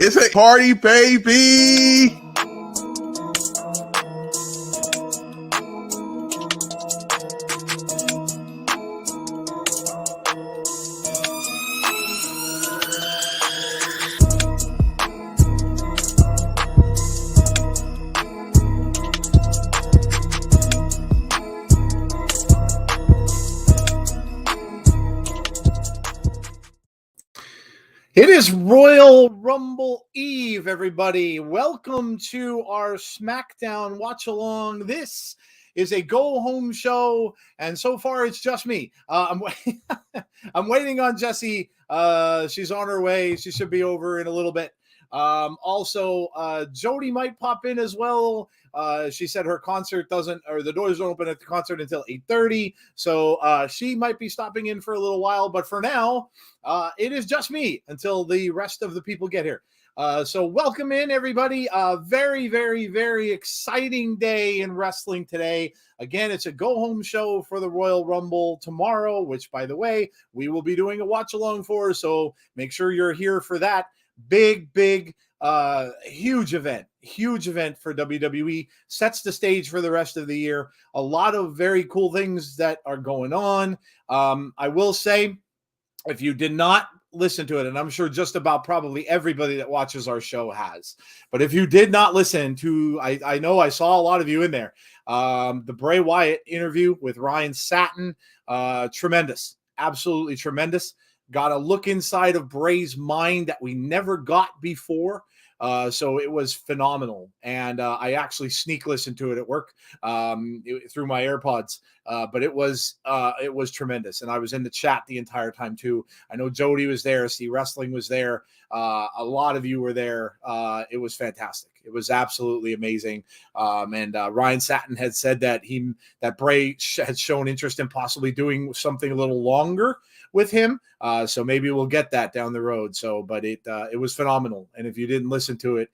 It's a party, baby. It is Royal Rumble Eve, everybody. Welcome to our SmackDown watch along. This is a go home show, and so far it's just me. I'm waiting on Jessie. She's on her way. She should be over in a little bit. Also, Jody might pop in as well. She said her concert the doors don't open at the concert until 8:30. So she might be stopping in for a little while. But for now, it is just me until the rest of the people get here. So welcome in, everybody. Very, very, very exciting day in wrestling today. Again, it's a go-home show for the Royal Rumble tomorrow, which, by the way, we will be doing a watch-along for. So make sure you're here for that. Big, huge event for WWE. Sets the stage for the rest of the year. A lot of very cool things that are going on. I will say, if you did not listen to it, and I'm sure just about probably everybody that watches our show has, but if you did not listen to, I know I saw a lot of you in there, the Bray Wyatt interview with Ryan Satin, tremendous, absolutely tremendous. Got a look inside of Bray's mind that we never got before. So it was phenomenal. And I actually sneak listened to it at work through my AirPods. But it was tremendous. And I was in the chat the entire time too. I know Jody was there. See Wrestling was there. A lot of you were there. It was fantastic. It was absolutely amazing. And Ryan Satin had said that Bray had shown interest in possibly doing something a little longer with him. So maybe we'll get that down the road. So, but it was phenomenal. And if you didn't listen to it,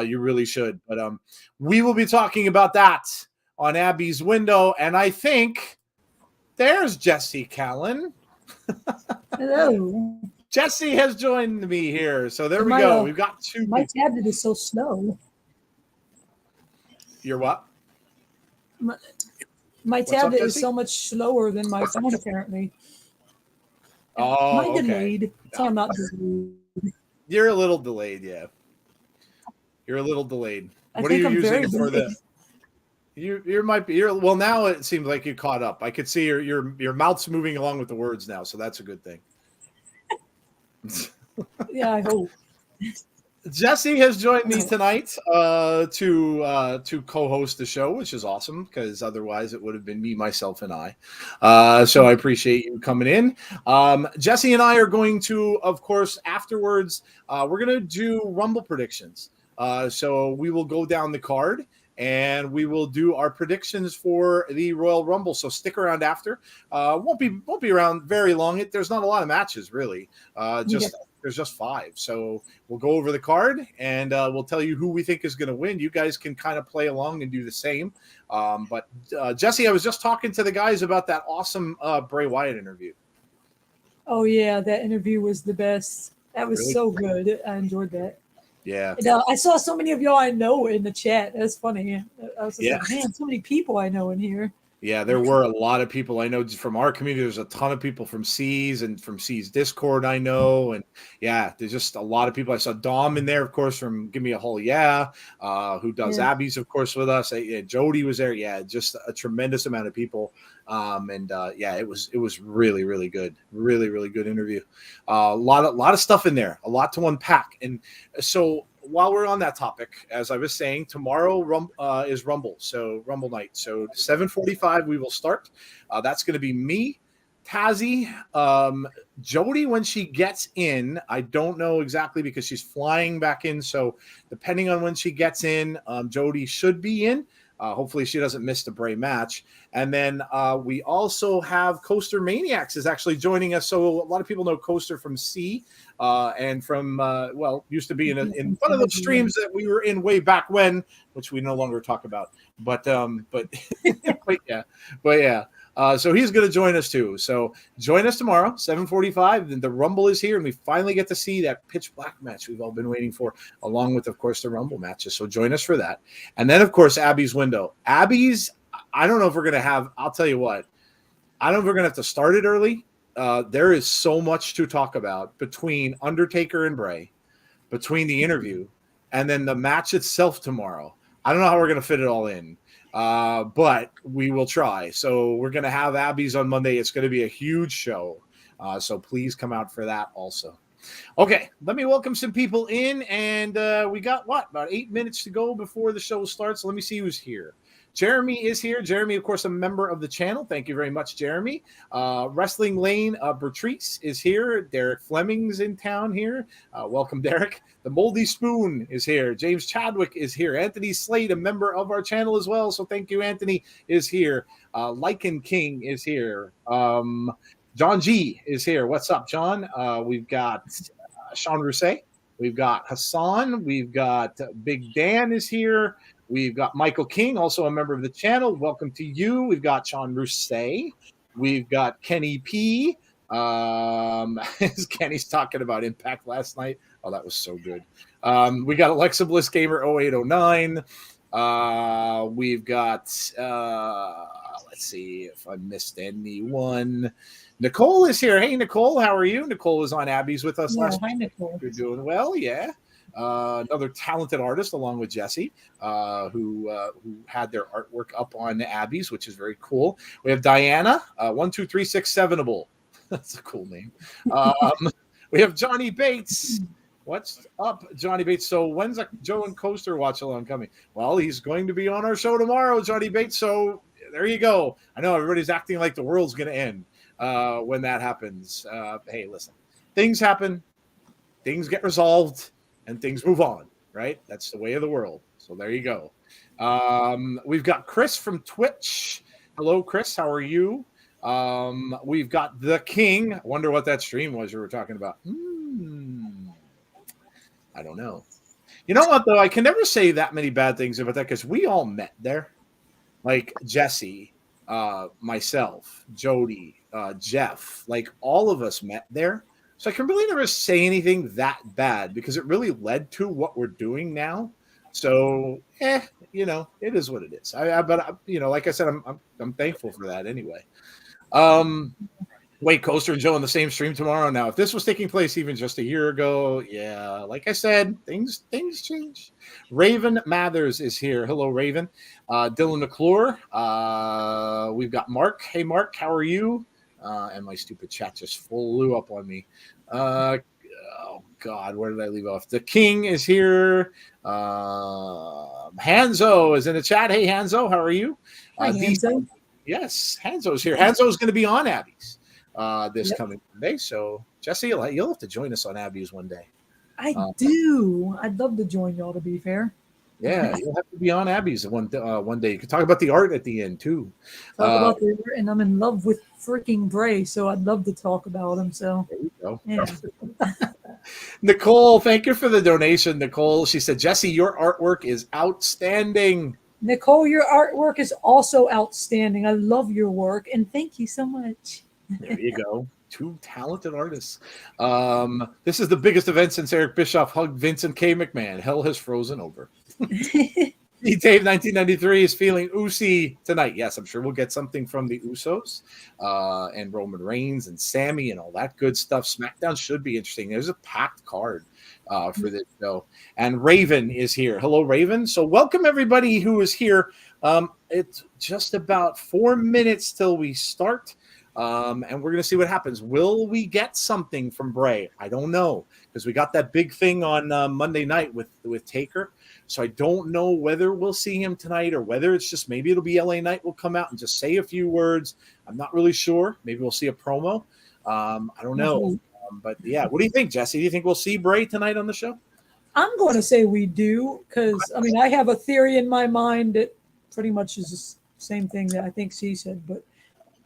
you really should. But we will be talking about that on Abby's window. And I think there's Jessie Callan. Hello. Jessie has joined me here. So there we go. We've got two. My tablet is so slow. Your what? My tablet is so much slower than my phone, apparently. Oh, am I delayed? So I'm not delayed. You're a little delayed, yeah. You're a little delayed. What are you using for the? You might be. Well, now it seems like you caught up. I could see your mouth's moving along with the words now, so that's a good thing. Yeah, I hope. Jessie has joined me tonight to co-host the show, which is awesome because otherwise it would have been me, myself, and I. So I appreciate you coming in. Jessie and I are going to, of course, afterwards, we're going to do Rumble predictions. So we will go down the card and we will do our predictions for the Royal Rumble. So stick around after. Won't be around very long. There's not a lot of matches really. There's just 5. So we'll go over the card and we'll tell you who we think is going to win. You guys can kind of play along and do the same. But Jessie, I was just talking to the guys about that awesome Bray Wyatt interview. Oh, yeah. That interview was the best. That was really so good. I enjoyed that. Yeah. And, I saw so many of y'all I know in the chat. That's funny. I was like, man, so many people I know in here. Yeah, there were a lot of people I know from our community. There's a ton of people from C's and from C's Discord I know. And yeah, there's just a lot of people. I saw Dom in there, of course, from Give Me a Whole Yeah, who does Abby's, of course, with us. Jody was there. Yeah, just a tremendous amount of people. It was really, really good. Really, really good interview. A lot of stuff in there, a lot to unpack. And so while we're on that topic, as I was saying, tomorrow is Rumble, so Rumble night. So 7:45 we will start. That's going to be me, Tazzy, Jody when she gets in. I don't know exactly because she's flying back in. So depending on when she gets in, Jody should be in. Hopefully she doesn't miss the Bray match. And then we also have Coaster Maniacs is actually joining us. So a lot of people know Coaster from C and from, used to be in one of those streams that we were in way back when, which we no longer talk about. But yeah. So he's going to join us too. So join us tomorrow, 7:45. Then the Rumble is here, and we finally get to see that pitch black match we've all been waiting for, along with, of course, the Rumble matches. So join us for that. And then, of course, Abby's window. Abby's, I don't know if we're going to have, I'll tell you what, I don't know if we're going to have to start it early. There is so much to talk about between Undertaker and Bray, between the interview, and then the match itself tomorrow. I don't know how we're going to fit it all in. But we will try. So we're going to have Abby's on Monday. It's going to be a huge show. So please come out for that also. Okay, let me welcome some people in. And we got, about 8 minutes to go before the show starts. Let me see who's here. Jeremy is here. Jeremy, of course, a member of the channel. Thank you very much, Jeremy. Wrestling Lane Bertrice is here. Derek Fleming's in town here. Welcome, Derek. The Moldy Spoon is here. James Chadwick is here. Anthony Slade, a member of our channel as well. So thank you, Anthony, is here. Lycan King is here. John G is here. What's up, John? We've got Sean Rousset. We've got Hassan. We've got Big Dan is here. We've got Michael King, also a member of the channel. Welcome to you. We've got Sean Rousset. We've got Kenny P. Kenny's talking about Impact last night. Oh, that was so good. We got Alexa Bliss Gamer 0809. We've got, let's see if I missed anyone. Nicole is here. Hey, Nicole, how are you? Nicole was on Abby's with us last night. Hi, Nicole. You're doing well, yeah. Another talented artist along with Jesse, who had their artwork up on Abby's, which is very cool. We have Diana, 12367able. That's a cool name. We have Johnny Bates. What's up, Johnny Bates? So when's a Joe and Coaster watch along coming? Well, he's going to be on our show tomorrow, Johnny Bates. So there you go. I know everybody's acting like the world's going to end when that happens. Hey, listen, things happen, things get resolved, and things move on, right? That's the way of the world. So there you go. We've got Chris from Twitch. Hello, Chris. How are you? We've got The King. I wonder what that stream was you were talking about. I don't know. You know what, though? I can never say that many bad things about that because we all met there. Like Jesse, myself, Jody, Jeff. Like all of us met there. So I can really never say anything that bad because it really led to what we're doing now. So, it is what it is. But like I said, I'm thankful for that anyway. Wait, Coaster and Joe on the same stream tomorrow. Now, if this was taking place even just a year ago, yeah, like I said, things change. Raven Mathers is here. Hello, Raven. Dylan McClure. We've got Mark. Hey, Mark, how are you? And my stupid chat just flew up on me. Oh, God, where did I leave off? The King is here. Hanzo is in the chat. Hey, Hanzo, how are you? Hi, Hanzo. Yes, Hanzo's here. Hanzo's going to be on Abby's this coming Monday. So, Jesse, you'll have to join us on Abby's one day. I do. I'd love to join y'all, to be fair. Yeah, you'll have to be on Abby's one day. You can talk about the art at the end, too. Talk about the art, and I'm in love with freaking Bray, so I'd love to talk about him. So there you go. Yeah. Nicole, thank you for the donation, Nicole. She said, Jesse, your artwork is outstanding. Nicole, your artwork is also outstanding. I love your work, and thank you so much. There you go. Two talented artists. This is the biggest event since Eric Bischoff hugged Vincent K. McMahon. Hell has frozen over. Dave 1993 is feeling Usi tonight. Yes, I'm sure we'll get something from the Usos and Roman Reigns and Sammy and all that good stuff. SmackDown should be interesting. There's a packed card for this show. And Raven is here. Hello, Raven. So welcome everybody who is here. It's just about 4 minutes till we start. And we're going to see what happens. Will we get something from Bray? I don't know, because we got that big thing on Monday night with Taker. So I don't know whether we'll see him tonight or whether it's just maybe it'll be LA Knight will come out and just say a few words. I'm not really sure. Maybe we'll see a promo. I don't know. But yeah, what do you think, Jesse? Do you think we'll see Bray tonight on the show? I'm going to say we do, because I have a theory in my mind that pretty much is the same thing that I think she said, but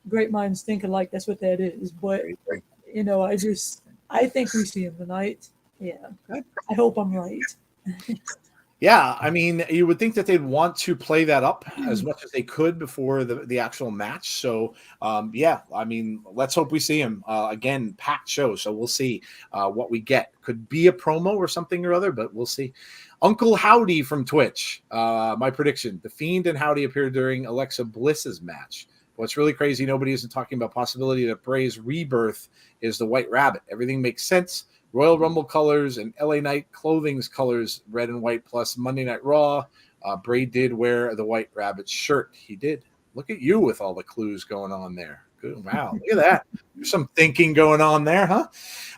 great minds think alike. That's what that is. But I think we see him tonight. Yeah, I hope I'm right. Yeah, I mean, you would think that they'd want to play that up as much as they could before the actual match. So, yeah, I mean, let's hope we see him again. Packed show, so we'll see what we get. Could be a promo or something or other, but we'll see. Uncle Howdy from Twitch. My prediction: The Fiend and Howdy appeared during Alexa Bliss's match. What's really crazy, nobody isn't talking about possibility that Bray's rebirth is the White Rabbit. Everything makes sense. Royal Rumble colors and LA Knight clothing's colors, red and white, plus Monday Night Raw. Bray did wear the White Rabbit shirt. He did. Look at you with all the clues going on there. Good. Wow. Look at that. There's some thinking going on there, huh?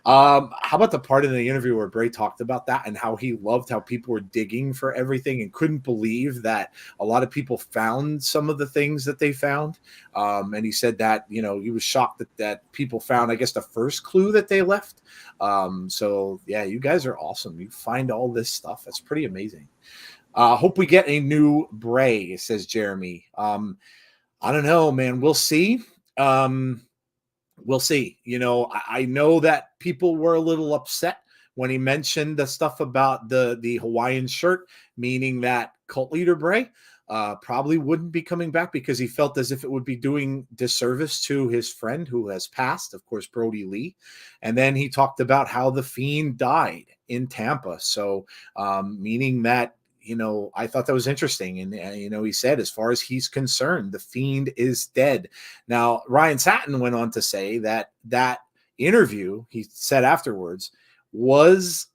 How about the part in the interview where Bray talked about that and how he loved how people were digging for everything and couldn't believe that a lot of people found some of the things that they found. And he said that, he was shocked that people found, I guess, the first clue that they left. So, yeah, you guys are awesome. You find all this stuff. That's pretty amazing. Hope we get a new Bray, says Jeremy. I don't know, man. We'll see. We'll see. I know that people were a little upset when he mentioned the stuff about the Hawaiian shirt, meaning that cult leader Bray probably wouldn't be coming back because he felt as if it would be doing disservice to his friend who has passed, of course, Brody Lee. And then he talked about how the Fiend died in Tampa. So meaning that, I thought that was interesting. And, he said, as far as he's concerned, the Fiend is dead. Now, Ryan Satin went on to say that interview, he said afterwards, was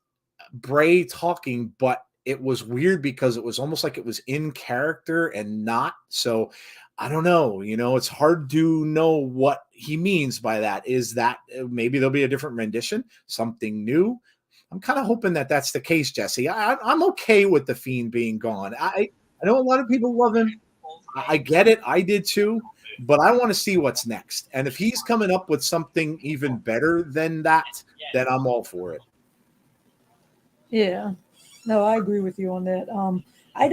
Bray talking, but it was weird because it was almost like it was in character and not. So I don't know. It's hard to know what he means by that. Is that maybe there'll be a different rendition, something new? I'm kind of hoping that that's the case, Jesse. I'm okay with the Fiend being gone. I know a lot of people love him. I get it. I did too. But I want to see what's next. And if he's coming up with something even better than that, then I'm all for it. Yeah. No, I agree with you on that. I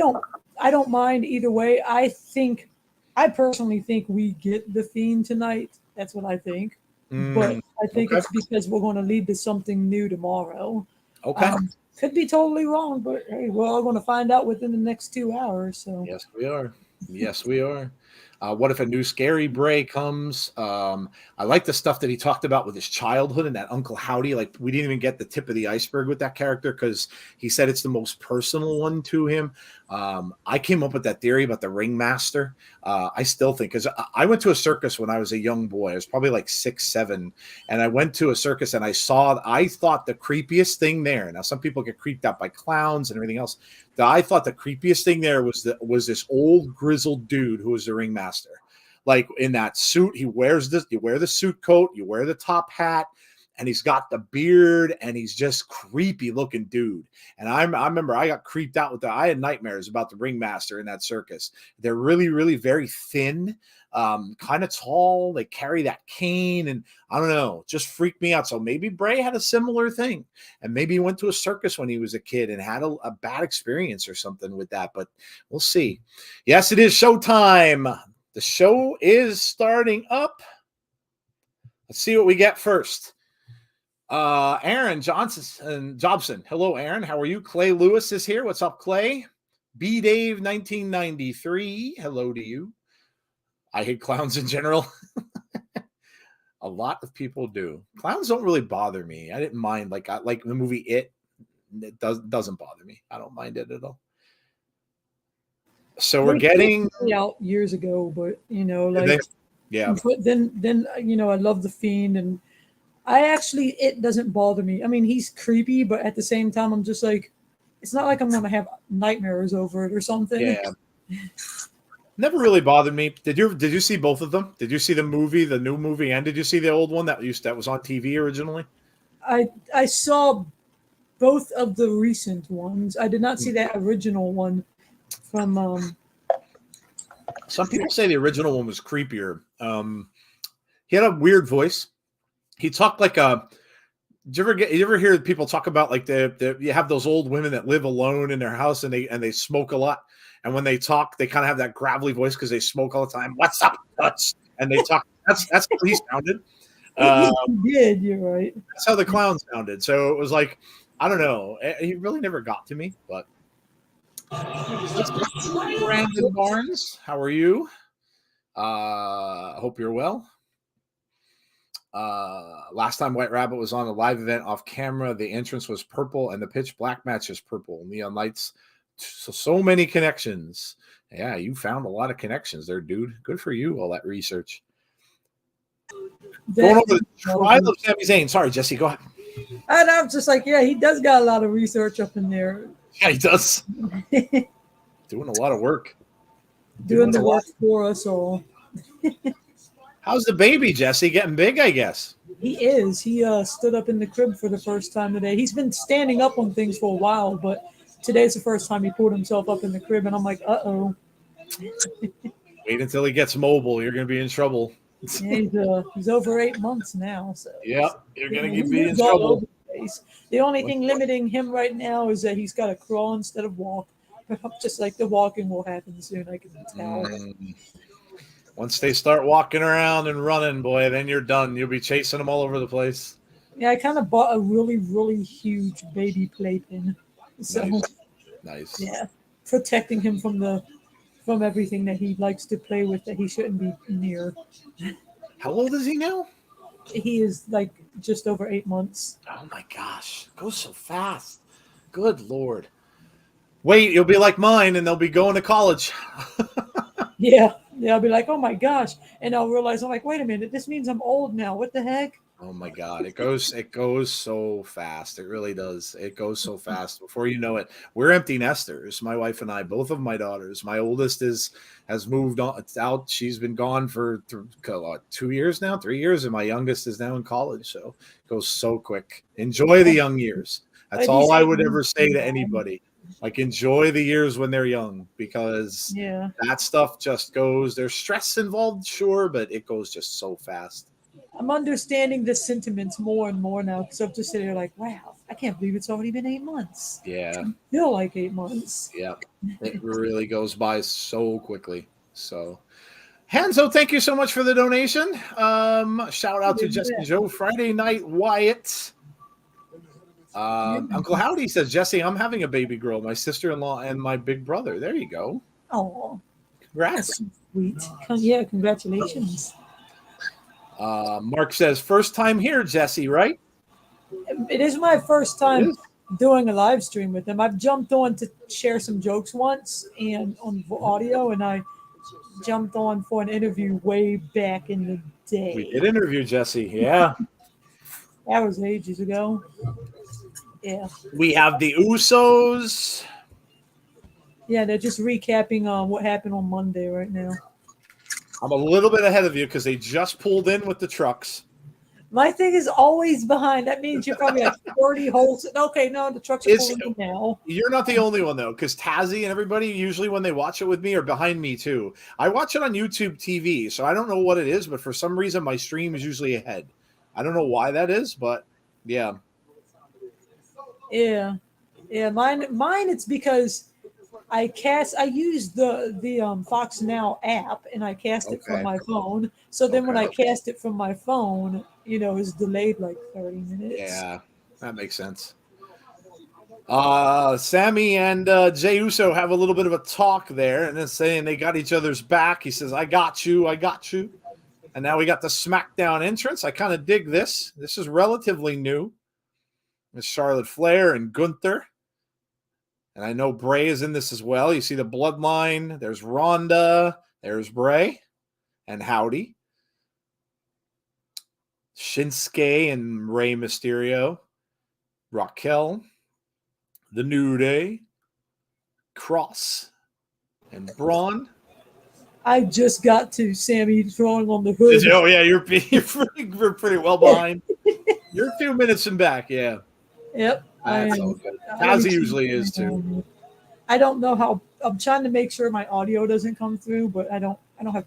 don't mind either way. I personally think we get the Fiend tonight. That's what I think. But I think it's because we're going to lead to something new tomorrow. Okay. Could be totally wrong, but hey, we're all going to find out within the next 2 hours. So yes, we are. Yes, we are. What if a new scary Bray comes? I like the stuff that he talked about with his childhood and that Uncle Howdy. Like, we didn't even get the tip of the iceberg with that character because he said it's the most personal one to him. I came up with that theory about the ringmaster. I still think, because I went to a circus when I was a young boy. I was probably like 6, 7. And I went to a circus and I thought the creepiest thing there. Now, some people get creeped out by clowns and everything else. I thought the creepiest thing there was this old grizzled dude who was the ringmaster. Like, in that suit, you wear the suit coat, you wear the top hat, and he's got the beard, and he's just creepy looking dude. And I remember I got creeped out with that. I had nightmares about the ringmaster in that circus. They're really, really very thin, kind of tall. They carry that cane, and I don't know, just freaked me out. So maybe Bray had a similar thing, and maybe he went to a circus when he was a kid and had a bad experience or something with that. But we'll see. Yes, it is showtime. The show is starting up. Let's see what we get first. Aaron Jobson. Hello, Aaron. How are you? Clay Lewis is here. What's up, Clay? B Dave 1993. Hello to you. I hate clowns in general. A lot of people do. Clowns don't really bother me. I didn't mind. Like the movie It doesn't bother me. I don't mind it at all. So we're getting out years ago, but yeah. But then I love the Fiend, and it doesn't bother me. I mean, he's creepy, but at the same time, I'm just like, it's not like I'm gonna have nightmares over it or something. Yeah. Never really bothered me. Did you see both of them? Did you see the new movie, and did you see the old one that was on TV originally? I saw both of the recent ones. I did not see that original one from Some people say the original one was creepier. He had a weird voice. He talked like a. You ever hear people talk about like you have those old women that live alone in their house and they smoke a lot, and when they talk they kind of have that gravelly voice because they smoke all the time. What's up, Dutch? And they talk. That's how he sounded. He did. You're right. That's how the clown sounded. So it was like, I don't know. He really never got to me, but Brandon Barnes, how are you? Hope you're well. Last time White Rabbit was on a live event off camera, the entrance was purple and the pitch black match is purple. Neon lights, so many connections. Yeah, you found a lot of connections there, dude. Good for you, all that research. Going over the trial of Sami Zayn. Sorry, Jesse, go ahead. And I'm just like, yeah, he does got a lot of research up in there. Yeah, he does. Doing a lot of work. Doing the work for us all. How's the baby, Jesse? Getting big, I guess. He is. He stood up in the crib for the first time today. He's been standing up on things for a while, but today's the first time he pulled himself up in the crib, and I'm like, uh-oh. Wait until he gets mobile. You're going to be in trouble. Yeah, he's over 8 months now. So yeah, you're going to be in trouble. The only thing limiting him right now is that he's got to crawl instead of walk. Just like the walking will happen soon, I can tell. Once they start walking around and running, boy, then you're done. You'll be chasing them all over the place. Yeah, I kind of bought a really, really huge baby playpen. So, nice. Yeah, protecting him from everything that he likes to play with that he shouldn't be near. How old is he now? He is like just over 8 months. Oh my gosh, it goes so fast. Good Lord. Wait, you'll be like mine, and they'll be going to college. Yeah, I'll be like, oh my gosh, and I'll realize I'm like, wait a minute, this means I'm old now. What the heck? Oh my God, it goes so fast. It really does. It goes so fast. Before you know it, we're empty nesters. My wife and I, both of my daughters. My oldest has moved on out. She's been gone for 2 years now, 3 years, and my youngest is now in college. So it goes so quick. Enjoy the young years. That's all I would ever say to anybody. Like, enjoy the years when they're young, because that stuff just goes. There's stress involved, sure, but it goes just so fast. I'm understanding the sentiments more and more now, because I'm just sitting there like, wow, I can't believe it's already been 8 months. Yeah. I feel like 8 months. Yeah. It really goes by so quickly. So, Hanzo, thank you so much for the donation. Shout out to Jesse Joe. Friday Night Wyatt. Uncle Howdy says, Jesse, I'm having a baby girl, my sister-in-law and my big brother. There you go. Oh, congrats. That's sweet. Yeah, congratulations. Mark says, first time here, Jesse, right? It is my first time doing a live stream with them. I've jumped on to share some jokes once and on audio, and I jumped on for an interview way back in the day. We did interview Jesse, yeah. That was ages ago. Yeah. We have the Usos. Yeah, they're just recapping what happened on Monday right now. I'm a little bit ahead of you because they just pulled in with the trucks. My thing is always behind. That means you're probably like 30 holes. Okay, no, the trucks are pulling in now. You're not the only one, though, because Tazzy and everybody, usually when they watch it with me, are behind me, too. I watch it on YouTube TV, so I don't know what it is, but for some reason, my stream is usually ahead. I don't know why that is, but yeah. Yeah. Mine it's because I use the Fox Now app, and I cast it from my phone. So then when I cast it from my phone, it's delayed like 30 minutes. Yeah, that makes sense. Sammy and Jey Uso have a little bit of a talk there, and then saying they got each other's back. He says, I got you. And now we got the SmackDown entrance. I kind of dig this. This is relatively new. It's Charlotte Flair and Gunther. And I know Bray is in this as well. You see the Bloodline. There's Ronda. There's Bray and Howdy. Shinsuke and Rey Mysterio. Raquel. The New Day. Cross. And Braun. I just got to Sammy throwing on the hood. Oh, yeah, you're pretty well behind. You're a few minutes in back, yeah. Yep. That's all good. As he usually is, too. I don't know how. I'm trying to make sure my audio doesn't come through, but I don't have.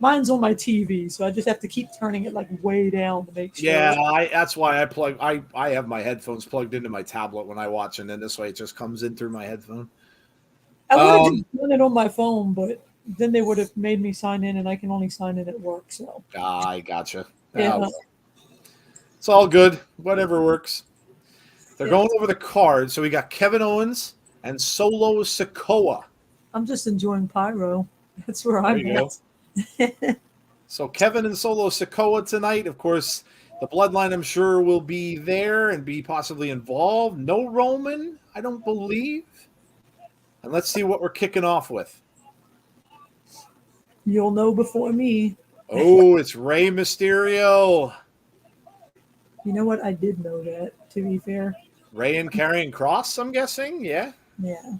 Mine's on my TV, so I just have to keep turning it like way down to make sure. Yeah, that's why I have my headphones plugged into my tablet when I watch, and then this way it just comes in through my headphone. I would have just done it on my phone, but then they would have made me sign in, and I can only sign in at work. So I gotcha. Yeah. It's all good. Whatever works. They're going over the card. So we got Kevin Owens and Solo Sikoa. I'm just enjoying Pyro. That's where I'm at. So Kevin and Solo Sikoa tonight. Of course, the Bloodline, I'm sure, will be there and be possibly involved. No Roman, I don't believe. And let's see what we're kicking off with. You'll know before me. Oh, it's Rey Mysterio. You know what? I did know that, to be fair. Rey and Karrion Kross, I'm guessing. Yeah. Yeah.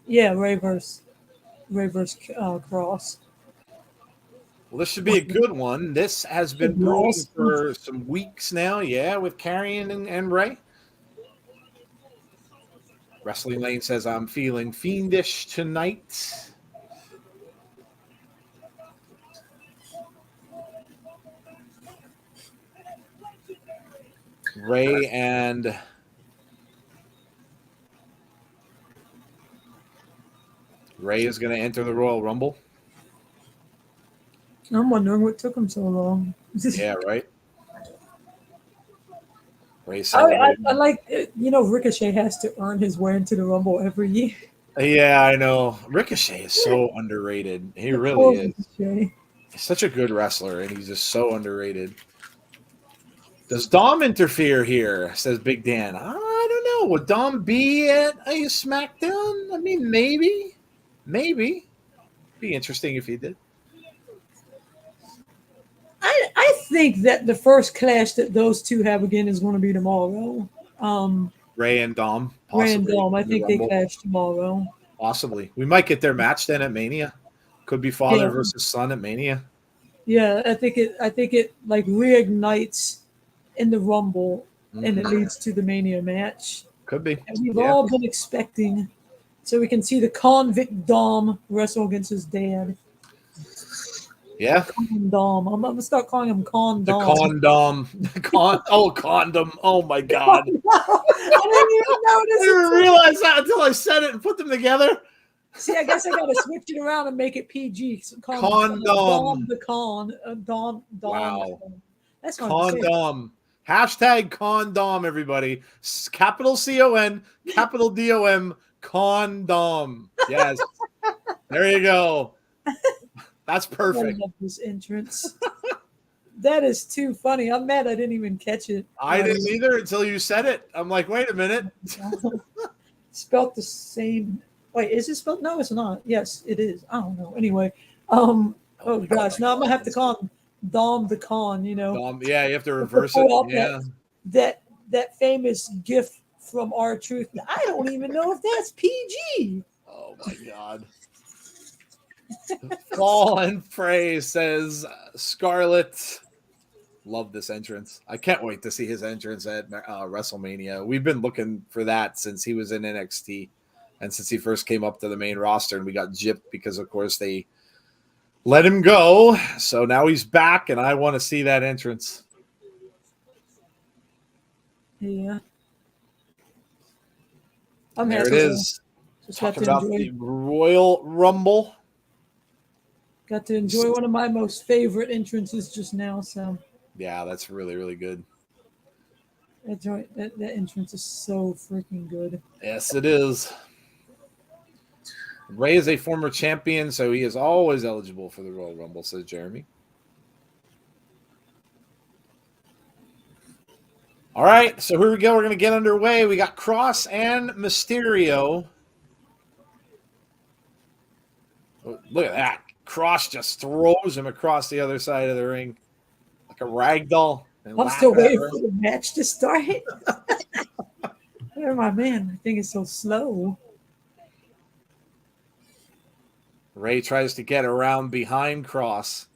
Yeah, Rey versus Cross. Well, this should be a good one. This has been brewing for some weeks now. Yeah, with Karrion and Rey. Wrestling Lane says, I'm feeling fiendish tonight. Rey and Rey is going to enter the Royal Rumble. I'm wondering what took him so long. Yeah, right. Rey I like, Ricochet has to earn his way into the Rumble every year. Yeah, I know. Ricochet is so underrated. He really is. Ricochet. He's such a good wrestler, and he's just so underrated. Does Dom interfere here? Says Big Dan. I don't know. Would Dom be at a SmackDown? I mean, maybe. Maybe. Be interesting if he did. I think that the first clash that those two have again is going to be tomorrow. Rey and Dom. Rey and Dom. I think they clash tomorrow. Possibly. We might get their match then at Mania. Could be father versus son at Mania. Yeah, I think it like reignites in the Rumble, and it leads to the Mania match. Could be. And we've all been expecting, so we can see the convict Dom wrestle against his dad. Yeah. Condom. I'm gonna start calling him Condom. The condom. Condom. Oh my God. I didn't even notice. I didn't realize that until I said it and put them together. See, I guess I gotta switch it around and make it PG. Condom. Dom the con. Dom. Wow. That's fun. Condom. Hashtag condom, everybody. Capital C-O-N, capital D-O-M, condom. Yes. There you go. That's perfect. I love this entrance. That is too funny. I'm mad I didn't even catch it. I didn't either until you said it. I'm like, wait a minute. Spelt the same. Wait, is it spelled? No, it's not. Yes, it is. I don't know. Anyway, oh gosh, now I'm gonna have to call him Dom the Con. Dom, yeah, you have to reverse it. Yeah, that famous GIF from R-Truth. I don't even know if that's PG. Oh my God. Fall and Pray says Scarlett. Love this entrance. I can't wait to see his entrance at WrestleMania. We've been looking for that since he was in NXT and since he first came up to the main roster, and we got gypped because, of course, they let him go. So now he's back, and I want to see that entrance. Yeah. There it is. Talk about the Royal Rumble. Got to enjoy one of my most favorite entrances just now. So yeah, that's really, really good. That entrance is so freaking good. Yes, it is. Rey is a former champion, so he is always eligible for the Royal Rumble, says Jeremy. All right, so here we go. We're going to get underway. We got Cross and Mysterio. Oh, look at that. Cross just throws him across the other side of the ring like a rag doll. I'm still waiting for the match to start. Where my man? I think it's so slow. Rey tries to get around behind Cross.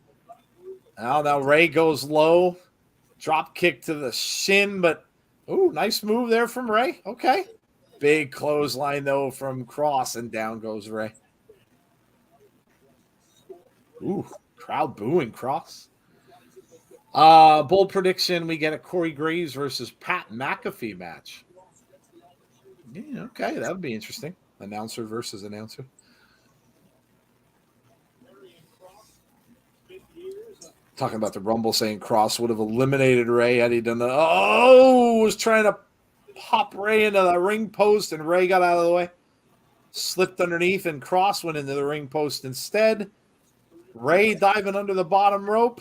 Now Rey goes low. Drop kick to the shin, but nice move there from Rey. Okay. Big clothesline, though, from Cross, and down goes Rey. Crowd booing Cross. Bold prediction, we get a Corey Graves versus Pat McAfee match. Yeah, okay, that would be interesting. Announcer versus announcer. Talking about the Rumble, saying Cross would have eliminated Rey had he done that. Was trying to pop Rey into the ring post, and Rey got out of the way. slipped underneath, and Cross went into the ring post instead. Ray diving under the bottom rope.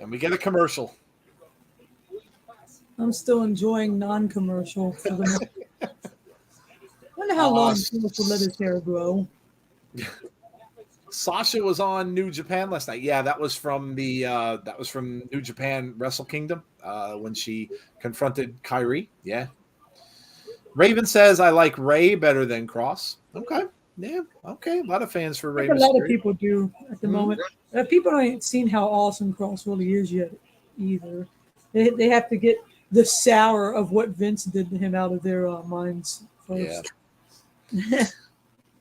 And we get a commercial. I'm still enjoying non-commercial. For the wonder how long Philip will let his hair grow. Sasha was on New Japan last night. Yeah, that was from New Japan Wrestle Kingdom when she confronted Kyrie. Yeah. Raven says I like Ray better than Cross. Okay. Yeah. Okay. A lot of fans for Ray. A lot of people do at the moment. People ain't seen how awesome Cross really is yet either. They have to get the sour of what Vince did to him out of their minds first. Yeah.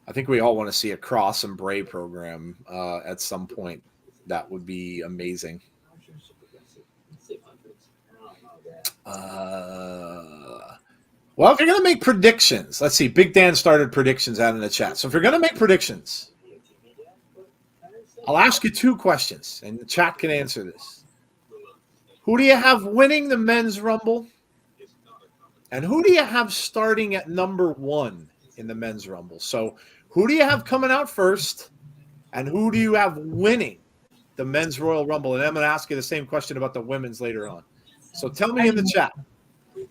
I think we all want to see a Cross and Bray program at some point. That would be amazing. Well, if you're going to make predictions, let's see. Big Dan started predictions out in the chat. So if you're going to make predictions, I'll ask you 2 questions, and the chat can answer this. Who do you have winning the men's Rumble? And who do you have starting at number 1 in the men's Rumble? So who do you have coming out first, and who do you have winning the men's Royal Rumble? And I'm going to ask you the same question about the women's later on. So tell me in the chat.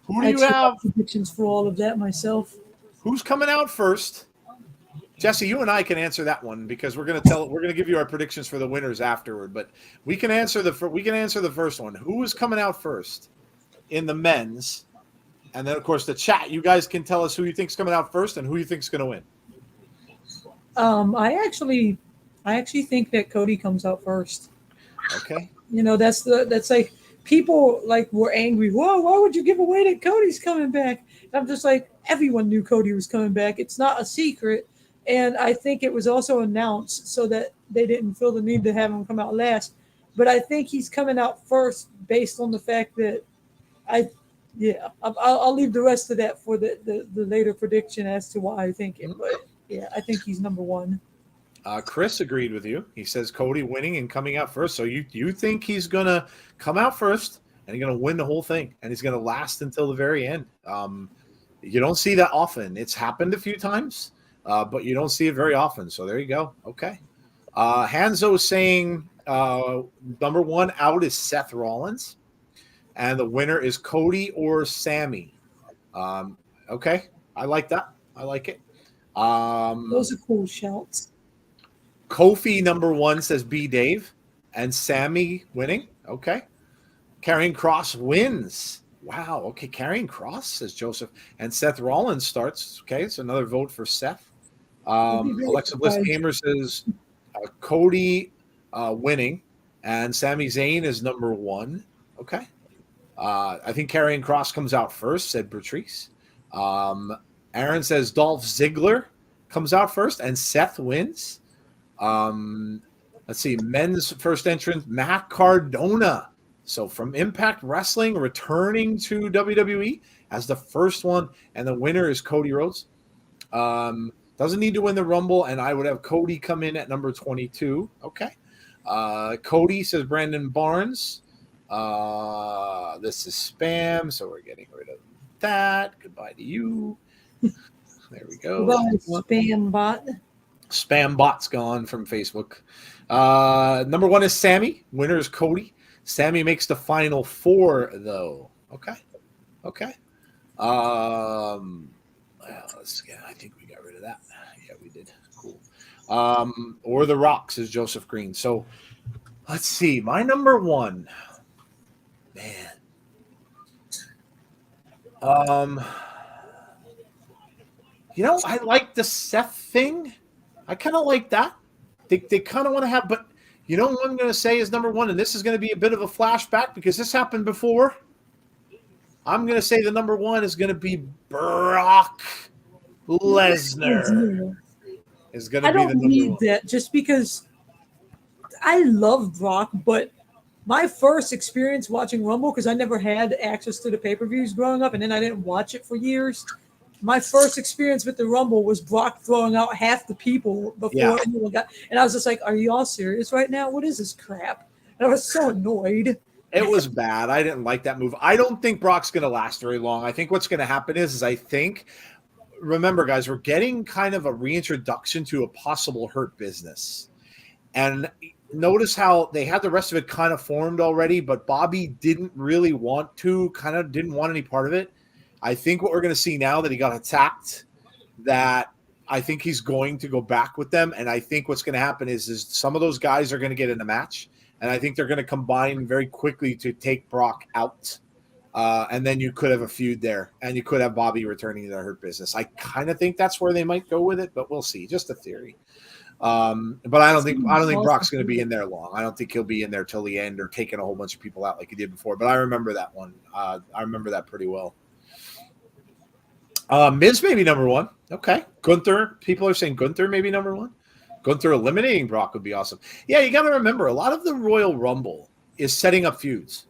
Who do you have? Predictions for all of that myself. Who's coming out first? Jesse, you and I can answer that one because we're going to give you our predictions for the winners afterward. But we can answer the first one. Who is coming out first in the men's? And then, of course, the chat. You guys can tell us who you think's coming out first and who you think's going to win. I actually think that Cody comes out first. Okay. That's like people were angry. Whoa, why would you give away that Cody's coming back? And I'm just like, everyone knew Cody was coming back. It's not a secret. And I think it was also announced so that they didn't feel the need to have him come out last. But I think he's coming out first based on the fact that I'll leave the rest of that for the later prediction as to why I think it. But yeah, I think he's number 1. Chris agreed with you. He says Cody winning and coming out first. So you think he's going to come out first and he's going to win the whole thing and he's going to last until the very end. You don't see that often. It's happened a few times, but you don't see it very often. So there you go. Okay. Hanzo saying number 1 out is Seth Rollins and the winner is Cody or Sammy. Okay. I like that. I like it. Those are cool shouts. Kofi number 1 says B Dave and Sammy winning. Okay. Karrion Kross wins. Wow. Okay. Karrion Kross says Joseph and Seth Rollins starts. Okay. It's another vote for Seth. Alexa Bliss Gamer says Cody winning and Sami Zayn is number 1. Okay. I think Karrion Kross comes out first, said Patrice. Aaron says Dolph Ziggler comes out first and Seth wins. Let's see, men's first entrant, Matt Cardona. So from Impact Wrestling, returning to WWE as the first one, and the winner is Cody Rhodes. Doesn't need to win the Rumble, and I would have Cody come in at number 22. Okay. Cody says Brandon Barnes. This is spam, so we're getting rid of that. Goodbye to you. There we go. Spam bot. Spam bot's gone from Facebook. Number 1 is Sammy. Winner is Cody. Sammy makes the final 4, though. Okay. I think we got rid of that. Yeah, we did. Cool. Or The Rock, says Joseph Green. So let's see. My number 1. Man. I like the Seth thing. I kind of like that. They kind of want to have, but you know what I'm going to say is number 1, and this is going to be a bit of a flashback because this happened before. I'm going to say the number 1 is going to be Brock Lesnar. Is going to be the number 1. I don't need that just because I love Brock, but my first experience watching Rumble, because I never had access to the pay-per-views growing up, and then I didn't watch it for years. My first experience with the Rumble was Brock throwing out half the people before anyone got. And I was just like, "Are you all serious right now? What is this crap?" And I was so annoyed. It was bad. I didn't like that move. I don't think Brock's going to last very long. I think what's going to happen is I think, remember, guys, we're getting kind of a reintroduction to a possible Hurt Business. And notice how they had the rest of it kind of formed already, but Bobby didn't really want to, kind of didn't want any part of it. I think what we're going to see now that he got attacked, that I think he's going to go back with them. And I think what's going to happen is some of those guys are going to get in a match. And I think they're going to combine very quickly to take Brock out. And then you could have a feud there. And you could have Bobby returning to the Hurt Business. I kind of think that's where they might go with it, but we'll see. Just a theory. But I don't think Brock's going to be in there long. I don't think he'll be in there till the end or taking a whole bunch of people out like he did before. But I remember that one. I remember that pretty well. Miz maybe number one. Okay. Gunther. People are saying Gunther maybe number one. Gunther eliminating Brock would be awesome. Yeah, you got to remember, a lot of the Royal Rumble is setting up feuds.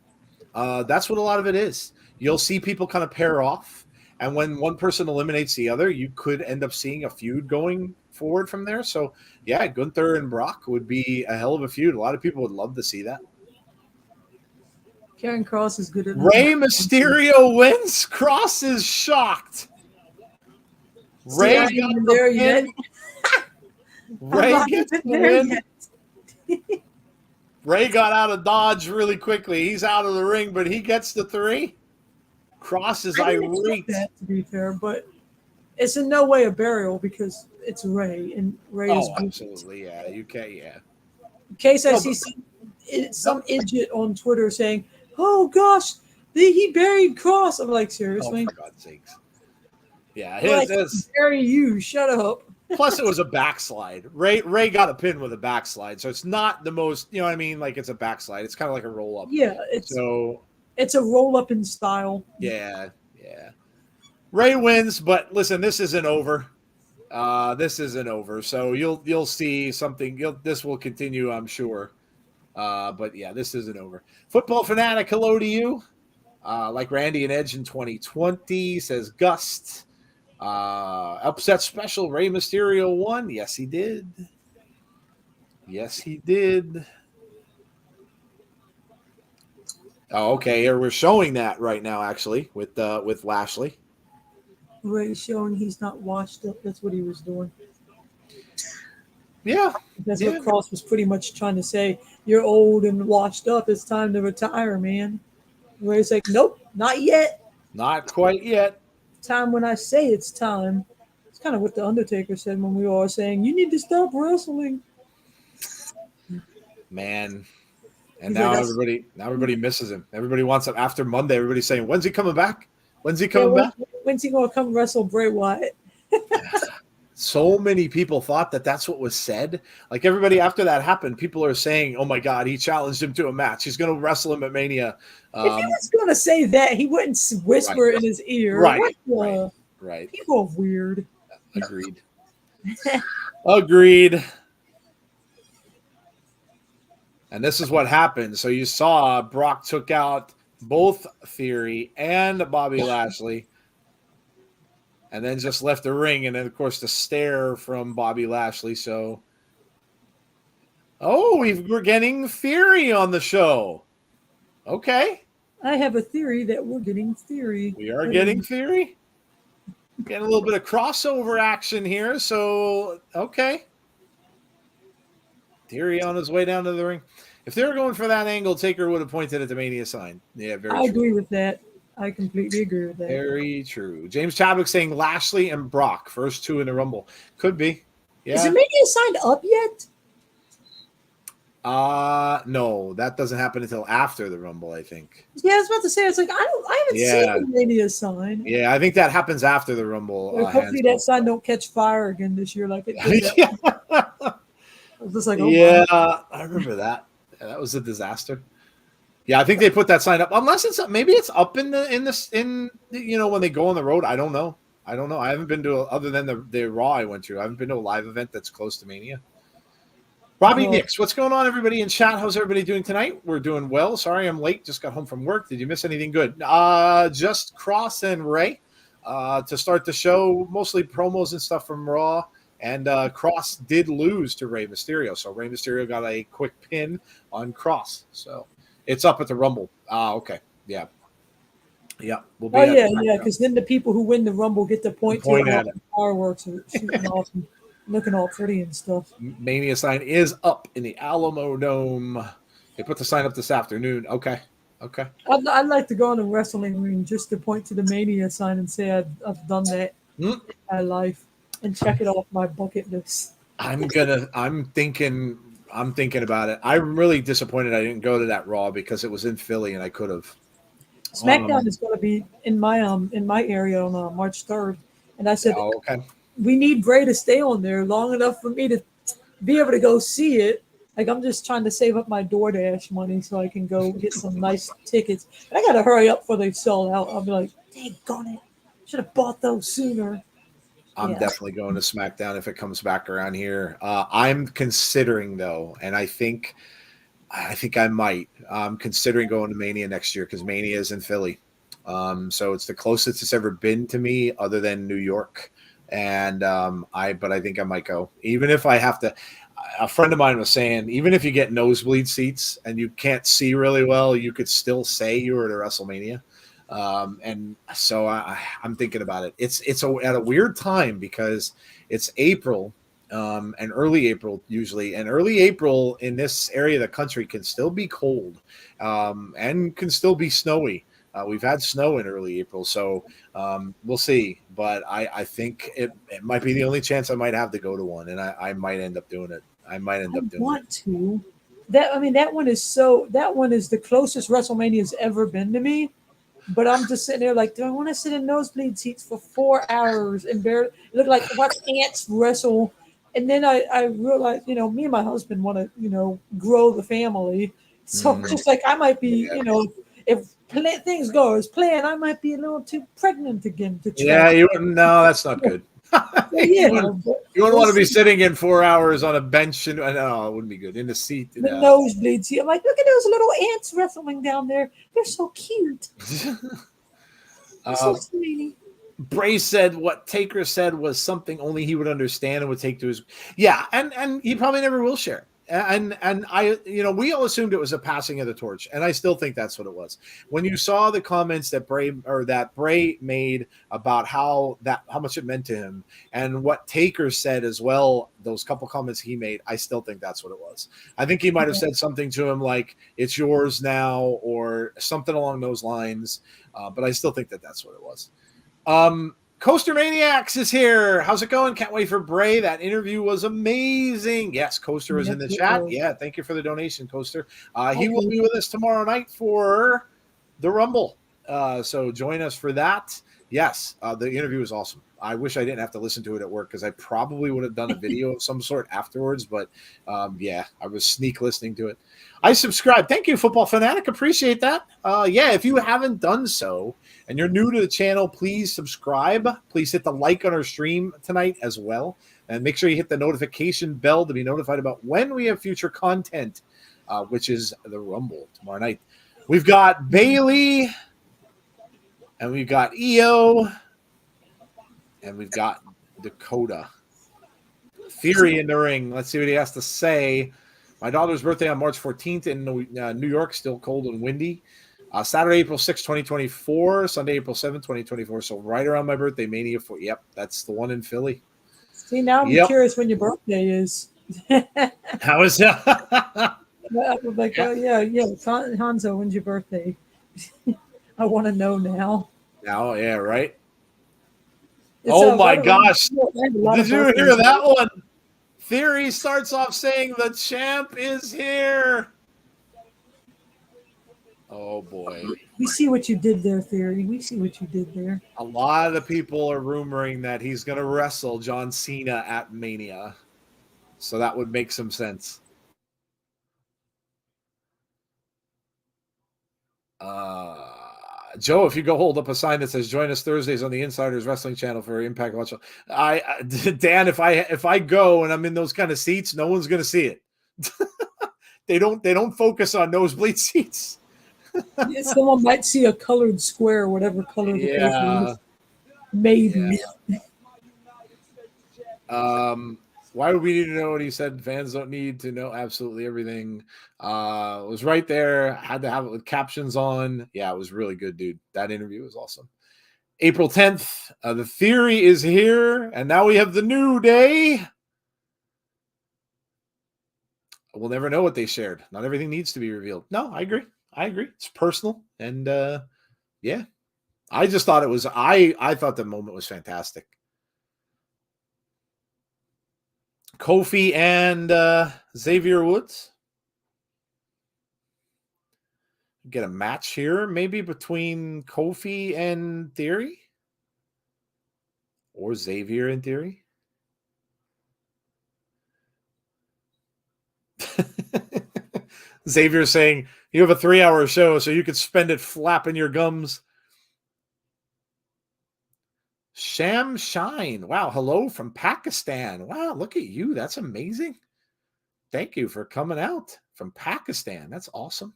That's what a lot of it is. You'll see people kind of pair off, and when one person eliminates the other, you could end up seeing a feud going forward from there. So, yeah, Gunther and Brock would be a hell of a feud. A lot of people would love to see that. Karen Cross is good at Rey Mysterio wins. Cross is shocked. Ray got there yet. Ray gets the win. Ray got out of Dodge really quickly. He's out of the ring, but he gets the 3. Cross is irate. That, to be fair, but it's in no way a burial because it's Ray, and Ray is absolutely, yeah. You can, yeah. In case I see some idiot on Twitter saying, "Oh gosh, he buried Cross," I'm like, seriously? Oh, for God's sakes! Yeah, bury you. Shut up. Plus, it was a backslide. Ray got a pin with a backslide, so it's not the most, you know what I mean? Like, it's a backslide. It's kind of like a roll up. Yeah, it's a roll up in style. Yeah. Ray wins, but listen, this isn't over. This isn't over. So you'll see something. This will continue, I'm sure. But yeah, this isn't over. Football Fanatic, hello to you. Like Randy and Edge in 2020, says Gust. Upset special, Rey Mysterio won. Yes, he did. Oh, okay. Here we're showing that right now, actually, with Lashley. Ray showing he's not washed up. That's what he was doing. Yeah. That's what Cross was pretty much trying to say. You're old and washed up. It's time to retire, man. Ray's like, nope, not yet. Not quite yet. Time when I say it's time. It's kind of what the Undertaker said when we were all saying, you need to stop wrestling. Man. And now everybody misses him. Everybody wants him after Monday. Everybody's saying, when's he coming back? When's he coming back? When's he going to come wrestle Bray Wyatt? So many people thought that that's what was said. Like, everybody after that happened, people are saying, oh my God, he challenged him to a match. He's going to wrestle him at Mania. If he was going to say that, he wouldn't whisper in his ear. Right. People are weird. Agreed. Agreed. And this is what happened. So you saw Brock took out both Theory and Bobby Lashley, and then just left the ring. And then, of course, the stare from Bobby Lashley. So, we're getting Theory on the show. Okay. I have a theory that we're getting Theory. We are getting Theory. Getting a little bit of crossover action here. So, okay. Theory on his way down to the ring. If they were going for that angle, Taker would have pointed at the Mania sign. Yeah, very true. I agree with that. I completely agree with that. Very true. James Chadwick saying Lashley and Brock, first 2 in the Rumble. Could be. Yeah. Is the Mania signed up yet? No, that doesn't happen until after the Rumble, I think. Yeah, I was about to say, it's like I haven't seen the Mania sign. Yeah, I think that happens after the Rumble. Hopefully that sign don't catch fire again this year like it did. Yeah. I was just like, I remember that. Yeah, that was a disaster. Yeah, I think they put that sign up. Unless it's maybe it's up in when they go on the road. I don't know. I haven't been to other than the Raw I went to. I haven't been to a live event that's close to Mania. Robbie Nix, what's going on, everybody in chat? How's everybody doing tonight? We're doing well. Sorry I'm late. Just got home from work. Did you miss anything good? Just Cross and Ray to start the show. Mostly promos and stuff from Raw. And Cross did lose to Rey Mysterio. So Rey Mysterio got a quick pin on Cross. So It's up at the Rumble. Okay. Yeah. Yeah. We'll be Oh at yeah, SmackDown. yeah. Because then the people who win the Rumble get to point at to it. fireworks and shooting off and looking all pretty and stuff. Mania sign is up in the Alamo Dome. They put the sign up this afternoon. Okay. I'd like to go on a wrestling ring just to point to the Mania sign and say I've done that in my life and check it off my bucket list. I'm thinking about it. I'm really disappointed I didn't go to that Raw because it was in Philly and I could have. SmackDown is going to be in my area on March 3rd, and I said we need Bray to stay on there long enough for me to be able to go see it. Like I'm just trying to save up my DoorDash money so I can go get some nice tickets. But I got to hurry up before they sell out. I'll be like, dang it, should have bought those sooner. I'm definitely going to SmackDown if it comes back around here. I'm considering though, and I think I might. I'm considering going to Mania next year because Mania is in Philly. So it's the closest it's ever been to me other than New York. And I think I might go. Even if I have to, a friend of mine was saying, even if you get nosebleed seats and you can't see really well, you could still say you were at a WrestleMania. And so I'm thinking about it. It's at a weird time because it's April. And early April usually, and early April in this area of the country can still be cold, and can still be snowy. We've had snow in early April, so we'll see. But I think it might be the only chance I might have to go to one, and I might end up doing it. I want to. That one is the closest WrestleMania's ever been to me. But I'm just sitting there like, do I want to sit in nosebleed seats for 4 hours and barely look like watch ants wrestle? And then I realized, me and my husband want to, grow the family. So just like I might be, if things go as planned, I might be a little too pregnant again to try. Yeah, no, that's not good. You wouldn't want to be sitting in 4 hours on a bench and no, it wouldn't be good in the seat. The nosebleed seat. I'm like, look at those little ants wrestling down there. They're so cute. So sweetie. Bray said what Taker said was something only he would understand and would take to his and he probably never will share. And I, we all assumed it was a passing of the torch, and I still think that's what it was. When you saw the comments that Bray made about how much it meant to him, and what Taker said as well, those couple comments he made, I still think that's what it was. I think he might have said something to him like "It's yours now" or something along those lines, but I still think that's what it was. Coaster Maniacs is here. How's it going? Can't wait for Bray. That interview was amazing. Yes, Coaster is in the chat. Yeah, thank you for the donation, Coaster. He will be with us tomorrow night for the Rumble. So join us for that. Yes, the interview was awesome. I wish I didn't have to listen to it at work because I probably would have done a video of some sort afterwards. But I was sneak listening to it. I subscribe. Thank you, Football Fanatic. Appreciate that. If you haven't done so and you're new to the channel, please subscribe. Please hit the like on our stream tonight as well. And make sure you hit the notification bell to be notified about when we have future content, which is the Rumble tomorrow night. We've got Bailey, and we've got EO, and we've got Dakota. Theory in the ring. Let's see what he has to say. My daughter's birthday on March 14th in New York, still cold and windy. Saturday, April 6th, 2024. Sunday, April 7th, 2024. So right around my birthday, Mania 4. Yep, that's the one in Philly. See, now I'm curious when your birthday is. How is that? I was like, Hanzo, when's your birthday? I want to know now. Now, yeah, right? My gosh. Did you hear that one? Theory starts off saying the champ is here. Oh, boy. We see what you did there, Theory. We see what you did there. A lot of the people are rumoring that he's going to wrestle John Cena at Mania. So that would make some sense. Joe, if you go hold up a sign that says "Join us Thursdays on the Insiders Wrestling Channel for Impact Watch," Dan, if I go and I'm in those kind of seats, no one's going to see it. They don't focus on nosebleed seats. Someone might see a colored square, whatever color the paper is. Maybe. Yeah. Why would we need to know what he said? Fans don't need to know absolutely everything. It was right there. Had to have it with captions on. Yeah, it was really good, dude. That interview was awesome. April 10th, the Theory is here, and now we have the New Day. We'll never know what they shared. Not everything needs to be revealed. No, I agree. It's personal, and yeah, I just thought it was. I thought the moment was fantastic. Kofi and Xavier Woods get a match here, maybe between Kofi and Theory, or Xavier and Theory. Xavier saying, you have a 3-hour show, so you could spend it flapping your gums. Sham Shine. Wow, hello from Pakistan. Wow, look at you. That's amazing. Thank you for coming out from Pakistan. That's awesome.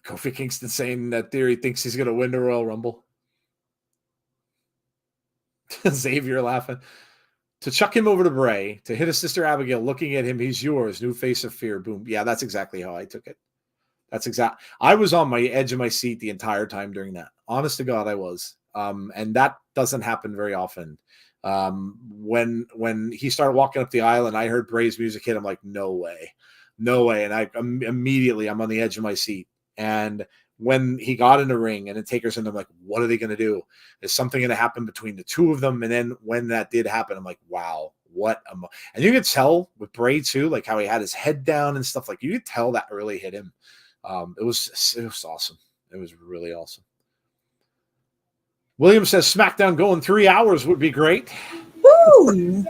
Kofi Kingston saying that Theory thinks he's going to win the Royal Rumble. Xavier laughing. To chuck him over to Bray, to hit his sister Abigail, looking at him, he's yours, new face of fear. Boom. Yeah, that's exactly how I took it. I was on my edge of my seat the entire time during that. Honest to God, I was. And that doesn't happen very often. When he started walking up the aisle and I heard Bray's music hit, I'm like, no way. And I immediately, I'm on the edge of my seat. And when he got in the ring and the Taker's in, I'm like, what are they going to do? Is something going to happen between the two of them? And then when that did happen, I'm like, wow, what a and you could tell with Bray too, like how he had his head down and stuff. Like you could tell that really hit him. It was awesome. It was really awesome. William says SmackDown going 3 hours would be great. Woo!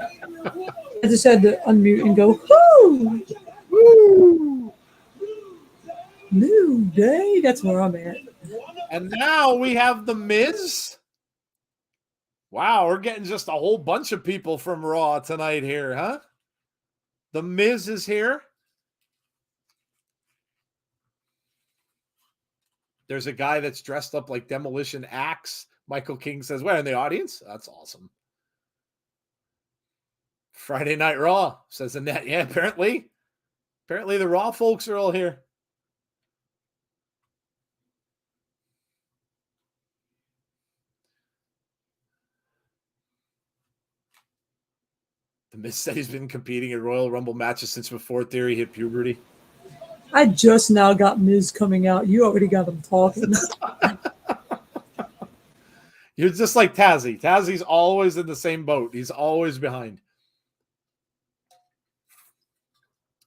I just had to unmute and go, woo! Woo! New Day. That's where I'm at. And now we have The Miz. Wow, we're getting just a whole bunch of people from Raw tonight here, huh? The Miz is here. There's a guy that's dressed up like Demolition Axe. Michael King says, we're in the audience. That's awesome. Friday Night Raw, says Annette. Yeah, apparently the Raw folks are all here. The Miz said he's been competing in Royal Rumble matches since before Theory hit puberty. I just now got Miz coming out. You already got him talking. You're just like Tazzy. Tazzy's always in the same boat. He's always behind.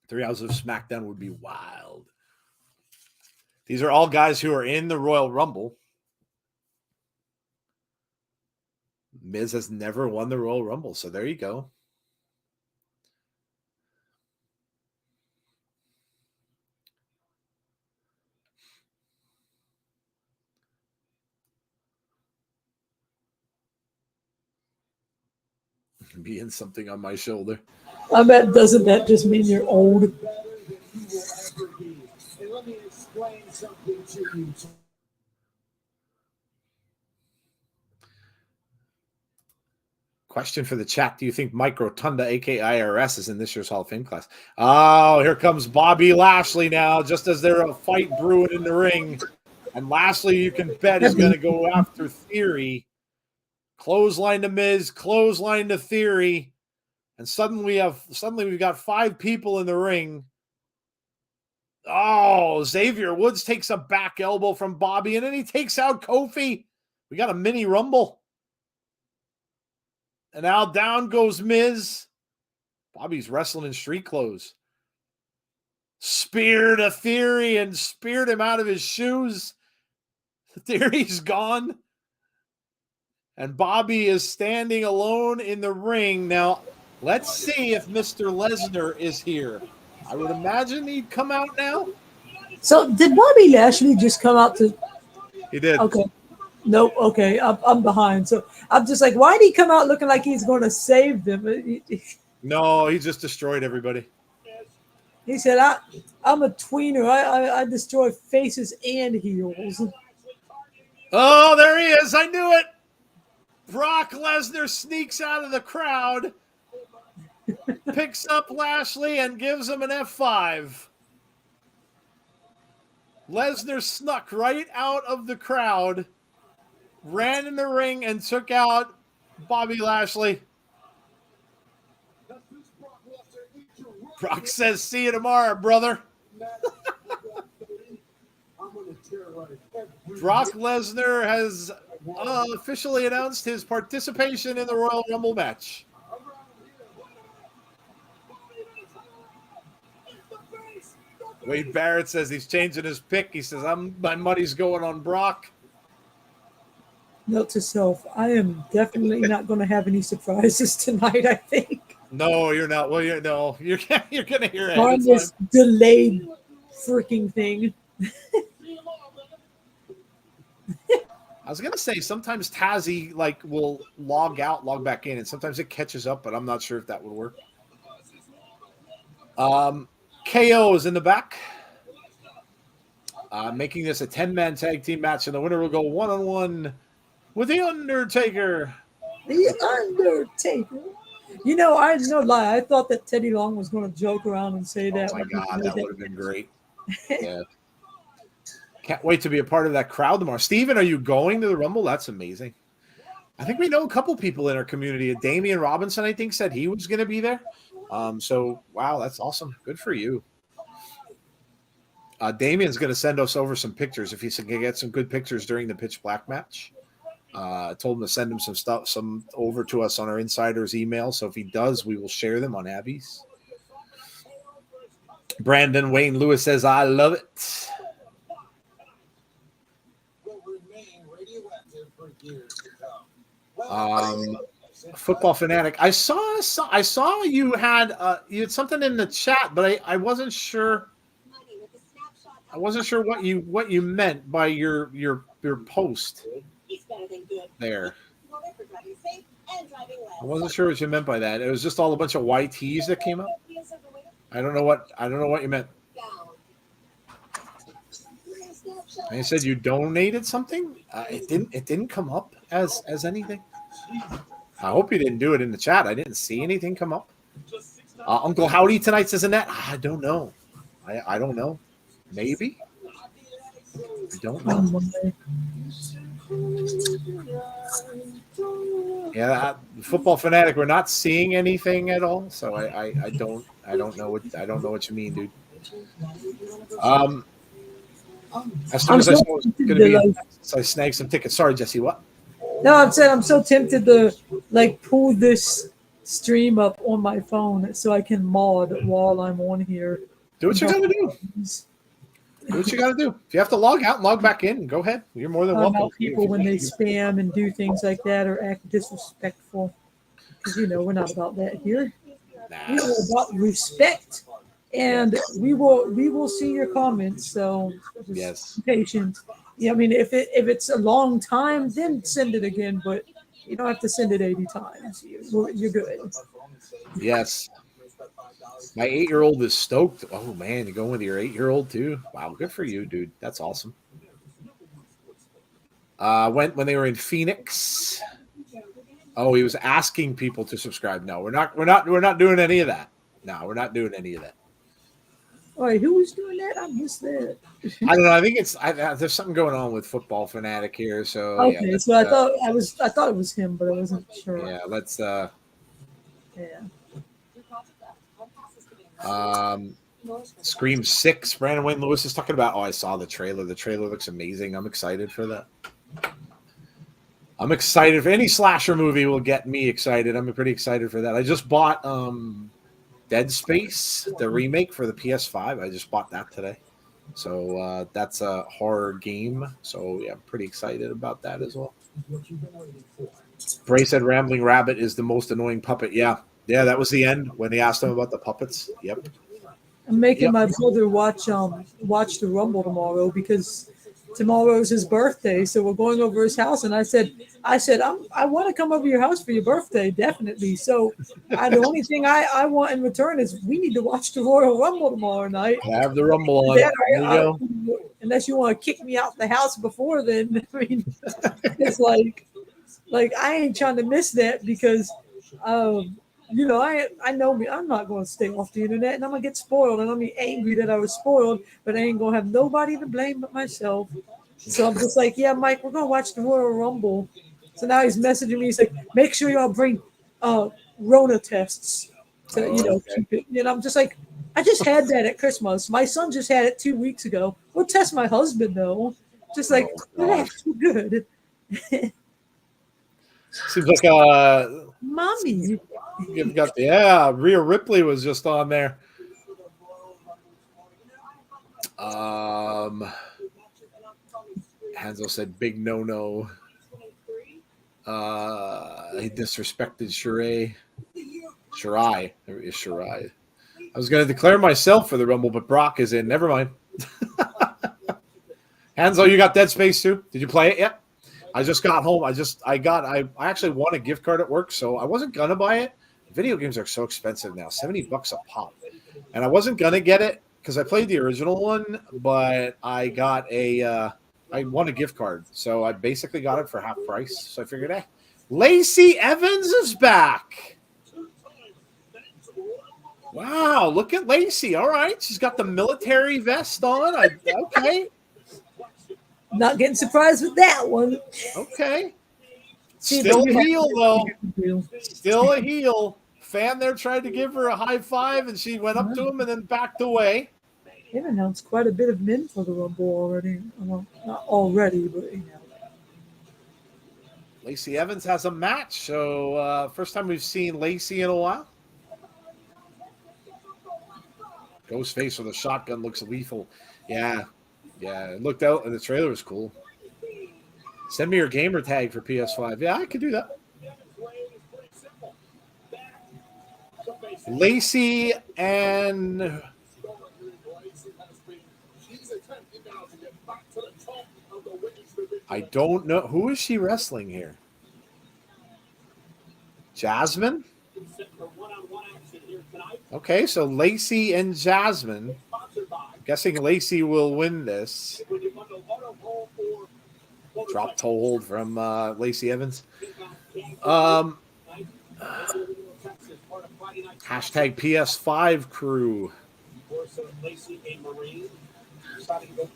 3 hours of SmackDown would be wild. These are all guys who are in the Royal Rumble. Miz has never won the Royal Rumble, so there you go. Being something on my shoulder. I bet, doesn't that just mean you're old? Let me explain something to you. Question for the chat. Do you think Mike Rotunda, aka IRS, is in this year's Hall of Fame class? Oh, here comes Bobby Lashley now, just as there's a fight brewing in the ring. And Lashley, you can bet, is going to go after Theory. Clothesline to Miz, clothesline to Theory. And suddenly we've got 5 people in the ring. Oh, Xavier Woods takes a back elbow from Bobby, and then he takes out Kofi. We got a mini rumble. And now down goes Miz. Bobby's wrestling in street clothes. Spear to Theory and speared him out of his shoes. Theory's gone. And Bobby is standing alone in the ring. Now, let's see if Mr. Lesnar is here. I would imagine he'd come out now. So did Bobby Lashley just come out to? He did. Okay. Nope. Okay. I'm behind. So I'm just like, why did he come out looking like he's going to save them? No, he just destroyed everybody. He said, I'm a tweener. I destroy faces and heels. Oh, there he is. I knew it. Brock Lesnar sneaks out of the crowd, picks up Lashley, and gives him an F5. Lesnar snuck right out of the crowd, ran in the ring, and took out Bobby Lashley. Brock says, see you tomorrow, brother. Brock Lesnar has officially announced his participation in the Royal Rumble match. Wade Barrett says he's changing his pick. He says, my money's going on Brock. Note to self, I am definitely not going to have any surprises tonight, I think. No, you're not. Well, you're going to hear it. On this delayed freaking thing. I was going to say, sometimes Tazzy will log out, log back in, and sometimes it catches up, but I'm not sure if that would work. KO is in the back, making this a 10-man tag team match, and the winner will go one-on-one with The Undertaker. The Undertaker. You know, I no lie. I thought that Teddy Long was going to joke around and say that. Oh, my God, that would have been great. Yeah. Can't wait to be a part of that crowd tomorrow. Steven, are you going to the Rumble? That's amazing. I think we know a couple people in our community. Damian Robinson, I think, said he was going to be there. So, wow, that's awesome. Good for you. Damian's going to send us over some pictures if he can get some good pictures during the Pitch Black match. I told him to send him some over to us on our insiders email. So if he does, we will share them on Abby's. Brandon Wayne Lewis says, I love it. Football Fanatic. I saw you had something in the chat, but I wasn't sure. I wasn't sure what you meant by your post there. I wasn't sure what you meant by that. It was just all a bunch of YTs that came up. I don't know what you meant. And you said you donated something. It didn't come up as anything. I hope you didn't do it in the chat. I didn't see anything come up. Uncle Howdy tonight says Annette. I don't know. I don't know. Maybe. I don't know. Yeah, Football Fanatic. We're not seeing anything at all. So I don't know what you mean, dude. As soon as I saw it was going to be, so I snagged some tickets. Sorry, Jesse. What? No, I'm saying I'm so tempted to pull this stream up on my phone so I can mod while I'm on here. Do what you got to do. Do what you got to do. If you have to log out and log back in, go ahead. You're more than welcome. People when they spam and do things like that or act disrespectful, because we're not about that here. Nah. We're about respect, and we will see your comments. So just be patient. Yeah, I mean, if it's a long time, then send it again. But you don't have to send it 80 times. You're good. Yes. My 8-year-old is stoked. Oh, man, you're going with your 8-year-old too? Wow, good for you, dude. That's awesome. When they were in Phoenix. Oh, he was asking people to subscribe. No, we're not doing any of that. No, we're not doing any of that. All right, who was doing that? I missed that. I don't know. I think there's something going on with Football Fanatic here. So okay, yeah, so I thought it was him, but I wasn't sure. Yeah, let's. Scream 6. Brandon Wayne Lewis is talking about. Oh, I saw the trailer. The trailer looks amazing. I'm excited for that. I'm excited for any slasher movie will get me excited. I'm pretty excited for that. I just bought Dead Space, the remake for the PS5. I just bought that today. So that's a horror game. So yeah, I'm pretty excited about that as well. Bray said Rambling Rabbit is the most annoying puppet. Yeah, that was the end when they asked him about the puppets. Yep. I'm making my brother watch the Rumble tomorrow because tomorrow's his birthday, so we're going over his house. And I said, I want to come over your house for your birthday, definitely. So the only thing I want in return is we need to watch the Royal Rumble tomorrow night. Have the Rumble on. There you go. Unless you want to kick me out the house before then. I mean, it's like I ain't trying to miss that because, I know me. I'm not going to stay off the internet, and I'm gonna get spoiled, and I'm gonna be angry that I was spoiled, but I ain't gonna have nobody to blame but myself. So I'm just like, yeah, Mike, we're gonna watch the Royal Rumble. So now he's messaging me. He's like, make sure y'all bring Rona tests to keep it. You know, I'm just like, I just had that at Christmas. My son just had it 2 weeks ago. We'll test my husband though. Just like, that's good. Seems like Mommy. you've got Rhea Ripley was just on there. Hanzo said big no. He disrespected Shirai. Shirai. I was going to declare myself for the Rumble, but Brock is in. Never mind. Hanzo, you got Dead Space too? Did you play it yet? I just got home. I actually won a gift card at work, so I wasn't gonna buy it. Video games are so expensive now, $70 a pop, and I wasn't gonna get it because I played the original one, but I won a gift card, so I basically got it for half price. So I figured, Lacey Evans is back. Wow, look at Lacey. All right, she's got the military vest on. Okay. Not getting surprised with that one. Okay. Still a heel, though. Still a heel. Fan there tried to give her a high five, and she went up to him and then backed away. They've announced quite a bit of men for the Rumble already. Well, not already, but Lacey Evans has a match, so first time we've seen Lacey in a while. Ghostface with a shotgun looks lethal. Yeah, it looked out, and the trailer was cool. Send me your gamer tag for PS5. Yeah, I could do that. Lacey and I don't know. Who is she wrestling here? Jasmine? Okay, so Lacey and Jasmine. I'm guessing Lacey will win this. Drop toe hold from Lacey Evans. Hashtag PS5 crew.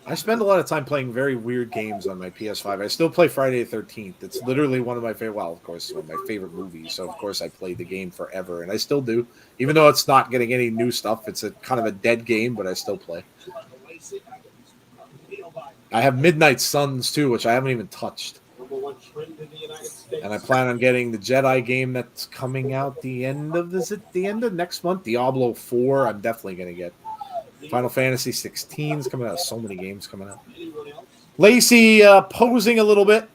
I spend a lot of time playing very weird games on my PS5. I still play Friday the 13th. It's literally one of my favorite, well, of course, one of my favorite movies. So, of course, I played the game forever, and I still do. Even though it's not getting any new stuff, it's a kind of a dead game, but I still play. I have Midnight Suns, too, which I haven't even touched. And I plan on getting the Jedi game that's coming out the end of next month? Diablo 4, I'm definitely going to get. Final Fantasy 16 is coming out. So many games coming out. Lacey posing a little bit.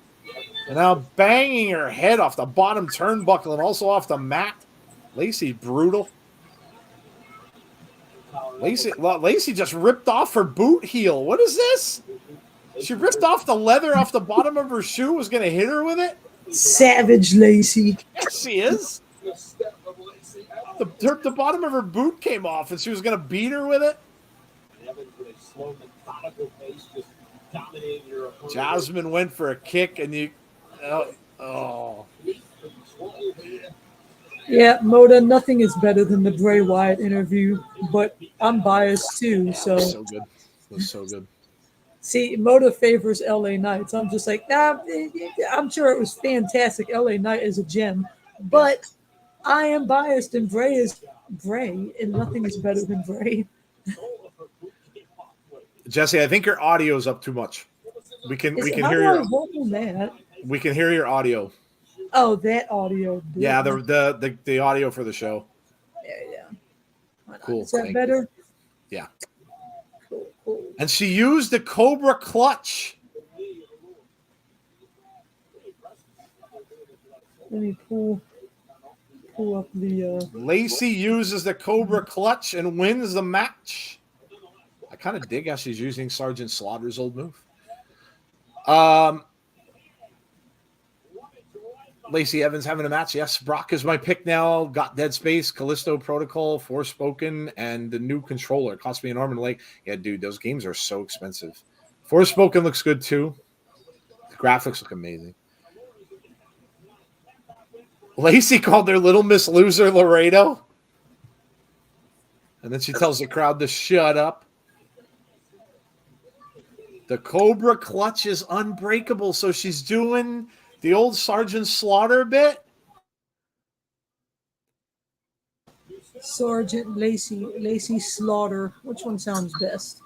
And now banging her head off the bottom turnbuckle and also off the mat. Lacey brutal. Lacey just ripped off her boot heel. What is this? She ripped off the leather off the bottom of her shoe. Was going to hit her with it. Savage Lacey. Yes, she is. The bottom of her boot came off, and she was going to beat her with it. Jasmine went for a kick, and you. Oh. Yeah, Moda, nothing is better than the Bray Wyatt interview, but I'm biased too. So so good. It was so good. See, Moda favors LA Knights. I'm just like, I'm sure it was fantastic. LA Knight is a gem, but I am biased, and Bray is Bray, and nothing is better than Bray. Jesse, I think your audio is up too much. We can hear your. We can hear your audio. Oh, that audio. Yeah, the audio for the show. Yeah. Cool. Is that better? Yeah. Cool. And she used the Cobra Clutch. Let me pull up the. Lacey uses the Cobra Clutch and wins the match. I kind of dig how she's using Sergeant Slaughter's old move. Lacey Evans having a match. Yes, Brock is my pick now. Got Dead Space, Callisto Protocol, Forspoken, and the new controller. Cost me an arm and a leg. Yeah, dude, those games are so expensive. Forspoken looks good too. The graphics look amazing. Lacey called their Little Miss Loser Laredo. And then she tells the crowd to shut up. The Cobra Clutch is unbreakable, so she's doing the old Sergeant Slaughter bit. Sergeant Lacey Slaughter. Which one sounds best?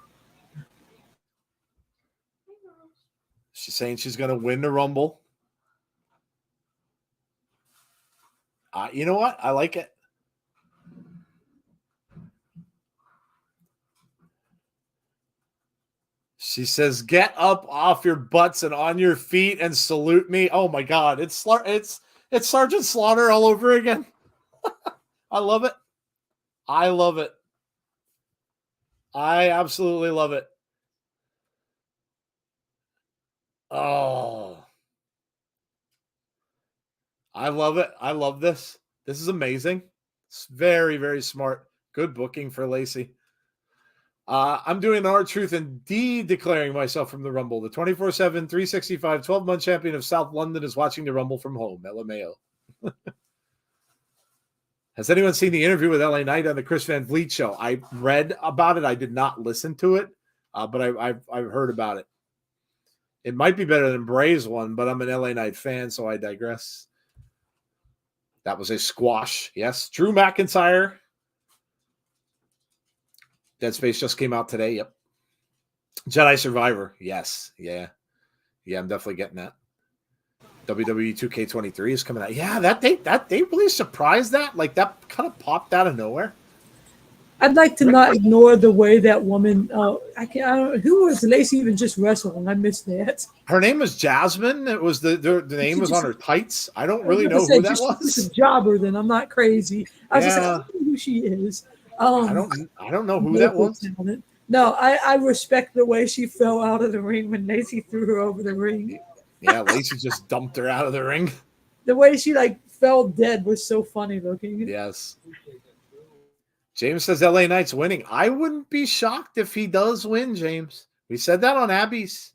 She's saying she's going to win the Rumble. You know what? I like it. She says, "Get up off your butts and on your feet and salute me." Oh my God, it's Sergeant Slaughter all over again. I love it. I love it. I absolutely love it. Oh, I love it. I love this. This is amazing. It's very, very smart. Good booking for Lacey. I'm doing R-Truth and declaring myself from the Rumble. The 24/7, 365, 12-month champion of South London is watching the Rumble from home. LMAO. Has anyone seen the interview with LA Knight on the Chris Van Vliet show? I read about it. I did not listen to it, but I've heard about it. It might be better than Bray's one, but I'm an LA Knight fan, so I digress. That was a squash. Yes. Drew McIntyre. Dead Space just came out today. Yep. Jedi Survivor. Yes. Yeah. Yeah, I'm definitely getting that. WWE 2K23 is coming out. Yeah, that they really surprised that. Like that kind of popped out of nowhere. I'd like to not ignore the way that woman. I don't. Who was Lacey even just wrestling? I missed that. Her name was Jasmine. It was the name was on her tights. I don't really know who that was. Just a jobber. Then I'm not crazy. I was just like, I don't know who she is. I don't know who that was. No, I respect the way she fell out of the ring when Lacey threw her over the ring. Yeah, Lacey just dumped her out of the ring. The way she fell dead was so funny looking. Yes. James says LA Knight's winning. I wouldn't be shocked if he does win, James. We said that on Abby's,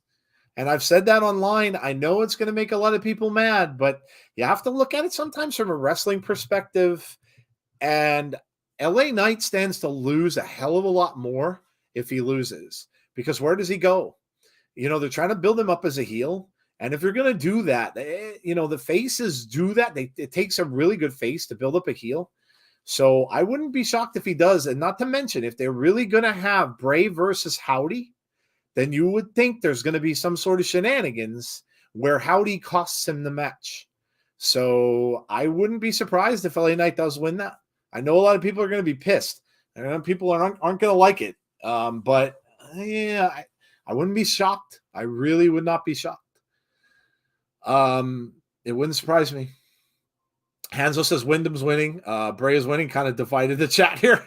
and I've said that online. I know it's going to make a lot of people mad, but you have to look at it sometimes from a wrestling perspective. And LA Knight stands to lose a hell of a lot more if he loses, because where does he go? They're trying to build him up as a heel. And if you're going to do that, the faces do that. It takes a really good face to build up a heel. So I wouldn't be shocked if he does. And not to mention, if they're really going to have Bray versus Howdy, then you would think there's going to be some sort of shenanigans where Howdy costs him the match. So I wouldn't be surprised if LA Knight does win that. I know a lot of people are going to be pissed. I know people aren't going to like it. But yeah, I wouldn't be shocked. I really would not be shocked. It wouldn't surprise me. Hansel says Wyndham's winning. Bray is winning. Kind of divided the chat here.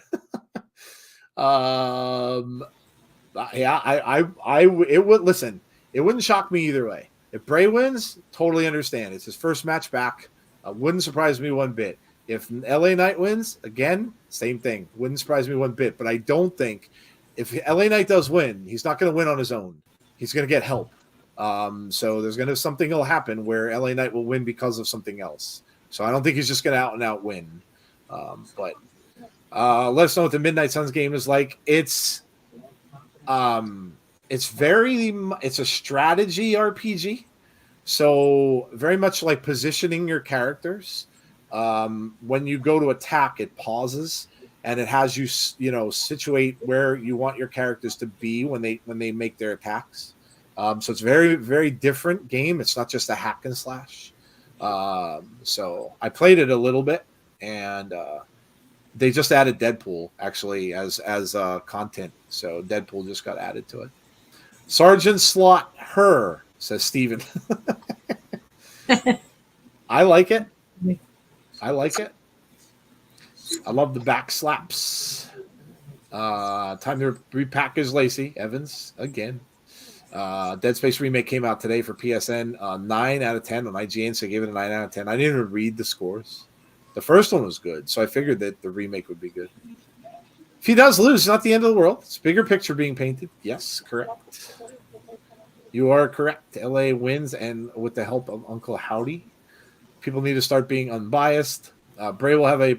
Yeah, it would listen. It wouldn't shock me either way. If Bray wins, totally understand. It's his first match back. Wouldn't surprise me one bit. If LA Knight wins, again, same thing. Wouldn't surprise me one bit. But I don't think if LA Knight does win, he's not going to win on his own. He's going to get help. So there's going to something will happen where LA Knight will win because of something else. So I don't think he's just going to out and out win. But let us know what the Midnight Suns game is like. It's a strategy RPG. So very much like positioning your characters. When you go to attack, it pauses and it has you, situate where you want your characters to be when they make their attacks. So it's very, very different game. It's not just a hack and slash. So I played it a little bit, and they just added Deadpool actually as content. So Deadpool just got added to it. Sergeant Slot her, says Steven. I like it. I like it. I love the back slaps. Time to repackage Lacey Evans again. Dead Space Remake came out today for PSN. 9 out of 10 on IGN, so I gave it a 9 out of 10. I didn't even read the scores. The first one was good, so I figured that the remake would be good. If he does lose, it's not the end of the world. It's a bigger picture being painted. Yes, correct. You are correct. LA wins, and with the help of Uncle Howdy. People need to start being unbiased. Bray will have a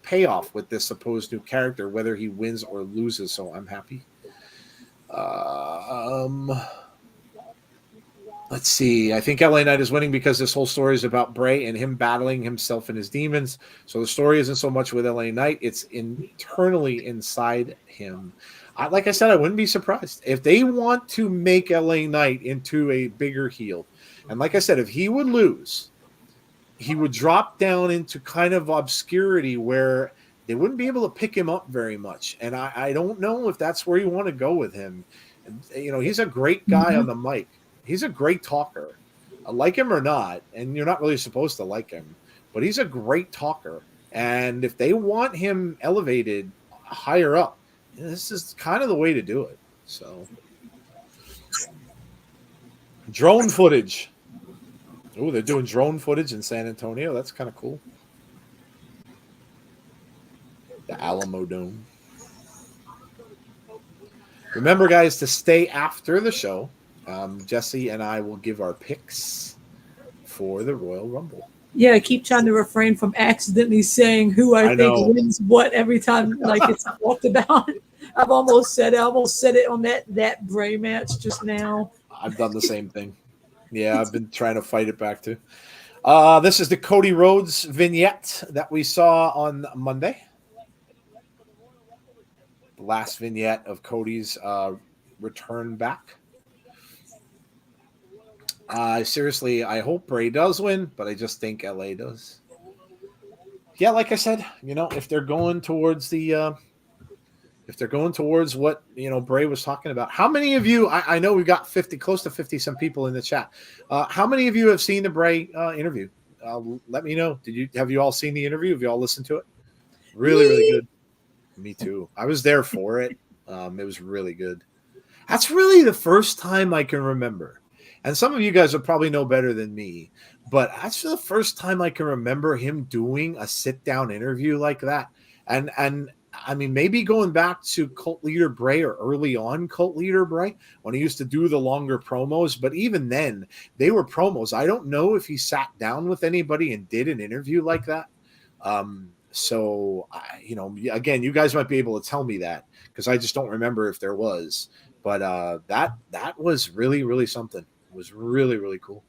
payoff with this supposed new character, whether he wins or loses, so I'm happy. Let's see. I think LA Knight is winning because this whole story is about Bray and him battling himself and his demons. So the story isn't so much with LA Knight. It's internally inside him. Like I said, I wouldn't be surprised if they want to make LA Knight into a bigger heel. And like I said, if he would lose, he would drop down into kind of obscurity where they wouldn't be able to pick him up very much. And I don't know if that's where you want to go with him. You know, he's a great guy on the mic. He's a great talker. Like him or not, and you're not really supposed to like him, but he's a great talker. And if they want him elevated higher up, this is kind of the way to do it. So, drone footage. Oh, they're doing drone footage in San Antonio. That's kind of cool. The Alamo Dome. Remember, guys, to stay after the show. Jesse and I will give our picks for the Royal Rumble. Yeah, I keep trying to refrain from accidentally saying who I think wins what every time, like it's talked about. I've almost said it on that Bray match just now. I've done the same thing. Yeah, I've been trying to fight it back too. This is the Cody Rhodes vignette that we saw on Monday. The last vignette of Cody's return back. Seriously, I hope Bray does win, but I just think LA does. Yeah, like I said, you know, if they're going towards what, you know, Bray was talking about. How many of you, I know we've got close to 50 some people in the chat. How many of you have seen the Bray interview? Let me know. Have you all seen the interview? Have you all listened to it? Really, really good. Me too. I was there for it. It was really good. That's really the first time I can remember. And some of you guys will probably know better than me, but that's the first time I can remember him doing a sit-down interview like that. And I mean, maybe going back to Cult Leader Bray or early on Cult Leader Bray when he used to do the longer promos, but even then they were promos. I don't know if he sat down with anybody and did an interview like that. So, you know, again, you guys might be able to tell me that because I just don't remember if there was. But that was really, really something. It was really, really cool.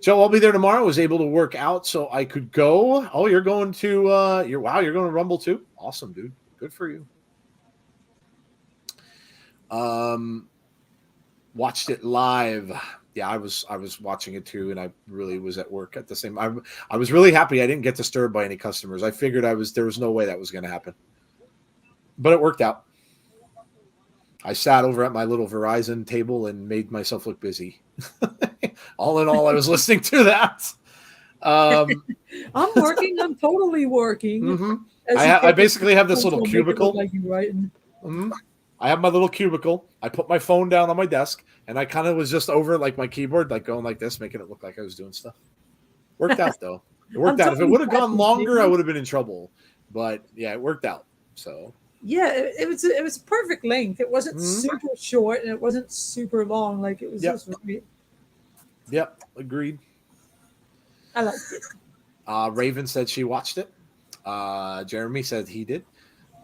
Joe, I'll be there tomorrow. I was able to work out so I could go. Oh, you're going to you're going to Rumble too? Awesome, dude. Good for you. Watched it live. Yeah, I was watching it too, and I really was at work at the same. I was really happy I didn't get disturbed by any customers. I figured there was no way that was going to happen, but it worked out. I sat over at my little Verizon table and made myself look busy. All in all, I was listening to that. I'm working. I'm totally working. Mm-hmm. I basically have this little cubicle. Like you writing. Mm-hmm. I have my little cubicle. I put my phone down on my desk, and I kind of was just over like my keyboard, like going like this, making it look like I was doing stuff. Worked out though. It worked out. If it would have gone longer, I would have been in trouble. But yeah, it worked out. So. Yeah, it was perfect length. It wasn't super short and it wasn't super long. Like it was just right. Yep, agreed. I liked it. Raven said she watched it. Jeremy said he did.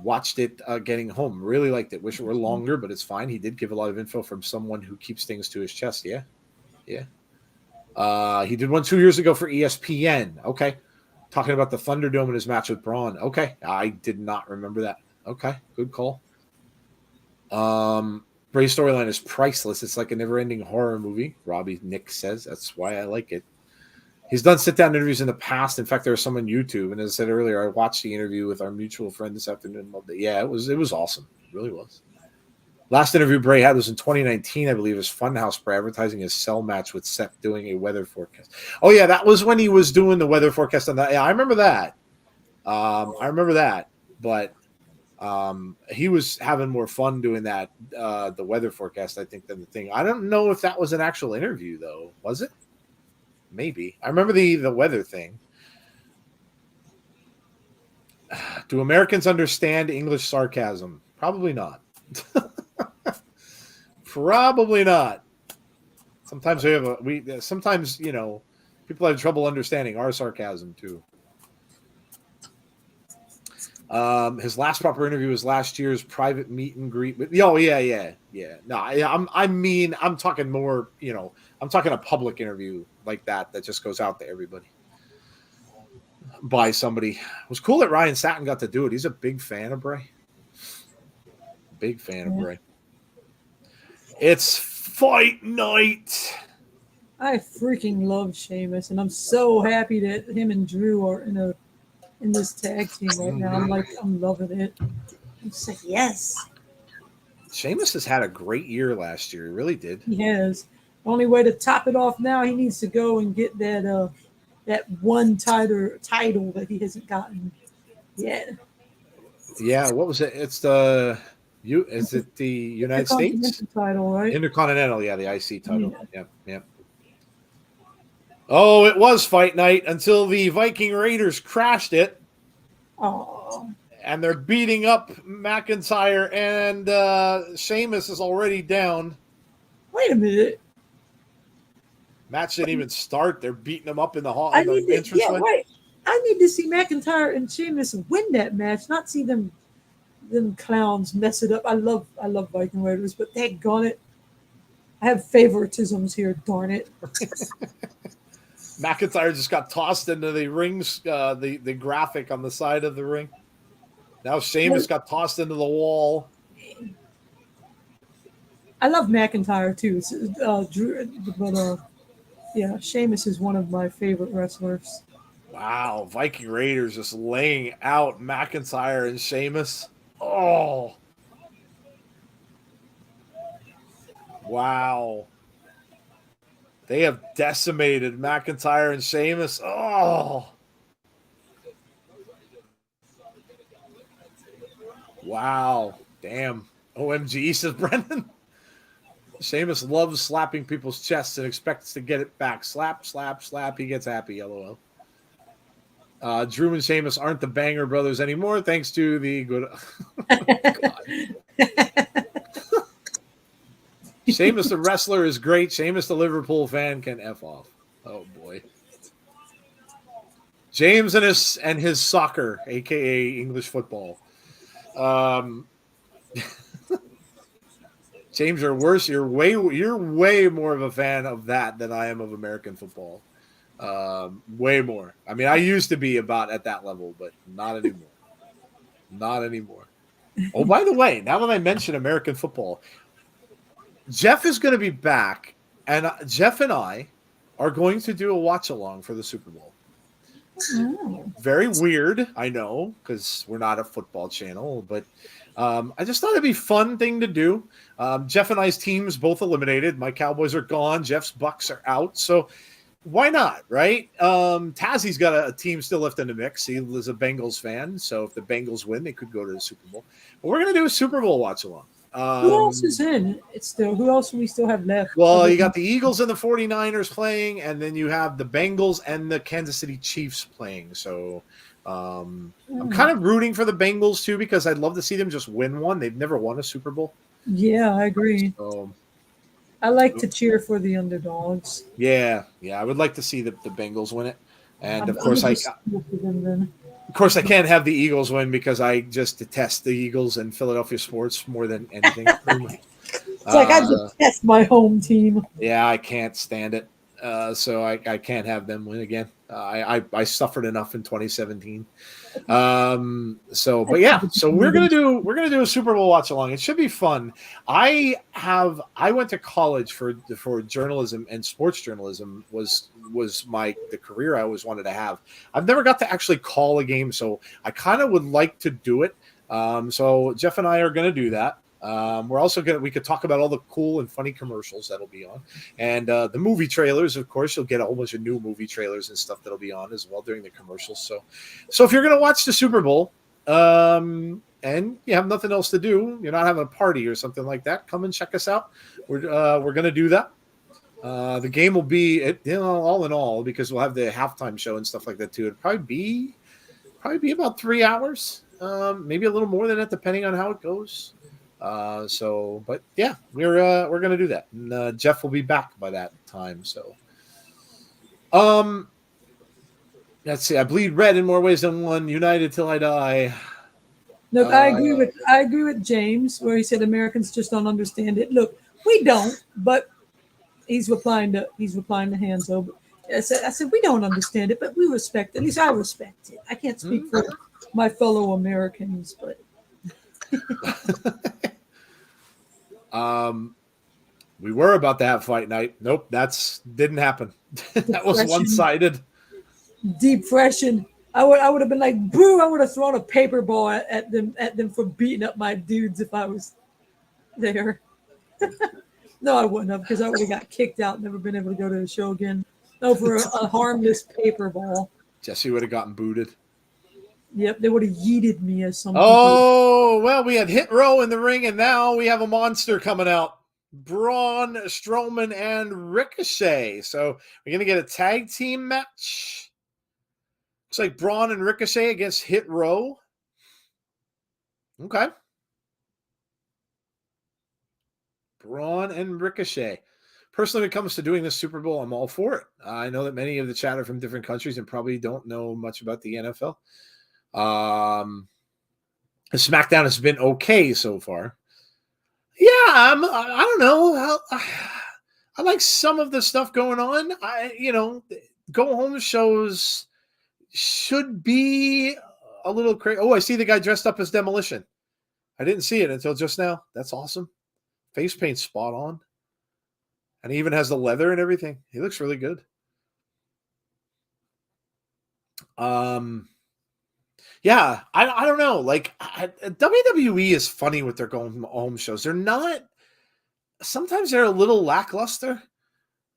Watched it getting home. Really liked it. Wish it were longer, but it's fine. He did give a lot of info from someone who keeps things to his chest. Yeah. He did one 2 years ago for ESPN. Okay. Talking about the Thunderdome in his match with Braun. Okay. I did not remember that. Okay, good call. Bray's storyline is priceless. It's like a never-ending horror movie, Robbie Nick says. That's why I like it. He's done sit-down interviews in the past. In fact, there was some on YouTube, and as I said earlier, I watched the interview with our mutual friend this afternoon. Yeah, it was awesome. It really was. Last interview Bray had was in 2019, I believe. It was Funhouse Bray advertising his cell match with Seth doing a weather forecast. Oh, yeah, that was when he was doing the weather forecast on that. Yeah, I remember that. But He was having more fun doing that, the weather forecast, I think, than the thing. I don't know if that was an actual interview, though. Was it? Maybe. I remember the weather thing. Do Americans understand English sarcasm? Probably not. Probably not. Sometimes sometimes, people have trouble understanding our sarcasm too. His last proper interview was last year's private meet and greet with. Oh yeah. No, I'm talking more. I'm talking a public interview like that just goes out to everybody by somebody. It was cool that Ryan Satin got to do it. He's a big fan of Bray. Big fan of Bray. It's fight night. I freaking love Sheamus, and I'm so happy that him and Drew are in this tag team right now. I'm loving it. I'm just like, yes. Sheamus has had a great year last year. He really did. He has. Only way to top it off now, he needs to go and get that one title that he hasn't gotten yet. Yeah, what was it? It's the United States title, right? Intercontinental, yeah, the IC title. Yeah. Oh, it was fight night until the Viking Raiders crashed it. Oh. And they're beating up McIntyre, and Sheamus is already down. Wait a minute. Match didn't even start. They're beating him up in the hall. I need to see McIntyre and Sheamus win that match, not see them clowns mess it up. I love Viking Raiders, but daggone it, I have favoritisms here. Darn it. McIntyre just got tossed into the rings, the graphic on the side of the ring. Now Sheamus got tossed into the wall. I love McIntyre too. Drew, but Sheamus is one of my favorite wrestlers. Wow, Viking Raiders just laying out McIntyre and Sheamus. Oh, wow. They have decimated McIntyre and Sheamus. Oh. Wow. Damn. OMG, says Brendan. Sheamus loves slapping people's chests and expects to get it back. Slap, slap, slap. He gets happy, LOL. Drew and Sheamus aren't the Banger Brothers anymore, thanks to the good. Sheamus the wrestler is great. Sheamus the Liverpool fan can F off. Oh boy. James and his soccer, aka English football. James, you're worse. You're way more of a fan of that than I am of American football. Way more. I mean, I used to be about at that level, but not anymore. Not anymore. Oh, by the way, now that I mention American football, Jeff is going to be back, and Jeff and I are going to do a watch-along for the Super Bowl. Oh. Very weird, I know, because we're not a football channel, but I just thought it'd be a fun thing to do. Jeff and I's teams both eliminated. My Cowboys are gone. Jeff's Bucks are out. So why not, right? Tazzie's got a team still left in the mix. He was a Bengals fan, so if the Bengals win, they could go to the Super Bowl. But we're going to do a Super Bowl watch-along. Who else is in? Who else do we still have left? Well, you got the Eagles and the 49ers playing, and then you have the Bengals and the Kansas City Chiefs playing. So I'm kind of rooting for the Bengals, too, because I'd love to see them just win one. They've never won a Super Bowl. Yeah, I agree. So, I like to cheer for the underdogs. Yeah, I would like to see the Bengals win it. And, of course, I can't have the Eagles win because I just detest the Eagles and Philadelphia sports more than anything. It's like I detest my home team. Yeah, I can't stand it. So I can't have them win again. I suffered enough in 2017. So we're gonna do a Super Bowl watch along. It should be fun. I went to college for journalism, and sports journalism was the career I always wanted to have. I've never got to actually call a game, so I kind of would like to do it. So Jeff and I are gonna do that. We're also we could talk about all the cool and funny commercials that'll be on, and the movie trailers. Of course, you'll get a whole bunch of new movie trailers and stuff that'll be on as well during the commercials. So if you're gonna watch the Super Bowl, and and you have nothing else to do, you're not having a party or something like that, come and check us out. We're going to do that. The game will be, all in all, because we'll have the halftime show and stuff like that too. It'll probably be about 3 hours, maybe a little more than that, depending on how it goes. But yeah, we're going to do that. And Jeff will be back by that time. So, let's see. I bleed red in more ways than one. United till I die. Look, I agree with James where he said Americans just don't understand it. Look, we don't, but he's replying to Hanzo. I said we don't understand it, but we respect it. At least I respect it. I can't speak for my fellow Americans, but we were about to have fight night. Nope, didn't happen. That was one-sided. Depression. I would have been like, boo, I would have thrown a paper ball at them for beating up my dudes if I was there. No, I wouldn't have, because I would have got kicked out and never been able to go to the show again over a harmless paper ball. Jesse would have gotten booted. Yep, they would have yeeted me as some people. Well, we had Hit Row in the ring, and now we have a monster coming out. Braun Strowman and Ricochet. So we're going to get a tag team match. Looks like Braun and Ricochet against Hit Row. Okay. Braun and Ricochet. Personally, when it comes to doing this Super Bowl, I'm all for it. I know that many of the chat are from different countries and probably don't know much about the NFL. SmackDown has been okay so far. Yeah, I don't know. I like some of the stuff going on. Go home shows should be a little crazy. Oh, I see the guy dressed up as Demolition. I didn't see it until just now. That's awesome. Face paint spot on. And he even has the leather and everything. He looks really good. Yeah, I don't know. Like, WWE is funny with their going home shows. They're not. Sometimes they're a little lackluster.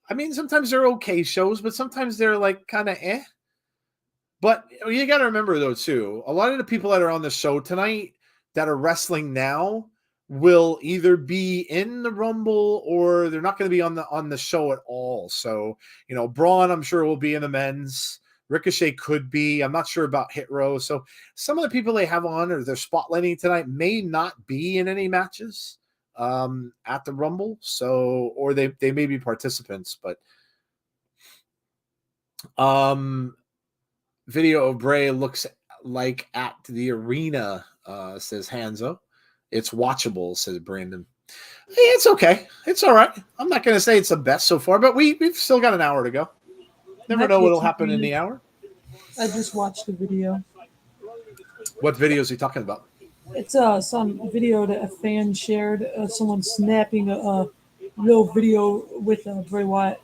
I mean, sometimes they're okay shows, but sometimes they're like kind of eh. But you got to remember, though, too, a lot of the people that are on the show tonight that are wrestling now will either be in the Rumble or they're not going to be on the show at all. So, Braun, I'm sure, will be in the men's. Ricochet could be. I'm not sure about Hit Row. So some of the people they have on or they're spotlighting tonight may not be in any matches at the Rumble. So, or they may be participants, but video of Bray looks like at the arena, says Hanzo. It's watchable, says Brandon. Hey, it's okay. It's all right. I'm not going to say it's the best so far, but we've still got an hour to go. Never know what'll happen in the hour. I just watched the video. What video is he talking about? It's some video that a fan shared. Someone snapping a little video with Bray Wyatt.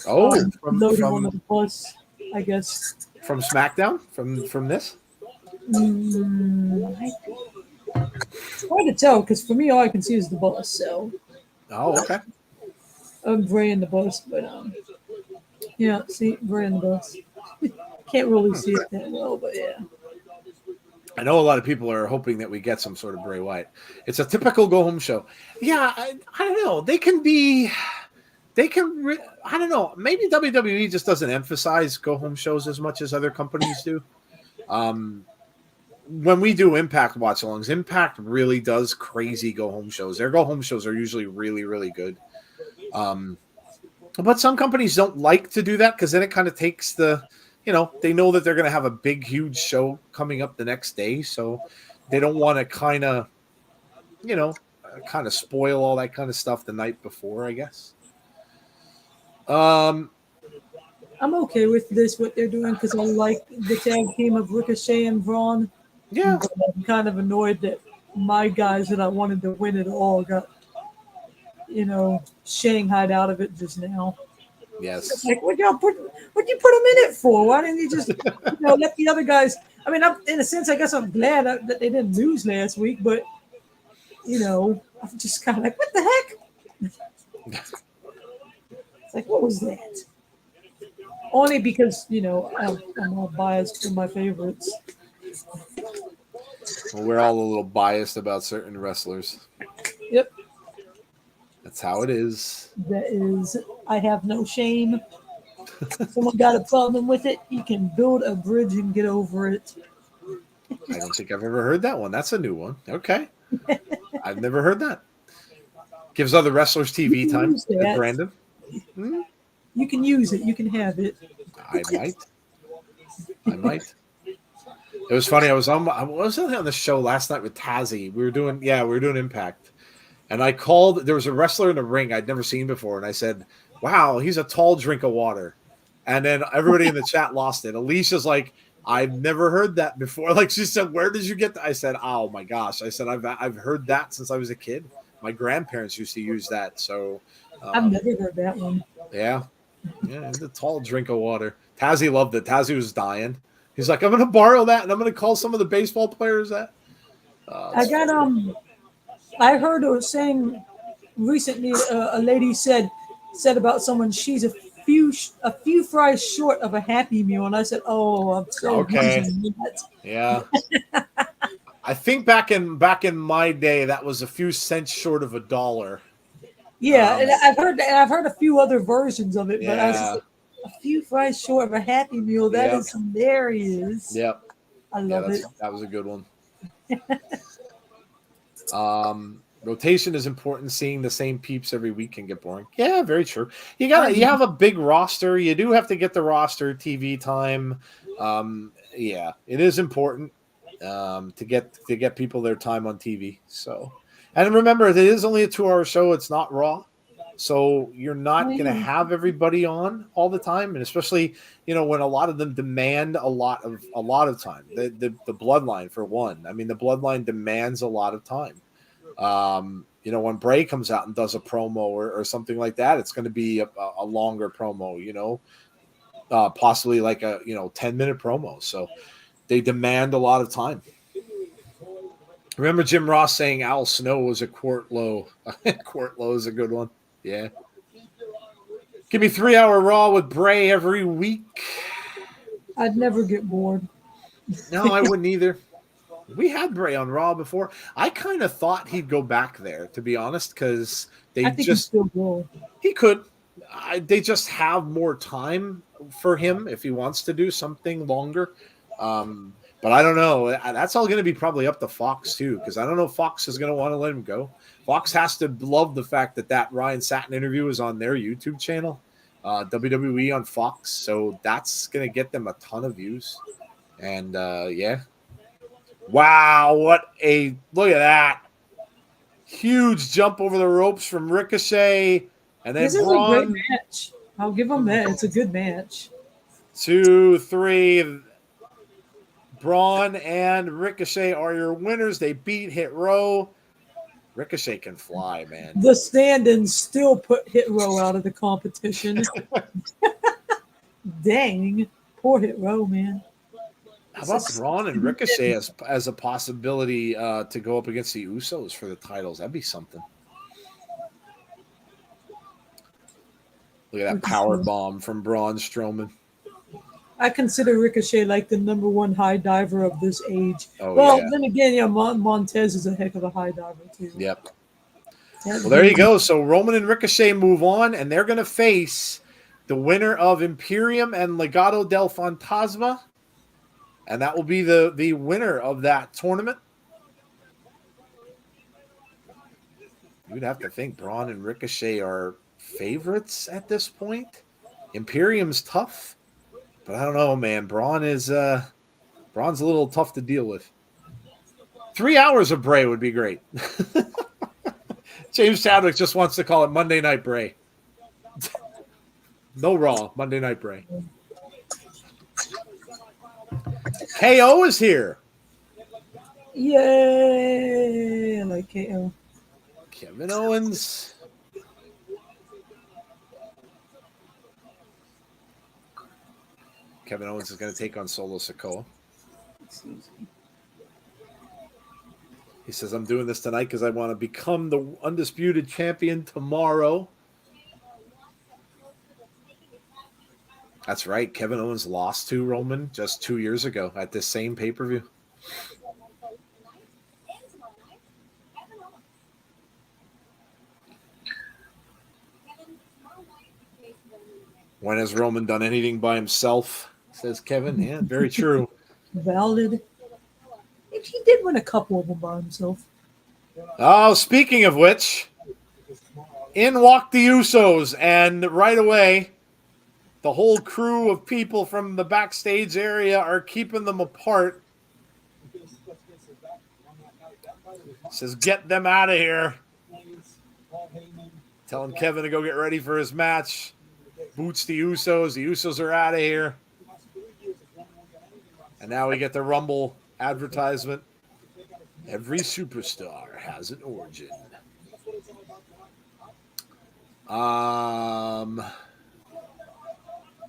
Oh, loading on the bus, I guess. From SmackDown? From this? It's hard to tell because for me, all I can see is the bus. So. Oh, okay. Bray in the bus, but yeah, see Bray in the bus. Can't really see it that well, but yeah. I know a lot of people are hoping that we get some sort of Bray Wyatt. It's a typical go-home show. Yeah, I don't know. I don't know. Maybe WWE just doesn't emphasize go-home shows as much as other companies do. When we do Impact watch-alongs, Impact really does crazy go-home shows. Their go-home shows are usually really, really good. But some companies don't like to do that because then it kind of takes they know that they're going to have a big, huge show coming up the next day. So they don't want to kind of spoil all that kind of stuff the night before, I guess. I'm okay with this, what they're doing, because I like the tag team of Ricochet and Braun. Yeah. But I'm kind of annoyed that my guys that I wanted to win it all got, shanghaied out of it just now. Yes. It's like, what'd you put them in it for? Why didn't you just, let the other guys? I mean, in a sense, I guess I'm glad that they didn't lose last week, but I'm just kind of like, what the heck? It's like, what was that? Only because I'm all biased for my favorites. Well, we're all a little biased about certain wrestlers. Yep. That's how it is. That is, I have no shame. Someone got a problem with it, you can build a bridge and get over it. I don't think I've ever heard that one. That's a new one. Okay. I've never heard that. Gives other wrestlers TV time. Brandon. You can use it. You can have it. I might. It was funny. I was on the show last night with Tazzy. We were doing Impact. And I called, there was a wrestler in the ring I'd never seen before. And I said, wow, he's a tall drink of water. And then everybody in the chat lost it. Alicia's like, I've never heard that before. Like she said, where did you get that? I said, oh my gosh. I said, I've heard that since I was a kid. My grandparents used to use that. So I've never heard that one. Yeah. Yeah, it's a tall drink of water. Tazzy loved it. Tazzy was dying. He's like, I'm going to borrow that and I'm going to call some of the baseball players that. I heard her saying recently, a lady said about someone, she's a few fries short of a Happy Meal, and I said, "Oh, I'm so okay." Yeah, I think back in my day, that was a few cents short of $1. Yeah, and I've heard a few other versions of it, but I was just Yeah. like, a few fries short of a Happy Meal. That is hilarious. Yep. I love it. That was a good one. Rotation is important. Seeing the same peeps every week can get boring. Yeah, very true. You have a big roster. You do have to get the roster TV time. Yeah, it is important to get people their time on TV. So, and remember, it is only a 2-hour show. It's not Raw, so you're not going to have everybody on all the time, and especially when a lot of them demand a lot of time. The Bloodline, for one. I mean, the Bloodline demands a lot of time. When Bray comes out and does a promo or something like that, it's going to be a longer promo, possibly like a 10-minute promo. So they demand a lot of time. Remember Jim Ross saying Al Snow was a quart low. Quart low is a good one. Yeah. Give me 3-hour Raw with Bray every week. I'd never get bored. No, I wouldn't either. We had Bray on Raw before. I kind of thought he'd go back there, to be honest, because I think he still will. He could. They just have more time for him if he wants to do something longer. But I don't know. That's all going to be probably up to Fox too, because I don't know if Fox is going to want to let him go. Fox has to love the fact that Ryan Satin interview is on their YouTube channel, WWE on Fox. So that's going to get them a ton of views. And yeah. Wow, look at that. Huge jump over the ropes from Ricochet. And then this is a great match. I'll give them that. It's a good match. 2, 3. Braun and Ricochet are your winners. They beat Hit Row. Ricochet can fly, man. The stand-ins still put Hit Row out of the competition. Dang. Poor Hit Row, man. How about Braun and Ricochet as a possibility to go up against the Usos for the titles? That'd be something. Look at that power bomb from Braun Strowman. I consider Ricochet like the number one high diver of this age. Oh, then again, Montez is a heck of a high diver too. Yep. Well, there you go. So Roman and Ricochet move on, and they're going to face the winner of Imperium and Legado del Fantasma. And that will be the winner of that tournament. You'd have to think Braun and Ricochet are favorites at this point. Imperium's tough, but I don't know, man. Braun's a little tough to deal with. 3 hours of Bray would be great. James Chadwick just wants to call it Monday Night Bray. No Raw, Monday Night Bray. KO is here. Yay! I like KO. Kevin Owens. Kevin Owens is going to take on Solo Sikoa. He says, I'm doing this tonight because I want to become the undisputed champion tomorrow. That's right. Kevin Owens lost to Roman just 2 years ago at this same pay-per-view. When has Roman done anything by himself? Says Kevin. Yeah, very true. Valid. He did win a couple of them by himself. Oh, speaking of which, in walk the Usos, and right away, the whole crew of people from the backstage area are keeping them apart. Says, get them out of here. Telling Kevin to go get ready for his match. Boots the Usos. The Usos are out of here. And now we get the Rumble advertisement. Every superstar has an origin.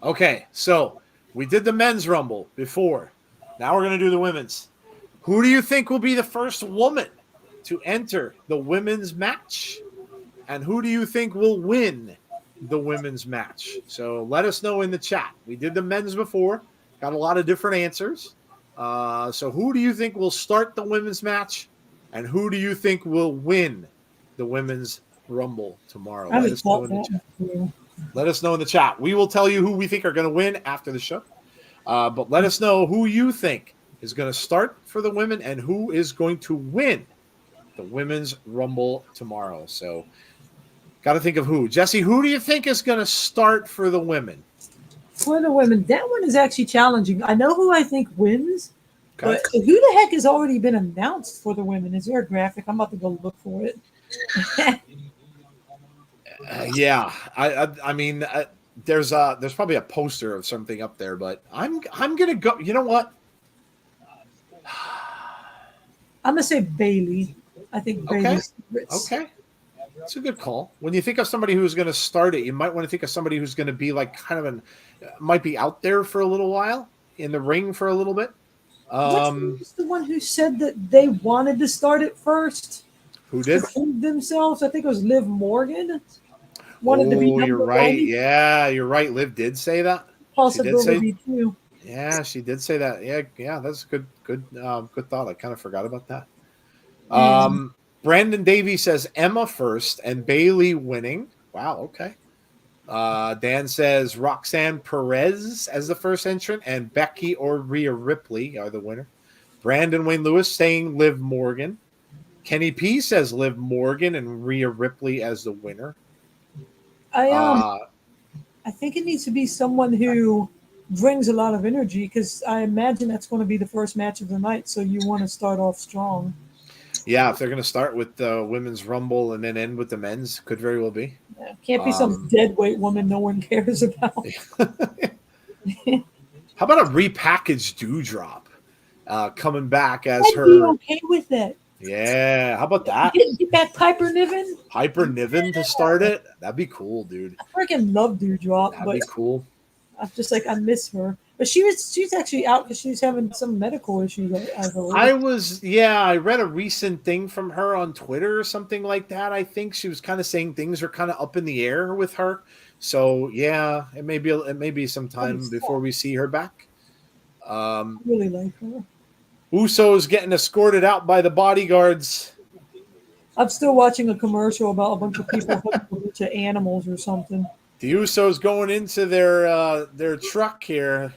Okay, so we did the men's Rumble before. Now we're going to do the women's. Who do you think will be the first woman to enter the women's match? And who do you think will win the women's match? So let us know in the chat. We did the men's before. Got a lot of different answers. So who do you think will start the women's match? And who do you think will win the women's Rumble tomorrow? Let us know in the chat. Let us know in the chat. We will tell you who we think are going to win after the show. But let us know who you think is going to start for the women and who is going to win the women's Rumble tomorrow. So got to think of who. Jesse, who do you think is going to start for the women? For the women, that one is actually challenging. I know who I think wins, Okay. but who the heck has already been announced for the women? Is there a graphic? I'm about to go look for it. Yeah, I mean, there's probably a poster of something up there, but I'm gonna go. You know what? I'm gonna say Bailey. I think Bailey. Okay, that's a good call. When you think of somebody who's going to start it, you might want to think of somebody who's going to be like kind of might be out there for a little while in the ring for a little bit. Which one was the one who said that they wanted to start it first? Who did? To prove themselves. I think it was Liv Morgan. Wanted to be you're right. one. Yeah, you're right. Liv did say that. Possibility too. Yeah, she did say that. Yeah, that's good thought. I kind of forgot about that. Brandon Davey says Emma first and Bailey winning. Wow, okay. Dan says Roxanne Perez as the first entrant and Becky or Rhea Ripley are the winner. Brandon Wayne Lewis saying Liv Morgan. Kenny P says Liv Morgan and Rhea Ripley as the winner. I think it needs to be someone who brings a lot of energy because I imagine that's going to be the first match of the night. So you want to start off strong. Yeah, if they're going to start with the women's Rumble and then end with the men's, could very well be. Yeah, can't be some dead weight woman no one cares about. How about a repackaged Dewdrop coming back as I'd her? be okay with that. Yeah, how about that? Get back Piper Niven. Piper Niven to start it? That'd be cool, dude. I freaking love Dewdrop. That'd be cool. I'm just like, I miss her. But she's actually out because she's having some medical issues. I read a recent thing from her on Twitter or something like that. I think she was kind of saying things are kind of up in the air with her. So yeah, it may be some time before we see her back. I really like her. Usos getting escorted out by the bodyguards. I'm still watching a commercial about a bunch of people hooking a bunch of animals or something. The Usos going into their truck here.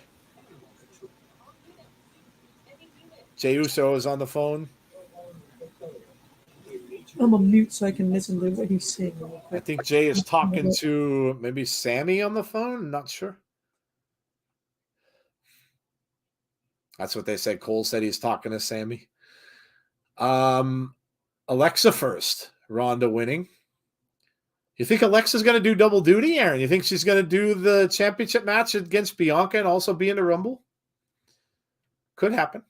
Jey Uso is on the phone. I'm a mute so I can listen to what he's saying. I think Jay is talking to maybe Sammy on the phone. I'm not sure. That's what they said. Cole said he's talking to Sammy. Alexa first. Ronda winning. You think Alexa's going to do double duty, Aaron? You think she's going to do the championship match against Bianca and also be in the Rumble? Could happen.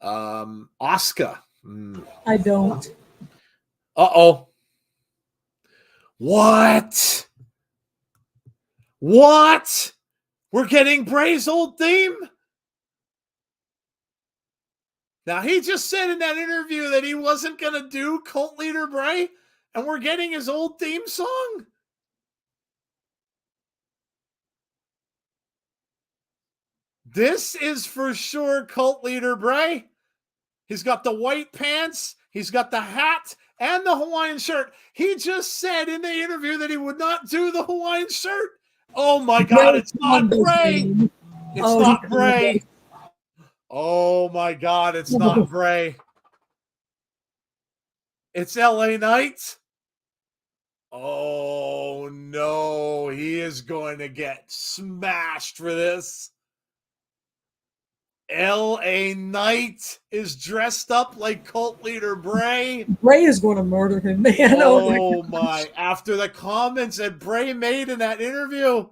Asuka. I don't. Uh-oh. What? We're getting Bray's old theme? Now, he just said in that interview that he wasn't going to do Cult Leader Bray, and we're getting his old theme song? This is for sure Cult Leader Bray. He's got the white pants, he's got the hat, and the Hawaiian shirt. He just said in the interview that he would not do the Hawaiian shirt, Oh my God, it's not Bray. Name. It's Oh, not he- Bray. Oh my God, it's not Bray. It's LA Knight. Oh no, he is going to get smashed for this. LA Knight is dressed up like cult leader Bray. Bray is going to murder him, man. Oh my. After the comments that Bray made in that interview,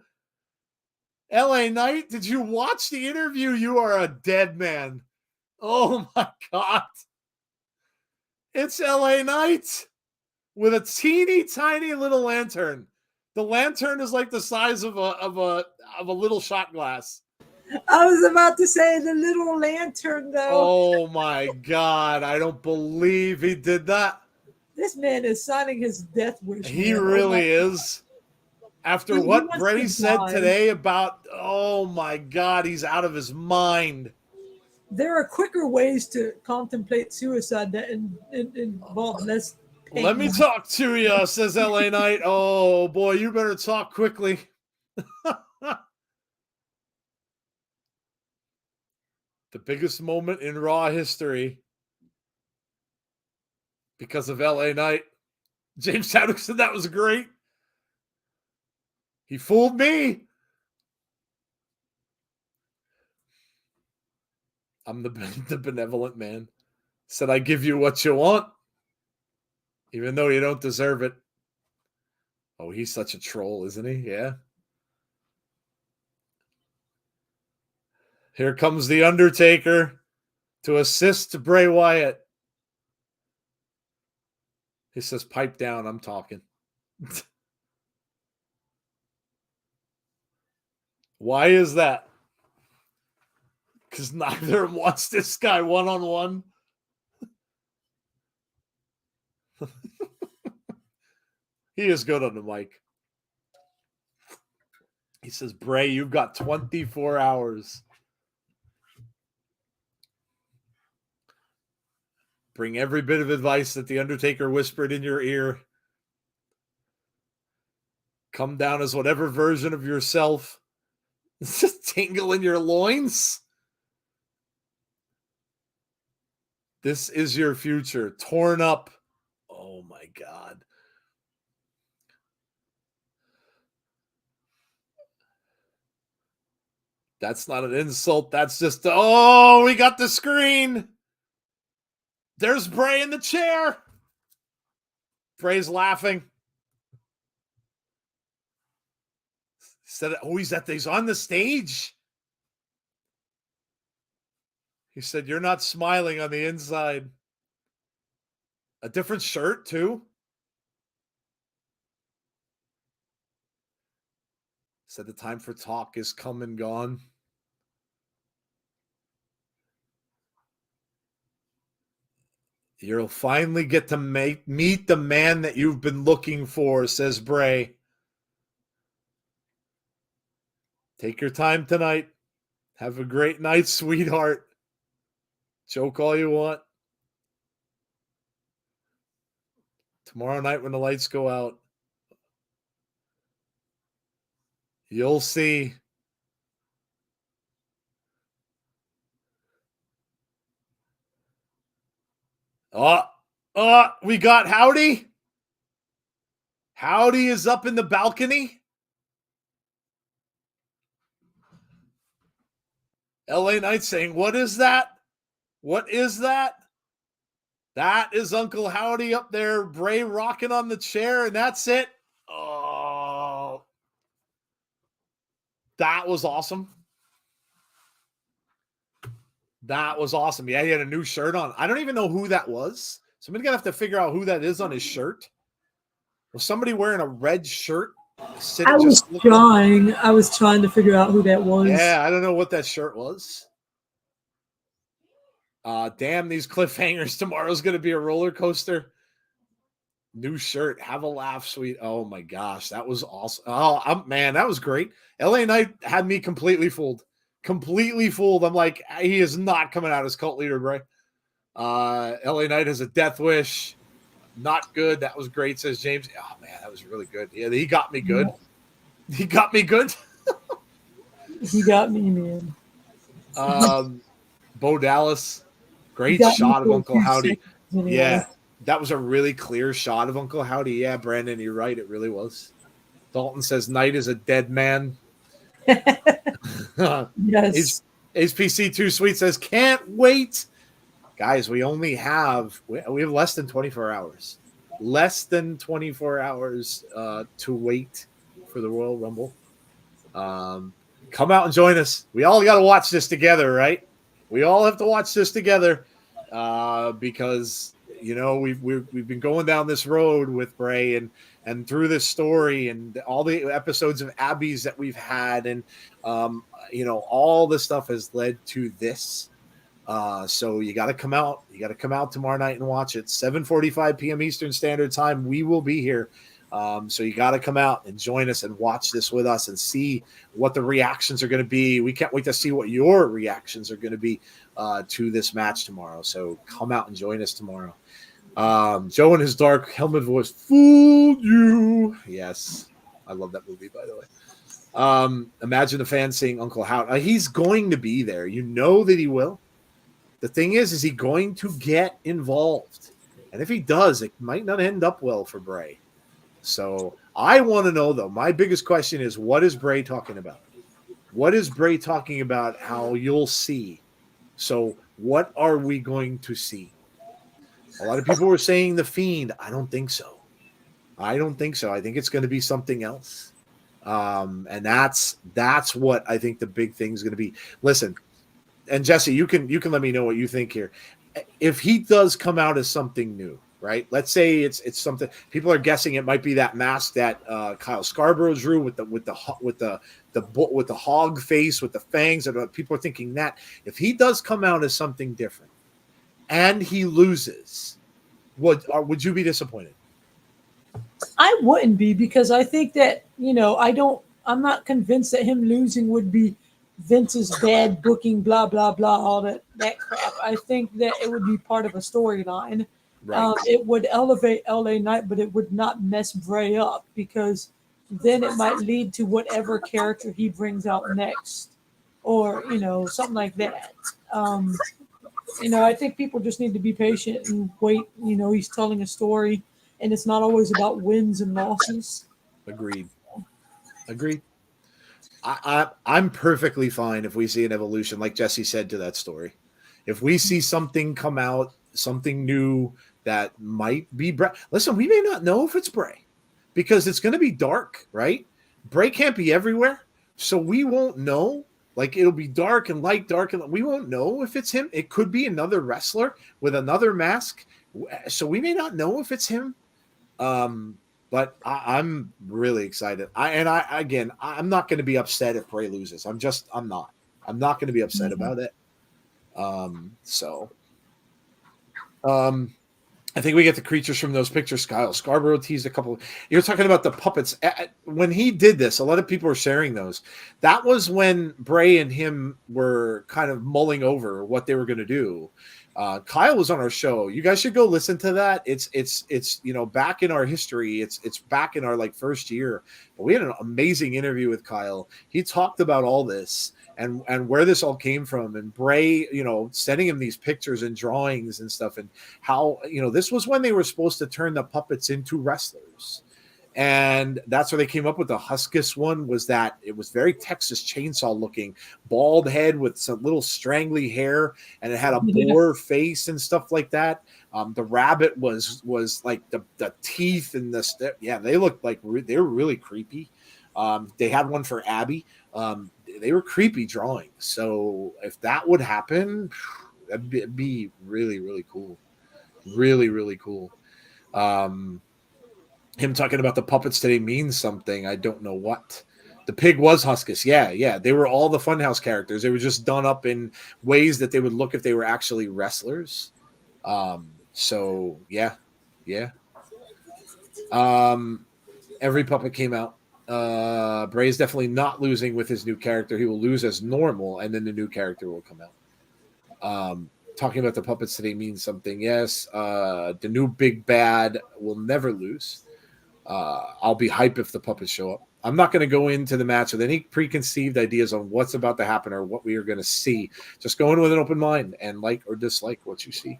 LA Knight, did you watch the interview? You are a dead man. Oh my God. It's LA Knight with a teeny tiny little lantern. The lantern is like the size of a little shot glass. I was about to say the little lantern, though. Oh my God. I don't believe he did that. This man is signing his death wish. He man. really is. After He what wants Bray to said die. today about, oh my God, he's out of his mind. There are quicker ways to contemplate suicide that involve less pain. Let me talk to you, says LA Knight. Oh boy, you better talk quickly. The biggest moment in Raw history because of LA Knight. James Chadwick said that was great. He fooled me. I'm the benevolent man. Said I give you what you want, even though you don't deserve it. Oh, he's such a troll, isn't he? Yeah. Here comes the Undertaker to assist Bray Wyatt. He says, pipe down, I'm talking. Why is that? Because neither of them wants this guy one-on-one. He is good on the mic. He says, Bray, you've got 24 hours. Bring every bit of advice that the Undertaker whispered in your ear. Come down as whatever version of yourself. Tingle in your loins. This is your future. Torn up. Oh my God. That's not an insult. That's just, oh, we got the screen. There's Bray in the chair. Bray's laughing. He said, oh, he's on the stage. He said, you're not smiling on the inside. A different shirt, too. Said the time for talk is come and gone. You'll finally get to meet the man that you've been looking for, says Bray. Take your time tonight. Have a great night, sweetheart. Joke all you want. Tomorrow night when the lights go out, you'll see. We got Howdy. Howdy is up in the balcony. LA Knight saying, what is that? What is that? That is Uncle Howdy up there, Bray rocking on the chair, and that's it. Oh, that was awesome. That was awesome. Yeah, he had a new shirt on. I don't even know who that was. Somebody's going to have to figure out who that is on his shirt. Was somebody wearing a red shirt? I was trying to figure out who that was. Yeah, I don't know what that shirt was. Damn, these cliffhangers. Tomorrow's going to be a roller coaster. New shirt. Have a laugh, sweet. Oh, my gosh. That was awesome. Oh, man, that was great. LA Knight had me completely fooled. Completely fooled. I'm like, he is not coming out as cult leader, Bray. LA Knight has a death wish. Not good. That was great, says James. Oh, man, that was really good. Yeah, he got me good. He got me good. He got me, man. Bo Dallas, He great got me shot of for a Uncle few Howdy. seconds anyway. Yeah, that was a really clear shot of Uncle Howdy. Yeah, Brandon, you're right. It really was. Dalton says Knight is a dead man. Yes. HPC2 Sweet says, can't wait. Guys, we have less than 24 hours. Less than 24 hours to wait for the Royal Rumble. Come out and join us. We all got to watch this together, right? We all have to watch this together because we've been going down this road with Bray and through this story and all the episodes of Abby's that we've had, and all this stuff has led to this. So you got to come out. You got to come out tomorrow night and watch it. 7:45 p.m. Eastern Standard Time. We will be here. So you got to come out and join us and watch this with us and see what the reactions are going to be. We can't wait to see what your reactions are going to be to this match tomorrow. So come out and join us tomorrow. Joe and his dark helmet voice fooled you. Yes. I love that movie, by the way. Imagine the fans seeing Uncle Howard. He's going to be there. You know that he will. The thing is he going to get involved? And if he does, it might not end up well for Bray. So I want to know, though, my biggest question is, what is Bray talking about? What is Bray talking about how you'll see? So what are we going to see? A lot of people were saying The Fiend. I don't think so. I think it's going to be something else. And that's what I think the big thing is going to be. Listen, and Jesse, you can let me know what you think here. If he does come out as something new, right? Let's say it's something people are guessing it might be that mask that Kyle Scarborough drew with the hog face with the fangs, and people are thinking that if he does come out as something different and he loses, would you be disappointed? I wouldn't be, because I think that, I'm not convinced that him losing would be Vince's bad booking, blah, blah, blah, all that crap. I think that it would be part of a storyline. Right. It would elevate LA Knight, but it would not mess Bray up, because then it might lead to whatever character he brings out next, or, something like that. I think people just need to be patient and wait. He's telling a story, and it's not always about wins and losses. Agreed. I'm perfectly fine if we see an evolution, like Jesse said, to that story. If we see something come out, something new that might be Bray. Listen, we may not know if it's Bray because it's going to be dark, right? Bray can't be everywhere, so we won't know. Like, it'll be dark and light, dark, and we won't know if it's him. It could be another wrestler with another mask, so we may not know if it's him. But I'm really excited. I'm not going to be upset if Bray loses. I'm not going to be upset about it. I think we get the creatures from those pictures. Kyle Scarborough teased a couple. You're talking about the puppets. When he did this, a lot of people were sharing those. That was when Bray and him were kind of mulling over what they were going to do. Kyle was on our show. You guys should go listen to that. It's back in our history. It's back in our first year. But we had an amazing interview with Kyle. He talked about all this and where this all came from, and Bray, sending him these pictures and drawings and stuff, and how, this was when they were supposed to turn the puppets into wrestlers. And that's where they came up with the Huskus one, was that it was very Texas Chainsaw looking, bald head with some little strangly hair, and it had a boar face and stuff like that. The rabbit was like the teeth and they looked like they were really creepy. They had one for Abby. They were creepy drawings. So if that would happen, that'd be really, really cool. Really, really cool. Him talking about the puppets today means something. I don't know what. The pig was Huskus. Yeah. They were all the Funhouse characters. They were just done up in ways that they would look if they were actually wrestlers. So yeah. Every puppet came out. Bray is definitely not losing with his new character. He will lose as normal, and then the new character will come out. Talking about the puppets today means something. Yes. The new big bad will never lose. I'll be hype if the puppets show up. I'm not going to go into the match with any preconceived ideas on what's about to happen or what we are going to see. Just go in with an open mind and like or dislike what you see.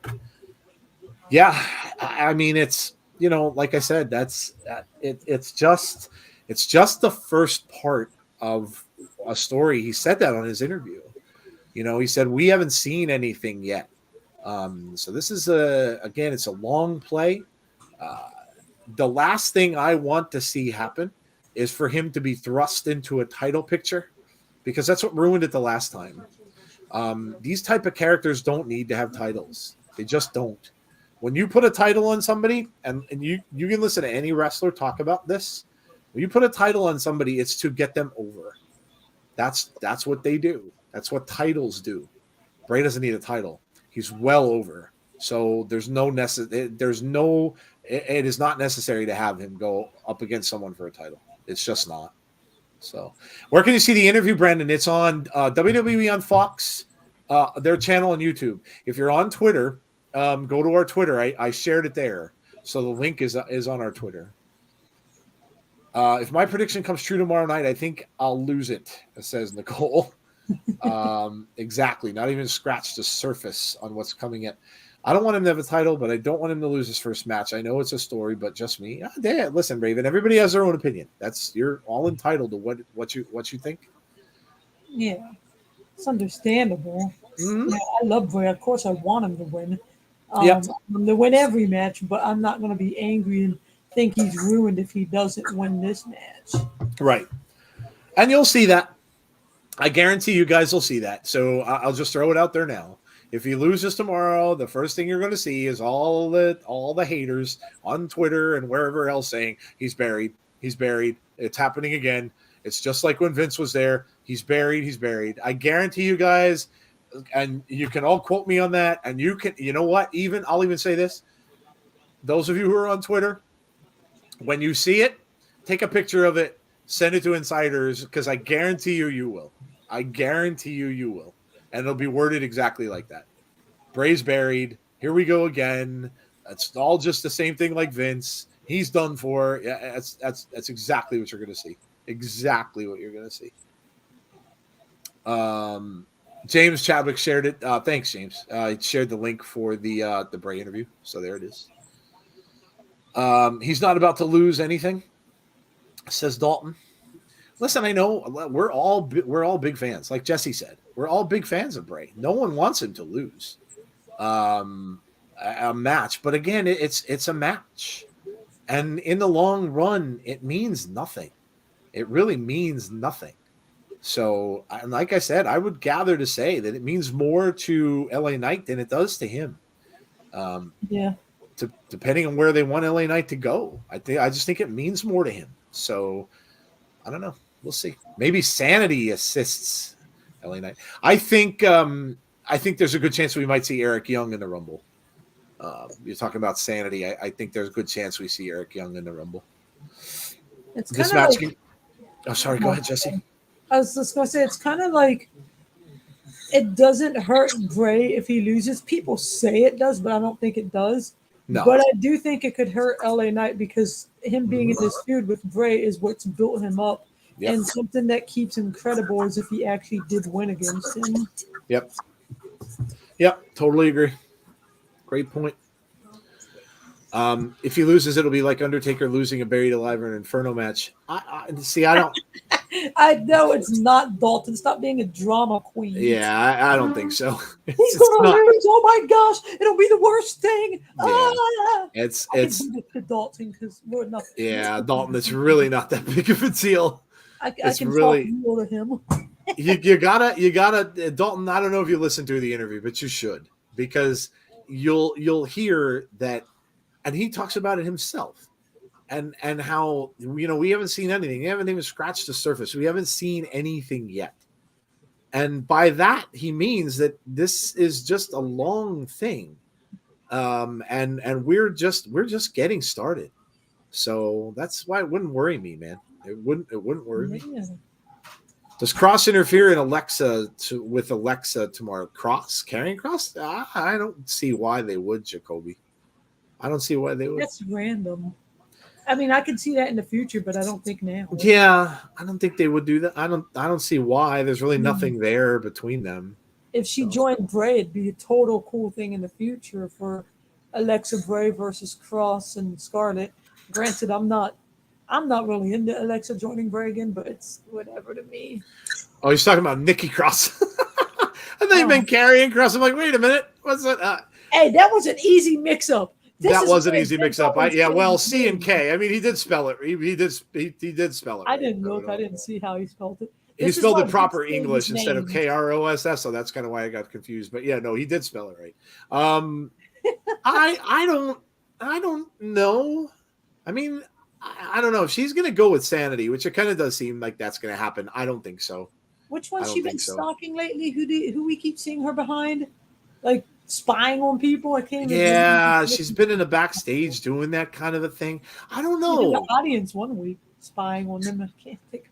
Yeah, I mean, it's, you know, like I said, that's it's just the first part of a story. He said that on his interview. You know, he said we haven't seen anything yet. So this is again, it's a long play. The last thing I want to see happen is for him to be thrust into a title picture, because that's what ruined it the last time. These type of characters don't need to have titles. They just don't. When you put a title on somebody, and you can listen to any wrestler talk about this, when you put a title on somebody, it's to get them over. That's what they do. That's what titles do. Bray doesn't need a title. He's well over. So it is not necessary to have him go up against someone for a title. It's just not. So where can you see the interview, Brandon? It's on WWE on Fox, their channel on YouTube. If you're on Twitter, go to our Twitter. I shared it there. So the link is on our Twitter. If my prediction comes true tomorrow night, I think I'll lose it, says Nicole. Exactly. Not even scratched the surface on what's coming in. I don't want him to have a title, but I don't want him to lose his first match. I know it's a story, but just me. Listen, Raven, everybody has their own opinion. You're all entitled to what you think. Yeah, it's understandable. Mm-hmm. Yeah, I love Bray. Of course, I want him to win. Yep. To win every match, but I'm not going to be angry and think he's ruined if he doesn't win this match. Right. And you'll see that. I guarantee you guys will see that. So I'll just throw it out there now. If he loses tomorrow, the first thing you're going to see is all the haters on Twitter and wherever else saying he's buried. He's buried. It's happening again. It's just like when Vince was there. He's buried. He's buried. I guarantee you guys, and you can all quote me on that. And you know what? I'll even say this. Those of you who are on Twitter, when you see it, take a picture of it, send it to insiders, because I guarantee you will. I guarantee you will. And it'll be worded exactly like that. Bray's buried. Here we go again. It's all just the same thing like Vince. He's done for. Yeah, that's exactly what you're going to see. Exactly what you're going to see. James Chadwick shared it. Thanks, James. He shared the link for the Bray interview. So there it is. He's not about to lose anything, says Dalton. Listen, I know we're all big fans. Like Jesse said, we're all big fans of Bray. No one wants him to lose a match, but again, it's a match, and in the long run, it means nothing. It really means nothing. So, like I said, I would gather to say that it means more to LA Knight than it does to him. Yeah. Depending on where they want LA Knight to go, I just think it means more to him. So, I don't know. We'll see. Maybe Sanity assists LA Knight. I think there's a good chance we might see Eric Young in the Rumble. You're talking about Sanity. I think there's a good chance we see Eric Young in the Rumble. It's This kind match. of Oh, sorry. Go ahead, Jesse. I was just going to say, it's kind of like it doesn't hurt Bray if he loses. People say it does, but I don't think it does. No. But I do think it could hurt LA Knight because him being in this feud with Bray is what's built him up. Yep. And something that keeps him credible is if he actually did win against him. Yep. Totally agree. Great point. If he loses, it'll be like Undertaker losing a Buried Alive or an Inferno match. I don't. I know it's not Dalton. Stop being a drama queen. Yeah, I don't think so. He's gonna lose. Oh my gosh, it'll be the worst thing. Yeah. It's to Dalton because we're not. Yeah, Dalton. It's really not that big of a deal. I can really talk more to him. you gotta Dalton. I don't know if you listened to the interview, but you should, because you'll hear that, and he talks about it himself. And how, we haven't seen anything. We haven't even scratched the surface. We haven't seen anything yet. And by that, he means that this is just a long thing. And we're just getting started. So that's why it wouldn't worry me, man. It wouldn't worry me. Does Cross interfere in with Alexa tomorrow? Carrying Cross? I don't see why they would, Jacoby. I don't see why they would. That's random. I mean, I could see that in the future, but I don't think now. Yeah, I don't think they would do that. I don't see why. There's really nothing there between them. If she joined Bray, it'd be a total cool thing in the future for Alexa Bray versus Cross and Scarlett. Granted, I'm not really into Alexa joining Bray again, but it's whatever to me. Oh, he's talking about Nikki Cross. I thought you meant carrying Cross. I'm like, wait a minute, what's that? Hey, that was an easy mix-up. That was an easy mix-up. Well, C and K. I mean, he did spell it. He did spell it. I didn't look. I didn't see how he spelled it. He spelled it proper English instead of KROSS, so that's kind of why I got confused. But yeah, no, he did spell it right. I don't know. I mean, I don't know if she's going to go with Sanity, which it kind of does seem like that's going to happen. I don't think so. Which one's she been stalking lately? Who we keep seeing her behind? Like spying on people? I can't even. Yeah, she's been in the backstage doing that kind of a thing. I don't know. In the audience one week spying on them. I can't think.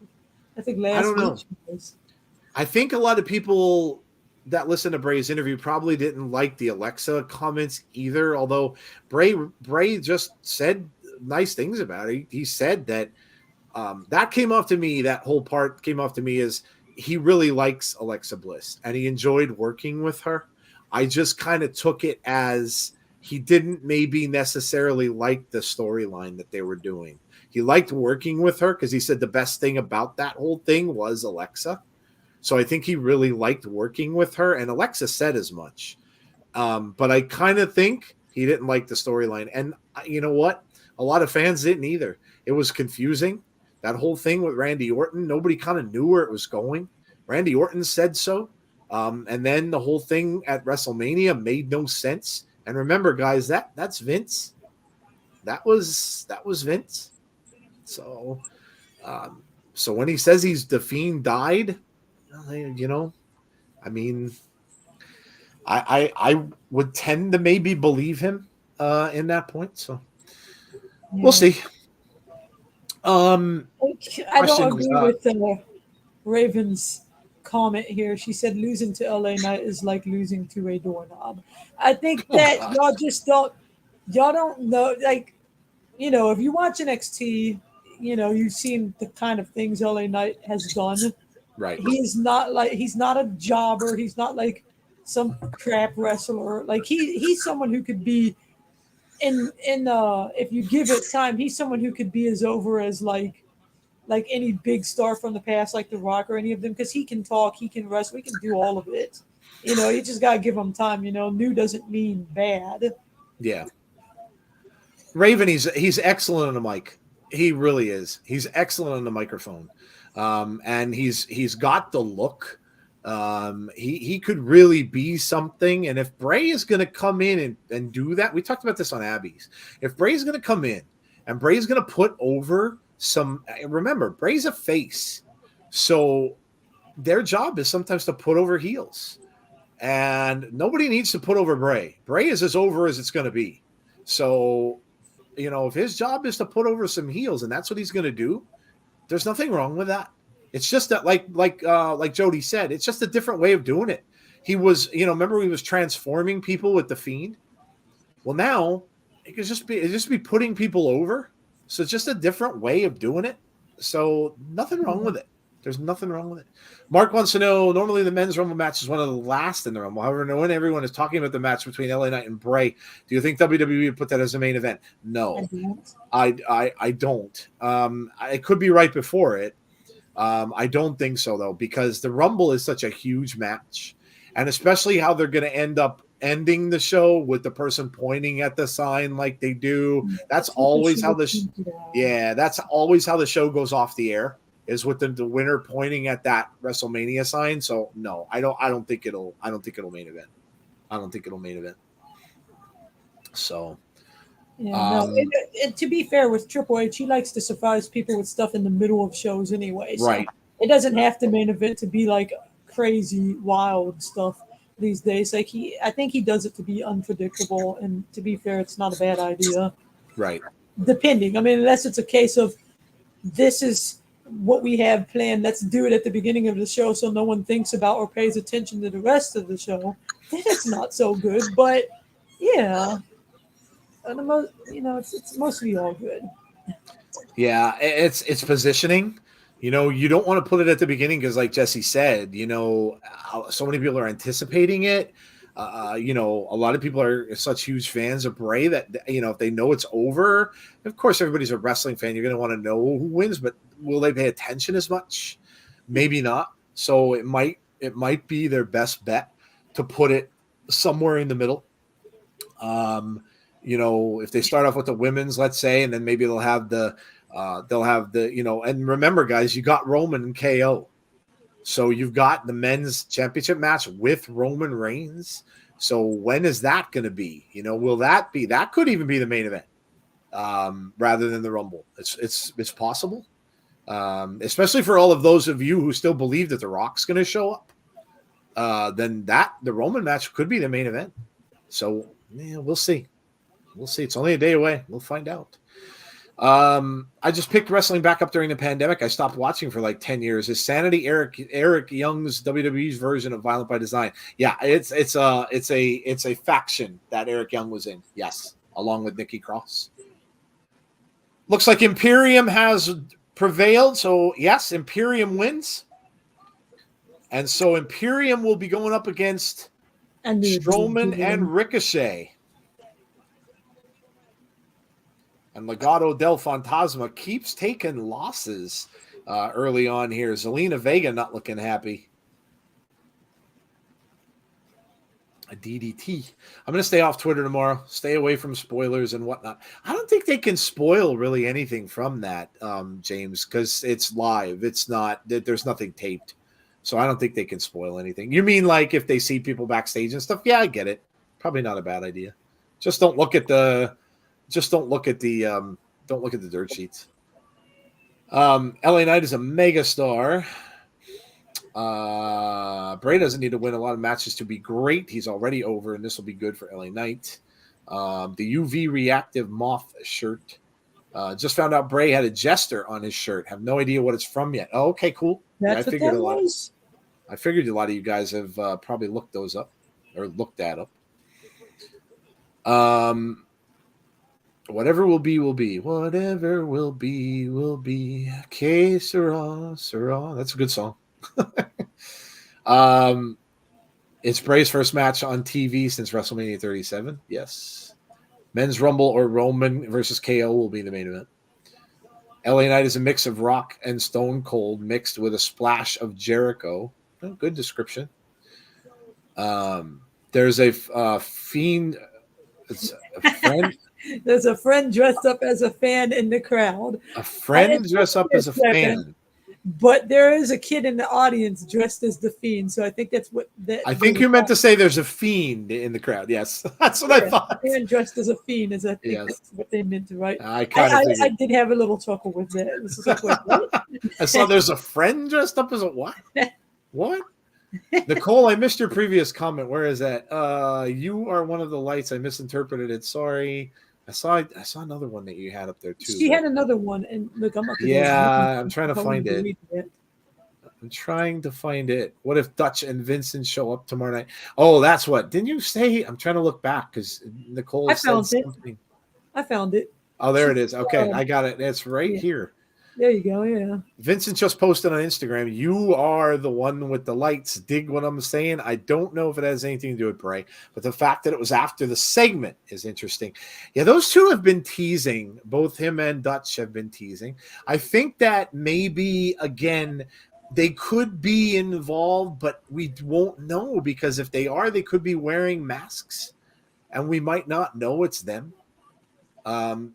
I think last week. I think a lot of people that listen to Bray's interview probably didn't like the Alexa comments either. Although Bray just said nice things about it. He said that that came off to me. That whole part came off to me as he really likes Alexa Bliss and he enjoyed working with her. I just kind of took it as he didn't maybe necessarily like the storyline that they were doing. He liked working with her because he said the best thing about that whole thing was Alexa. So I think he really liked working with her, and Alexa said as much. But I kind of think he didn't like the storyline. And you know what? A lot of fans didn't either. It was confusing. That whole thing with Randy Orton, nobody kind of knew where it was going. Randy Orton said so. And then the whole thing at WrestleMania made no sense. And remember, guys, that's Vince. That was Vince. So, so when he says the Fiend died, you know, I mean, I would tend to maybe believe him in that point. So we'll see. I don't agree with Raven's comment here. She said losing to LA Knight is like losing to a doorknob. I think that y'all don't know, like, you know, if you watch NXT, you know, you've seen the kind of things LA Knight has done. Right. He's not a jobber. He's not like some crap wrestler. Like he's someone who could be in if you give it time, he's someone who could be as over as like any big star from the past, like The Rock or any of them, because he can talk, he can wrestle, he can do all of it. You know, you just gotta give him time. You know, new doesn't mean bad. Yeah. Raven, he's excellent on the mic. He really is. He's excellent on the microphone. And he's got the look. He could really be something. And if Bray is going to come in and do that, we talked about this on Abby's. If Bray is going to come in and Bray is going to put over remember, Bray's a face. So their job is sometimes to put over heels. And nobody needs to put over Bray. Bray is as over as it's going to be. So, you know, if his job is to put over some heels and that's what he's going to do, there's nothing wrong with that. It's just that, like Jody said, it's just a different way of doing it. He was, you know, remember he was transforming people with the Fiend. Well, now it could just be putting people over. So it's just a different way of doing it. So nothing wrong with it. There's nothing wrong with it. Mark wants to know, normally the men's Rumble match is one of the last in the Rumble. However, when everyone is talking about the match between LA Knight and Bray, do you think WWE would put that as a main event? No, I don't. It could be right before it. I don't think so, though, because the Rumble is such a huge match. And especially how they're going to end up ending the show with the person pointing at the sign like they do. That's always how that's always how the show goes off the air, is with the winner pointing at that WrestleMania sign. So no, I don't think it'll main event. I don't think it'll main event. So and to be fair with Triple H, he likes to surprise people with stuff in the middle of shows anyway. So right. It doesn't have to main event to be like crazy, wild stuff these days. Like I think he does it to be unpredictable. And to be fair, it's not a bad idea. Right. Depending. I mean, unless it's a case of this is what we have planned, let's do it at the beginning of the show so no one thinks about or pays attention to the rest of the show. That's not so good. But yeah. It's mostly all good. Yeah, it's positioning. You know, you don't want to put it at the beginning because, like Jesse said, you know, so many people are anticipating it. You know, a lot of people are such huge fans of Bray that, you know, if they know it's over, of course, everybody's a wrestling fan. You're going to want to know who wins, but will they pay attention as much? Maybe not. So it might be their best bet to put it somewhere in the middle. You know, if they start off with the women's, let's say, and then maybe they'll have the, you know, and remember, guys, you got Roman and KO. So you've got the men's championship match with Roman Reigns. So when is that going to be? You know, will that be? That could even be the main event rather than the Rumble. It's possible, especially for all of those of you who still believe that The Rock's going to show up. Then the Roman match could be the main event. So yeah, we'll see. We'll see. It's only a day away. We'll find out. I just picked wrestling back up during the pandemic. I stopped watching for like 10 years. Is Sanity Eric Young's WWE's version of Violent by Design? Yeah, it's a faction that Eric Young was in. Yes, along with Nikki Cross. Looks like Imperium has prevailed. So yes, Imperium wins. And so Imperium will be going up against Strowman and Ricochet. And Legado del Fantasma keeps taking losses early on here. Zelina Vega not looking happy. A DDT. I'm going to stay off Twitter tomorrow. Stay away from spoilers and whatnot. I don't think they can spoil really anything from that, James, because it's live. It's not, there's nothing taped. So I don't think they can spoil anything. You mean like if they see people backstage and stuff? Yeah, I get it. Probably not a bad idea. Just don't look at the dirt sheets. LA Knight is a mega star. Bray doesn't need to win a lot of matches to be great. He's already over, and this will be good for LA Knight. The UV reactive moth shirt. Just found out Bray had a jester on his shirt. Have no idea what it's from yet. Oh, okay, cool. That's what that was. I figured a lot of you guys have probably looked those up or looked that up. Whatever will be, will be. Whatever will be, will be. Que sera, sera. That's a good song. It's Bray's first match on TV since WrestleMania 37. Yes. Men's Rumble or Roman versus KO will be the main event. LA Knight is a mix of Rock and Stone Cold mixed with a splash of Jericho. Oh, good description. There's a fiend. It's a friend. There's a friend dressed up as a fan in the crowd. A friend dressed up as a fan. But there is a kid in the audience dressed as the Fiend, so I think that's what. I think you meant to say there's a fiend in the crowd. Yes, that's what I thought. And dressed as a fiend is, I think, that's what they meant to write. I did have a little chuckle with that. This is like, what? I saw there's a friend dressed up as a what? What? Nicole, I missed your previous comment. Where is that? You are one of the lights. I misinterpreted it. Sorry. I saw another one that you had up there too. She had another one, and look, I'm up. Yeah, I'm trying to find it. I'm trying to find it. What if Dutch and Vincent show up tomorrow night? Oh, that's what. Didn't you say? I'm trying to look back because Nicole said something. I found it. Oh, there it is. Okay, I got it. It's right here. There you go. Yeah. Vincent just posted on Instagram. You are the one with the lights. Dig what I'm saying. I don't know if it has anything to do with Bray, but the fact that it was after the segment is interesting. Yeah, those two have been teasing. Both him and Dutch have been teasing. I think that maybe, again, they could be involved, but we won't know because if they are, they could be wearing masks, and we might not know it's them.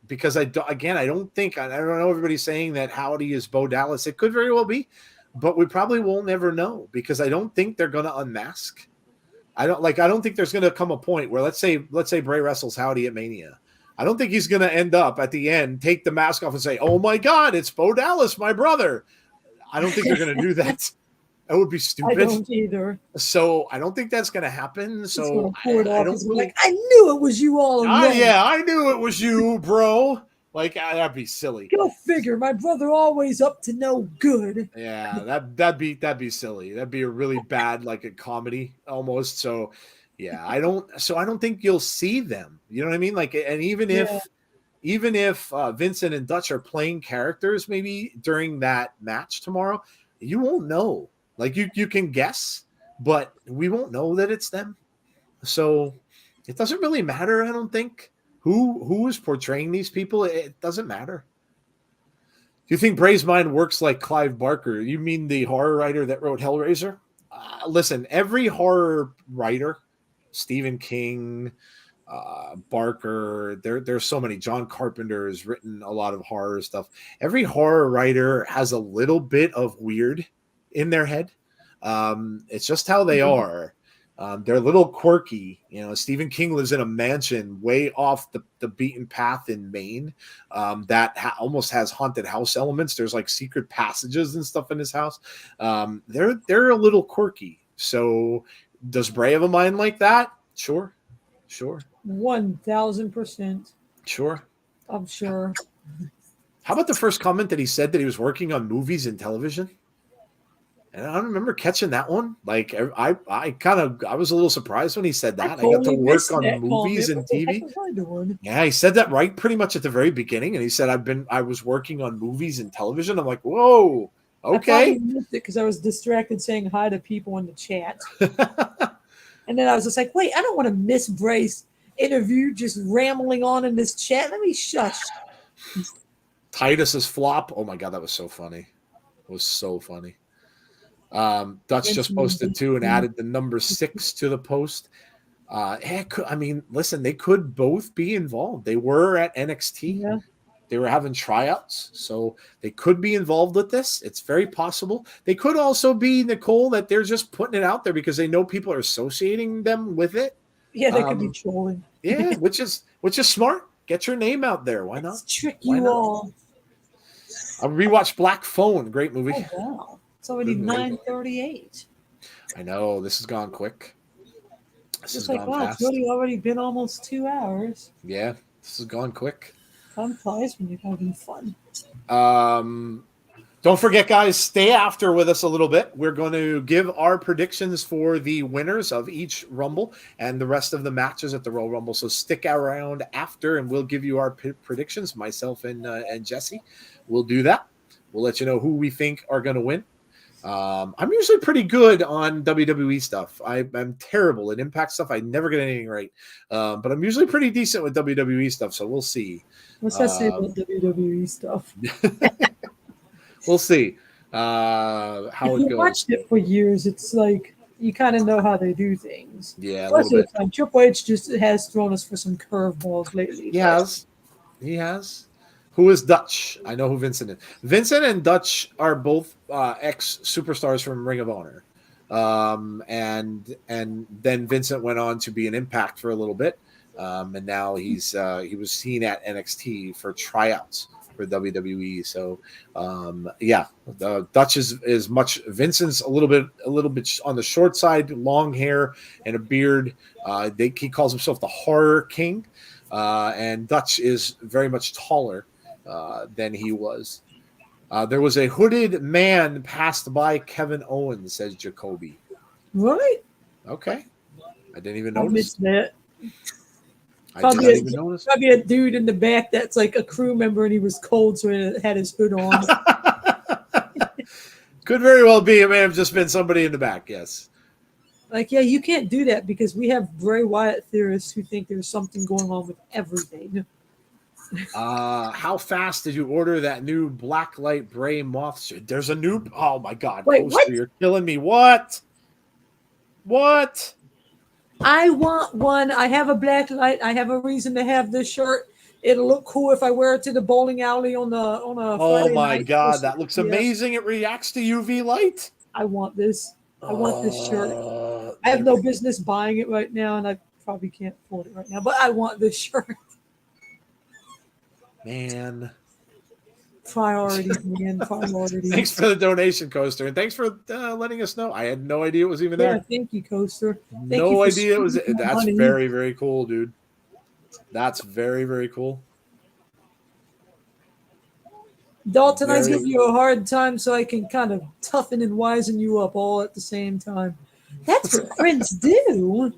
Because I don't think, I don't know, everybody's saying that Howdy is Bo Dallas. It could very well be, but we probably won't ever know because I don't think they're going to unmask. I don't think there's going to come a point where let's say Bray wrestles Howdy at Mania. I don't think he's going to end up at the end, take the mask off and say, "Oh my God, it's Bo Dallas, my brother." I don't think they're going to do that. That would be stupid. I don't either. So I don't think that's going to happen. So I don't really. I knew it was you all along. Yeah, I knew it was you, bro. Like that'd be silly. Go figure. My brother always up to no good. Yeah, that'd be silly. That'd be a really bad, like a comedy almost. So yeah, I don't think you'll see them. You know what I mean? Like, and even if even if Vincent and Dutch are playing characters, maybe during that match tomorrow, you won't know. Like you can guess, but we won't know that it's them. So it doesn't really matter, I don't think, who is portraying these people. It doesn't matter. Do you think Bray's mind works like Clive Barker? You mean the horror writer that wrote Hellraiser? Listen, every horror writer, Stephen King, Barker, there's so many. John Carpenter has written a lot of horror stuff. Every horror writer has a little bit of weird in their head. It's just how they are. They're a little quirky. You know, Stephen King lives in a mansion way off the beaten path in Maine that almost has haunted house elements. There's like secret passages and stuff in his house. They're a little quirky. So does Bray have a mind like that? Sure. 1,000%. Sure. I'm sure. How about the first comment that he said that he was working on movies and television? And I don't remember catching that one. Like I was a little surprised when he said that. I got to work on movies and TV. Yeah, he said that right pretty much at the very beginning. And he said, I was working on movies and television. I'm like, whoa, okay. I missed it because I was distracted saying hi to people in the chat. And then I was just like, wait, I don't want to miss Bray's interview just rambling on in this chat. Let me shush. Titus's flop. Oh my God, that was so funny. It was so funny. Dutch just posted too and added the number 6 to the post. I mean, listen, they could both be involved. They were at NXT. Yeah. They were having tryouts, so they could be involved with this. It's very possible. They could also be, Nicole, that they're just putting it out there because they know people are associating them with it. Yeah, they could be trolling. Yeah, which is smart. Get your name out there. Why not? Trick you all. I rewatched Black Phone. Great movie. Oh, wow. It's already 9:38. I know. This has gone quick. This has gone fast. It's already been almost 2 hours. Yeah, this has gone quick. Time flies when you're having fun. Don't forget, guys, stay after with us a little bit. We're going to give our predictions for the winners of each Rumble and the rest of the matches at the Royal Rumble. So stick around after, and we'll give you our predictions. Myself and Jesse will do that. We'll let you know who we think are going to win. I'm usually pretty good on WWE stuff. I'm terrible at Impact stuff. I never get anything right. But I'm usually pretty decent with WWE stuff, so we'll see. What's that say about WWE stuff? We'll see how it goes. You watched it for years. It's like you kind of know how they do things. Yeah, a Most little of bit. the time, Triple H just has thrown us for some curveballs lately. He has. Who is Dutch? I know who Vincent is. Vincent and Dutch are both ex-superstars from Ring of Honor. And then Vincent went on to be an Impact for a little bit. And now he was seen at NXT for tryouts for WWE. So Dutch is much. Vincent's a little bit on the short side, long hair and a beard. He calls himself the Horror King. And Dutch is very much taller than he was. There was a hooded man passed by Kevin Owens, says Jacoby. Right? Okay. I didn't even I notice. missed that. I didn't even notice. Probably a dude in the back that's like a crew member and he was cold, so he had his hood on. Could very well be. It may have just been somebody in the back, yes. Like, yeah, you can't do that because we have Bray Wyatt theorists who think there's something going on with everything. How fast did you order that new Blacklight Bray moth suit? There's a new. Oh my God, Wait, Coaster, what? You're killing me. What? I want one. I have a black light. I have a reason to have this shirt. It'll look cool if I wear it to the bowling alley on a Oh Friday my night. God, that looks amazing. It reacts to UV light. I want this. I want this shirt. I have no business buying it right now, and I probably can't afford it right now, but I want this shirt. Man. Priorities, man. Priorities. Thanks for the donation, Coaster, and thanks for letting us know. I had no idea it was even there. Yeah, thank you, Coaster. No idea it was. That's money. very, very cool, dude. That's very, very cool. Dalton, I give you a hard time so I can kind of toughen and wizen you up all at the same time. That's what friends do.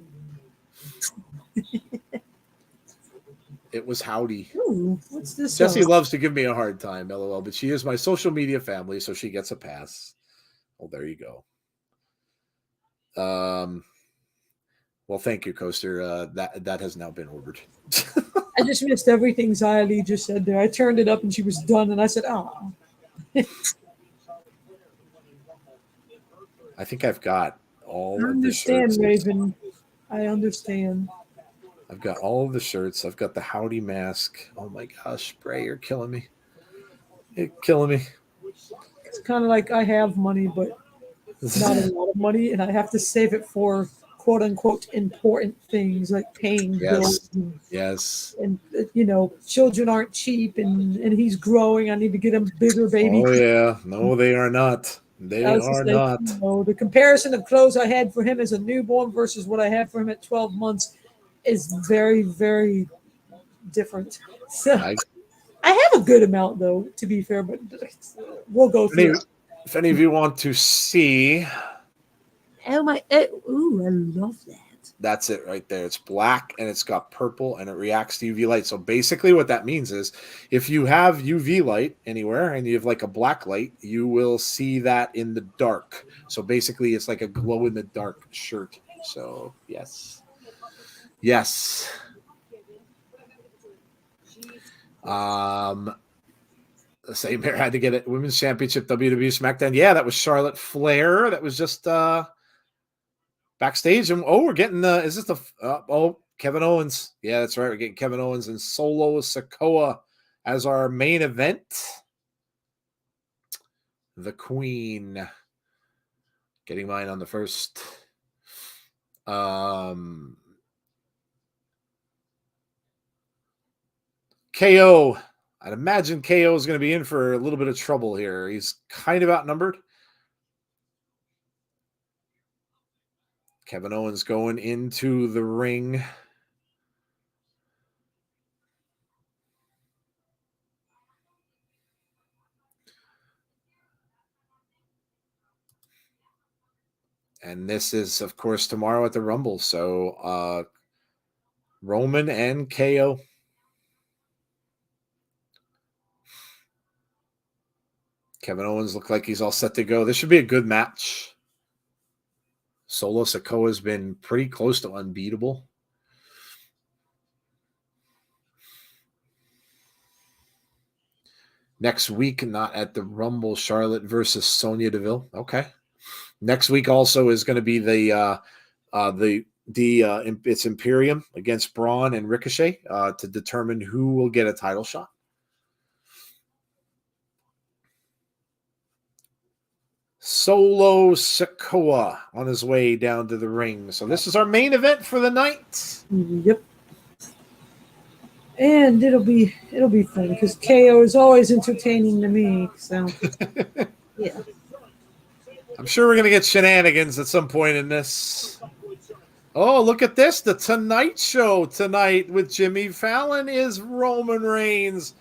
It was Howdy. Ooh, what's this? Jessie loves to give me a hard time, LOL, but she is my social media family, so she gets a pass. Oh, there you go. Well, thank you, Coaster. That has now been ordered. I just missed everything Zia Lee just said there. I turned it up and she was done, and I said, "Oh." I think I've got all I of the shirts. understand, Raven. I understand. I've got all of the shirts. I've got the Howdy mask. Oh my gosh, Bray, you're killing me. You're killing me. It's kind of like I have money, but not a lot of money, and I have to save it for quote unquote important things like paying bills. Yes. And children aren't cheap, and he's growing. I need to get him bigger, baby. Oh yeah. No, they are not. They are not. The comparison of clothes I had for him as a newborn versus what I had for him at 12 months is very, very different. So I have a good amount, though, to be fair, but we'll go through it. If any of you want to see. Oh, my. Ooh, I love that. That's it right there. It's black and it's got purple and it reacts to UV light. So basically what that means is if you have UV light anywhere and you have like a black light, you will see that in the dark. So basically it's like a glow in the dark shirt. So yes. Yes. The same here had to get it. Women's Championship WWE SmackDown. Yeah, that was Charlotte Flair. That was just backstage. And we're getting is this the Kevin Owens? Yeah, that's right. We're getting Kevin Owens and Solo Sikoa as our main event. The Queen getting mine on the first. KO. I'd imagine KO is going to be in for a little bit of trouble here. He's kind of outnumbered. Kevin Owens going into the ring. And this is, of course, tomorrow at the Rumble. So Roman and KO. Kevin Owens looked like he's all set to go. This should be a good match. Solo Sikoa has been pretty close to unbeatable. Next week, not at the Rumble, Charlotte versus Sonya Deville. Okay. Next week also is going to be it's Imperium against Braun and Ricochet to determine who will get a title shot. Solo Sikoa on his way down to the ring. So this is our main event for the night. Yep. And it'll be fun because KO is always entertaining to me. So yeah. I'm sure we're gonna get shenanigans at some point in this. Oh, look at this. The Tonight Show tonight with Jimmy Fallon is Roman Reigns.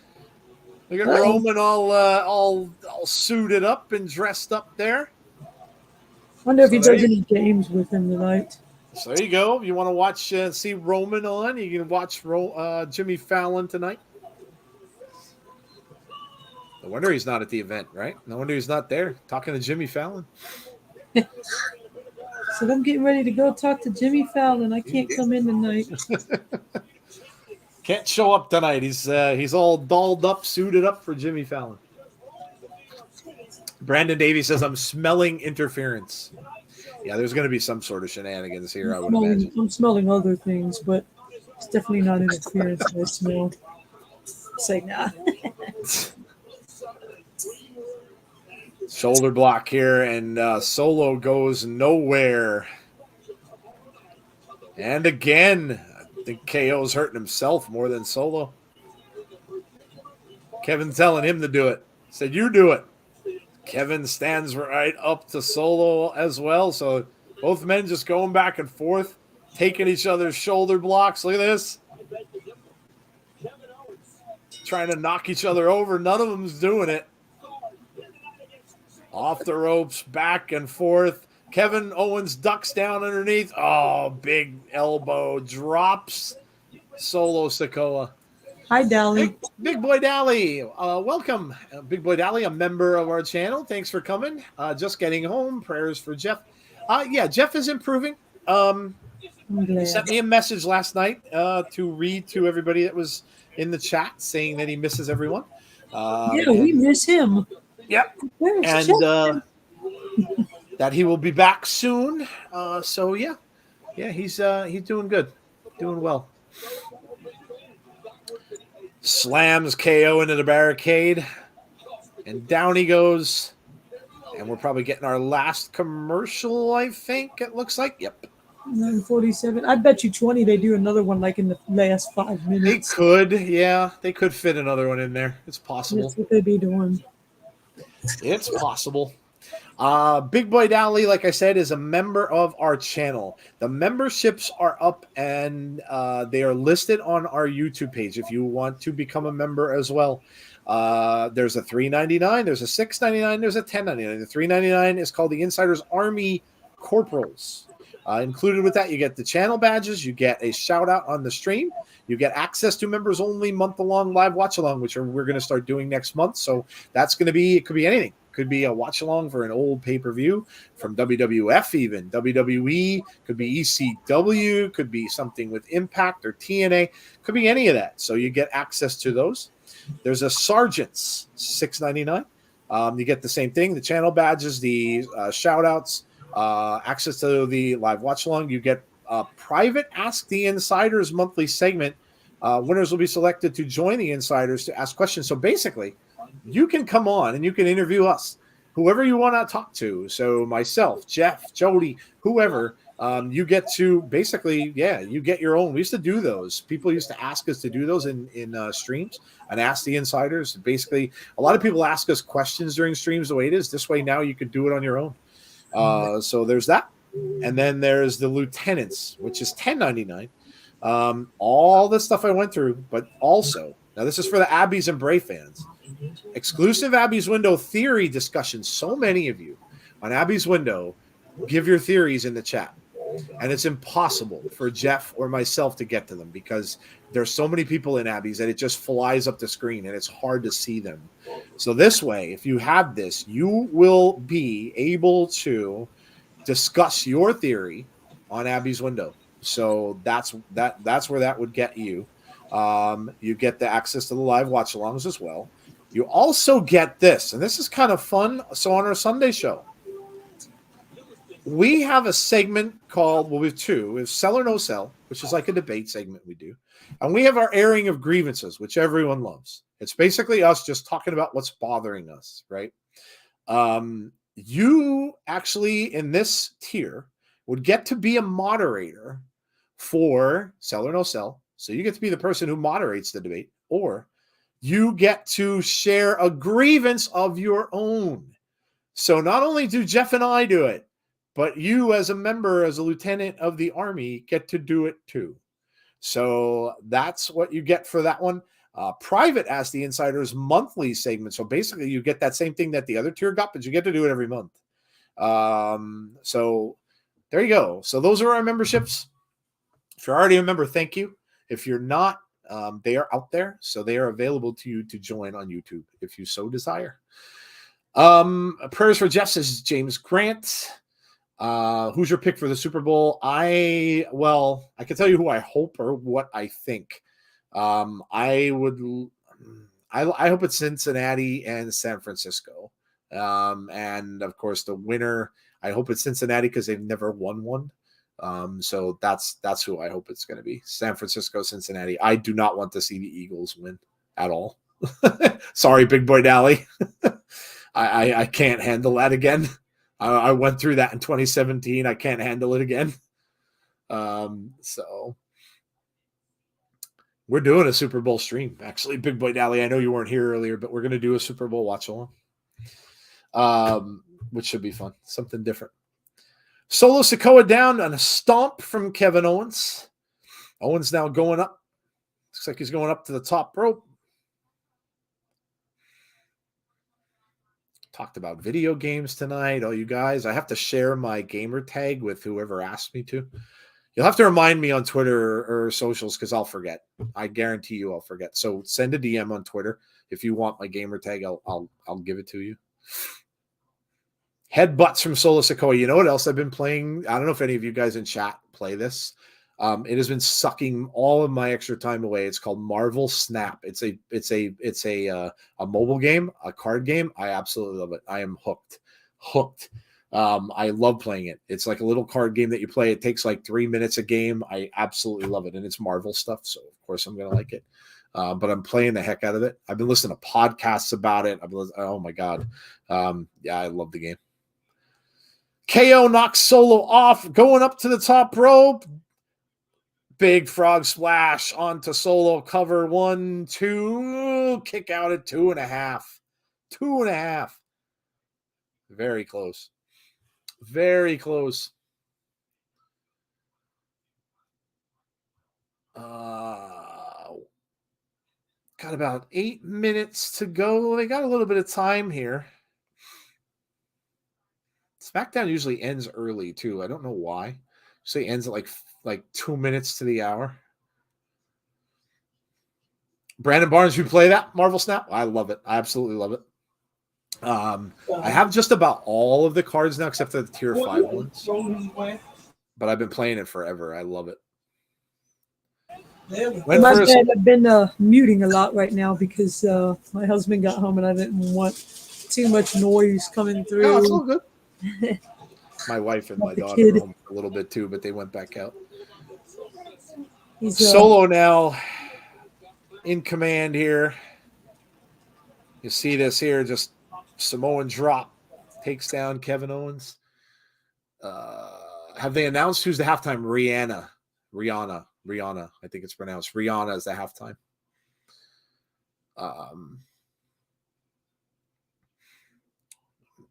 Look at Roman all suited up and dressed up there. Wonder if he does any games with him tonight. So there you go. If you want to watch see Roman on, you can watch Jimmy Fallon tonight. No wonder he's not at the event, right? No wonder he's not there talking to Jimmy Fallon. So I'm getting ready to go talk to Jimmy Fallon. I can't come in tonight. Can't show up tonight. He's all dolled up, suited up for Jimmy Fallon. Brandon Davies says, I'm smelling interference. Yeah, there's going to be some sort of shenanigans here, I would imagine. I'm smelling other things, but it's definitely not interference I smell. Say nah. Shoulder block here, and Solo goes nowhere. And again, I think KO's hurting himself more than Solo. Kevin telling him to do it. Said, you do it. Kevin stands right up to Solo as well. So both men just going back and forth, taking each other's shoulder blocks. Look at this. Trying to knock each other over. None of them's doing it. Off the ropes, back and forth. Kevin Owens ducks down underneath. Oh, big elbow drops Solo Sikoa. Hi, Dally. Big Boy Dally, welcome. Big Boy Dally, a member of our channel. Thanks for coming. Just getting home. Prayers for Jeff. Yeah, Jeff is improving. I'm He glad. sent me a message last night to read to everybody that was in the chat, saying that he misses everyone. Yeah, we miss him. Yep. Where's And Jeff? that he will be back soon. So yeah, he's doing good, doing well. Slams KO into the barricade, and down he goes. And we're probably getting our last commercial, I think it looks like. Yep. 9:47. I bet you 20 they do another one like in the last 5 They minutes. could, yeah. They could fit another one in there. It's possible. That's what they be doing. It's possible. Big Boy Dally, like I said, is a member of our channel. The memberships are up and they are listed on our YouTube page if you want to become a member as well. There's a $3.99, there's a $6.99, there's a $10.99. The $3.99 is called the Insiders Army Corporals. Included with that, you get the channel badges, you get a shout out on the stream, you get access to members only month-long live watch-along, which we're going to start doing next month. So that's going to be, it could be anything. Could be a watch-along for an old pay-per-view from WWF even, WWE, could be ECW, could be something with Impact or TNA, could be any of that. So you get access to those. There's a Sergeant's, $6.99. You get the same thing, the channel badges, the shout-outs, access to the live watch-along. You get a private Ask the Insiders monthly segment. Winners will be selected to join the Insiders to ask questions. So basically, you can come on and you can interview us, whoever you want to talk to. So myself, Jeff, Jody, whoever, you get to basically, you get your own. We used to do those. People used to ask us to do those in streams and Ask the Insiders. Basically, a lot of people ask us questions during streams the way it is. This way now you could do it on your own. So there's that. And then there's the Lieutenants, which is $10.99. All the stuff I went through, but also, now this is for the Abby's and Bray fans. Exclusive Abby's Window theory discussion. So many of you on Abby's Window give your theories in the chat. And it's impossible for Jeff or myself to get to them because there's so many people in Abby's that it just flies up the screen and it's hard to see them. So this way, if you have this, you will be able to discuss your theory on Abby's Window. So that's where that would get you. You get the access to the live watch-alongs as well. You also get this, and this is kind of fun. So on our Sunday show, we have a segment called, well, we have two. We have Sell or No Sell, which is like a debate segment we do. And we have our airing of grievances, which everyone loves. It's basically us just talking about what's bothering us, right? You actually, in this tier, would get to be a moderator for Sell or No Sell. So you get to be the person who moderates the debate, or you get to share a grievance of your own. So not only do Jeff and I do it, but you as a member, as a lieutenant of the Army, get to do it too. So that's what you get for that one. Private Ask the Insiders monthly segment. So basically you get that same thing that the other tier got, but you get to do it every month. So there you go. So those are our memberships. If you're already a member, thank you. If you're not, they are out there. So they are available to you to join on YouTube if you so desire. Prayers for Jeff, says James Grant. Who's your pick for the Super Bowl? I can tell you who I hope or what I think. I hope it's Cincinnati and San Francisco. And of course the winner, I hope it's Cincinnati because they've never won one. So that's who I hope it's going to be. San Francisco, Cincinnati. I do not want to see the Eagles win at all. Sorry, Big Boy Dally. I can't handle that again. I went through that in 2017. I can't handle it again. So we're doing a Super Bowl stream. Actually, Big Boy Dally, I know you weren't here earlier, but we're going to do a Super Bowl watch along, which should be fun. Something different. Solo Sikoa down on a stomp from Kevin Owens. Owens now going up. Looks like he's going up to the top rope. Talked about video games tonight. Oh, you guys, I have to share my gamer tag with whoever asked me to. You'll have to remind me on Twitter or socials because I'll forget. I guarantee you I'll forget. So send a DM on Twitter if you want my gamer tag. I'll give it to you. Headbutts from Solo Sikoa. You know what else I've been playing? I don't know if any of you guys in chat play this. It has been sucking all of my extra time away. It's called Marvel Snap. It's a mobile game, a card game. I absolutely love it. I am hooked. I love playing it. It's like a little card game that you play. It takes like 3 minutes a game. I absolutely love it, and it's Marvel stuff, so of course I'm gonna like it. But I'm playing the heck out of it. I've been listening to podcasts about it. Oh my god, yeah, I love the game. KO knocks Solo off, going up to the top rope. Big frog splash onto Solo. Cover 1, 2. Kick out at 2.5. 2.5. Very close. Very close. Got about 8 minutes to go. They got a little bit of time here. SmackDown usually ends early too. I don't know why. Usually ends at like 2 minutes to the hour. Brandon Barnes, you play that Marvel Snap? I love it. I absolutely love it. I have just about all of the cards now except for the tier 5 ones. But I've been playing it forever. I love it. My bad, I've been muting a lot right now because my husband got home and I didn't want too much noise coming through. No, it's all good. My wife and my daughter were home for a little bit too, but they went back out. Solo now in command here. You see this here, just Samoan drop, takes down Kevin Owens. Have they announced who's the halftime? Rihanna, I think it's pronounced. Rihanna is the halftime.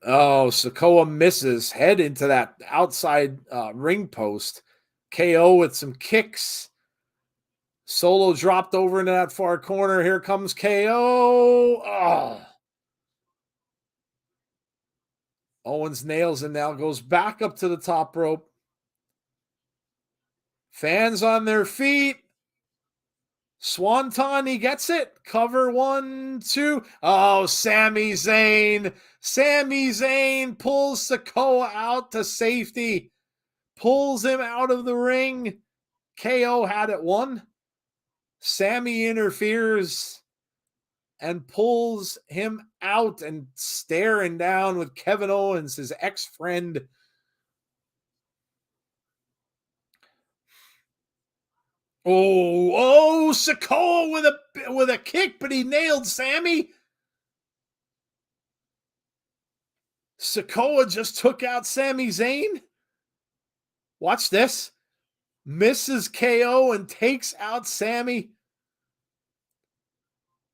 Sikoa misses, head into that outside ring post. KO with some kicks. Solo dropped over into that far corner. Here comes KO. Oh. Owens nails him now, goes back up to the top rope. Fans on their feet. Swanton, he gets it. Cover 1, 2. Oh, Sami Zayn. Sami Zayn pulls Sikoa out to safety. Pulls him out of the ring. KO had it won. Sami interferes and pulls him out and staring down with Kevin Owens, his ex-friend. Oh, Sikoa with a kick, but he nailed Sami. Sikoa just took out Sami Zayn. Watch this. Misses KO and takes out Sami.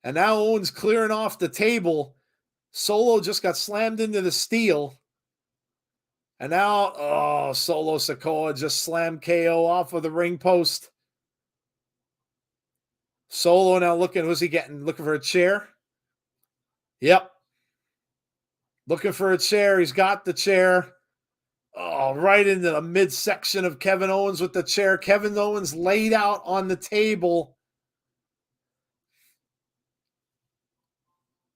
And now Owens clearing off the table. Solo just got slammed into the steel. And now, Solo Sikoa just slammed KO off of the ring post. Solo now looking, who's he getting? Looking for a chair? Yep. Looking for a chair. He's got the chair. Oh, right into the midsection of Kevin Owens with the chair. Kevin Owens laid out on the table.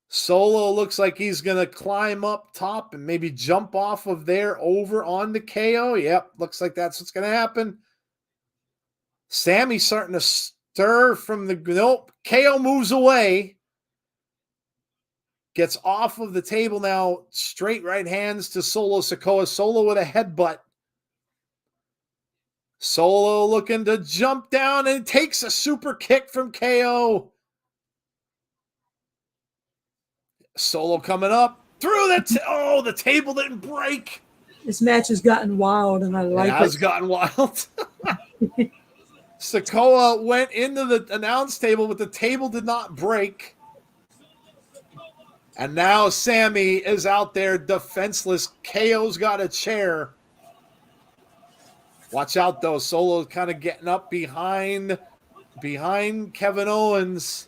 Solo looks like he's going to climb up top and maybe jump off of there over on the KO. Yep, looks like that's what's going to happen. Sami's starting to stir from the... Nope, KO moves away. Gets off of the table now. Straight right hands to Solo Sikoa. Solo with a headbutt. Solo looking to jump down and takes a super kick from KO. Solo coming up through the the table didn't break. This match has gotten wild, and I like it. It has gotten wild. Sikoa went into the announce table, but the table did not break. And now Sami is out there defenseless. KO's got a chair. Watch out, though. Solo kind of getting up behind Kevin Owens.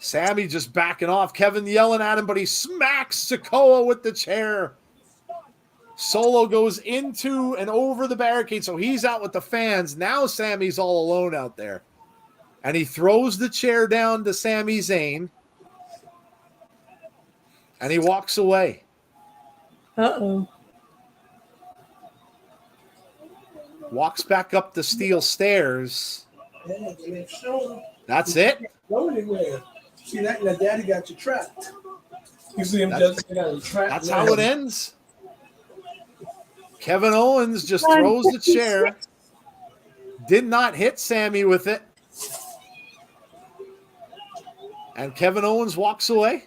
Sami just backing off. Kevin yelling at him, but he smacks Sikoa with the chair. Solo goes into and over the barricade, so he's out with the fans. Now Sammy's all alone out there. And he throws the chair down to Sami Zayn. And he walks away. Uh-oh. Walks back up the steel stairs. That's it. Go anywhere. See that? Your daddy got you trapped. You see him just got you trapped. That's how it ends. Kevin Owens just throws the chair. Did not hit Sammy with it. And Kevin Owens walks away.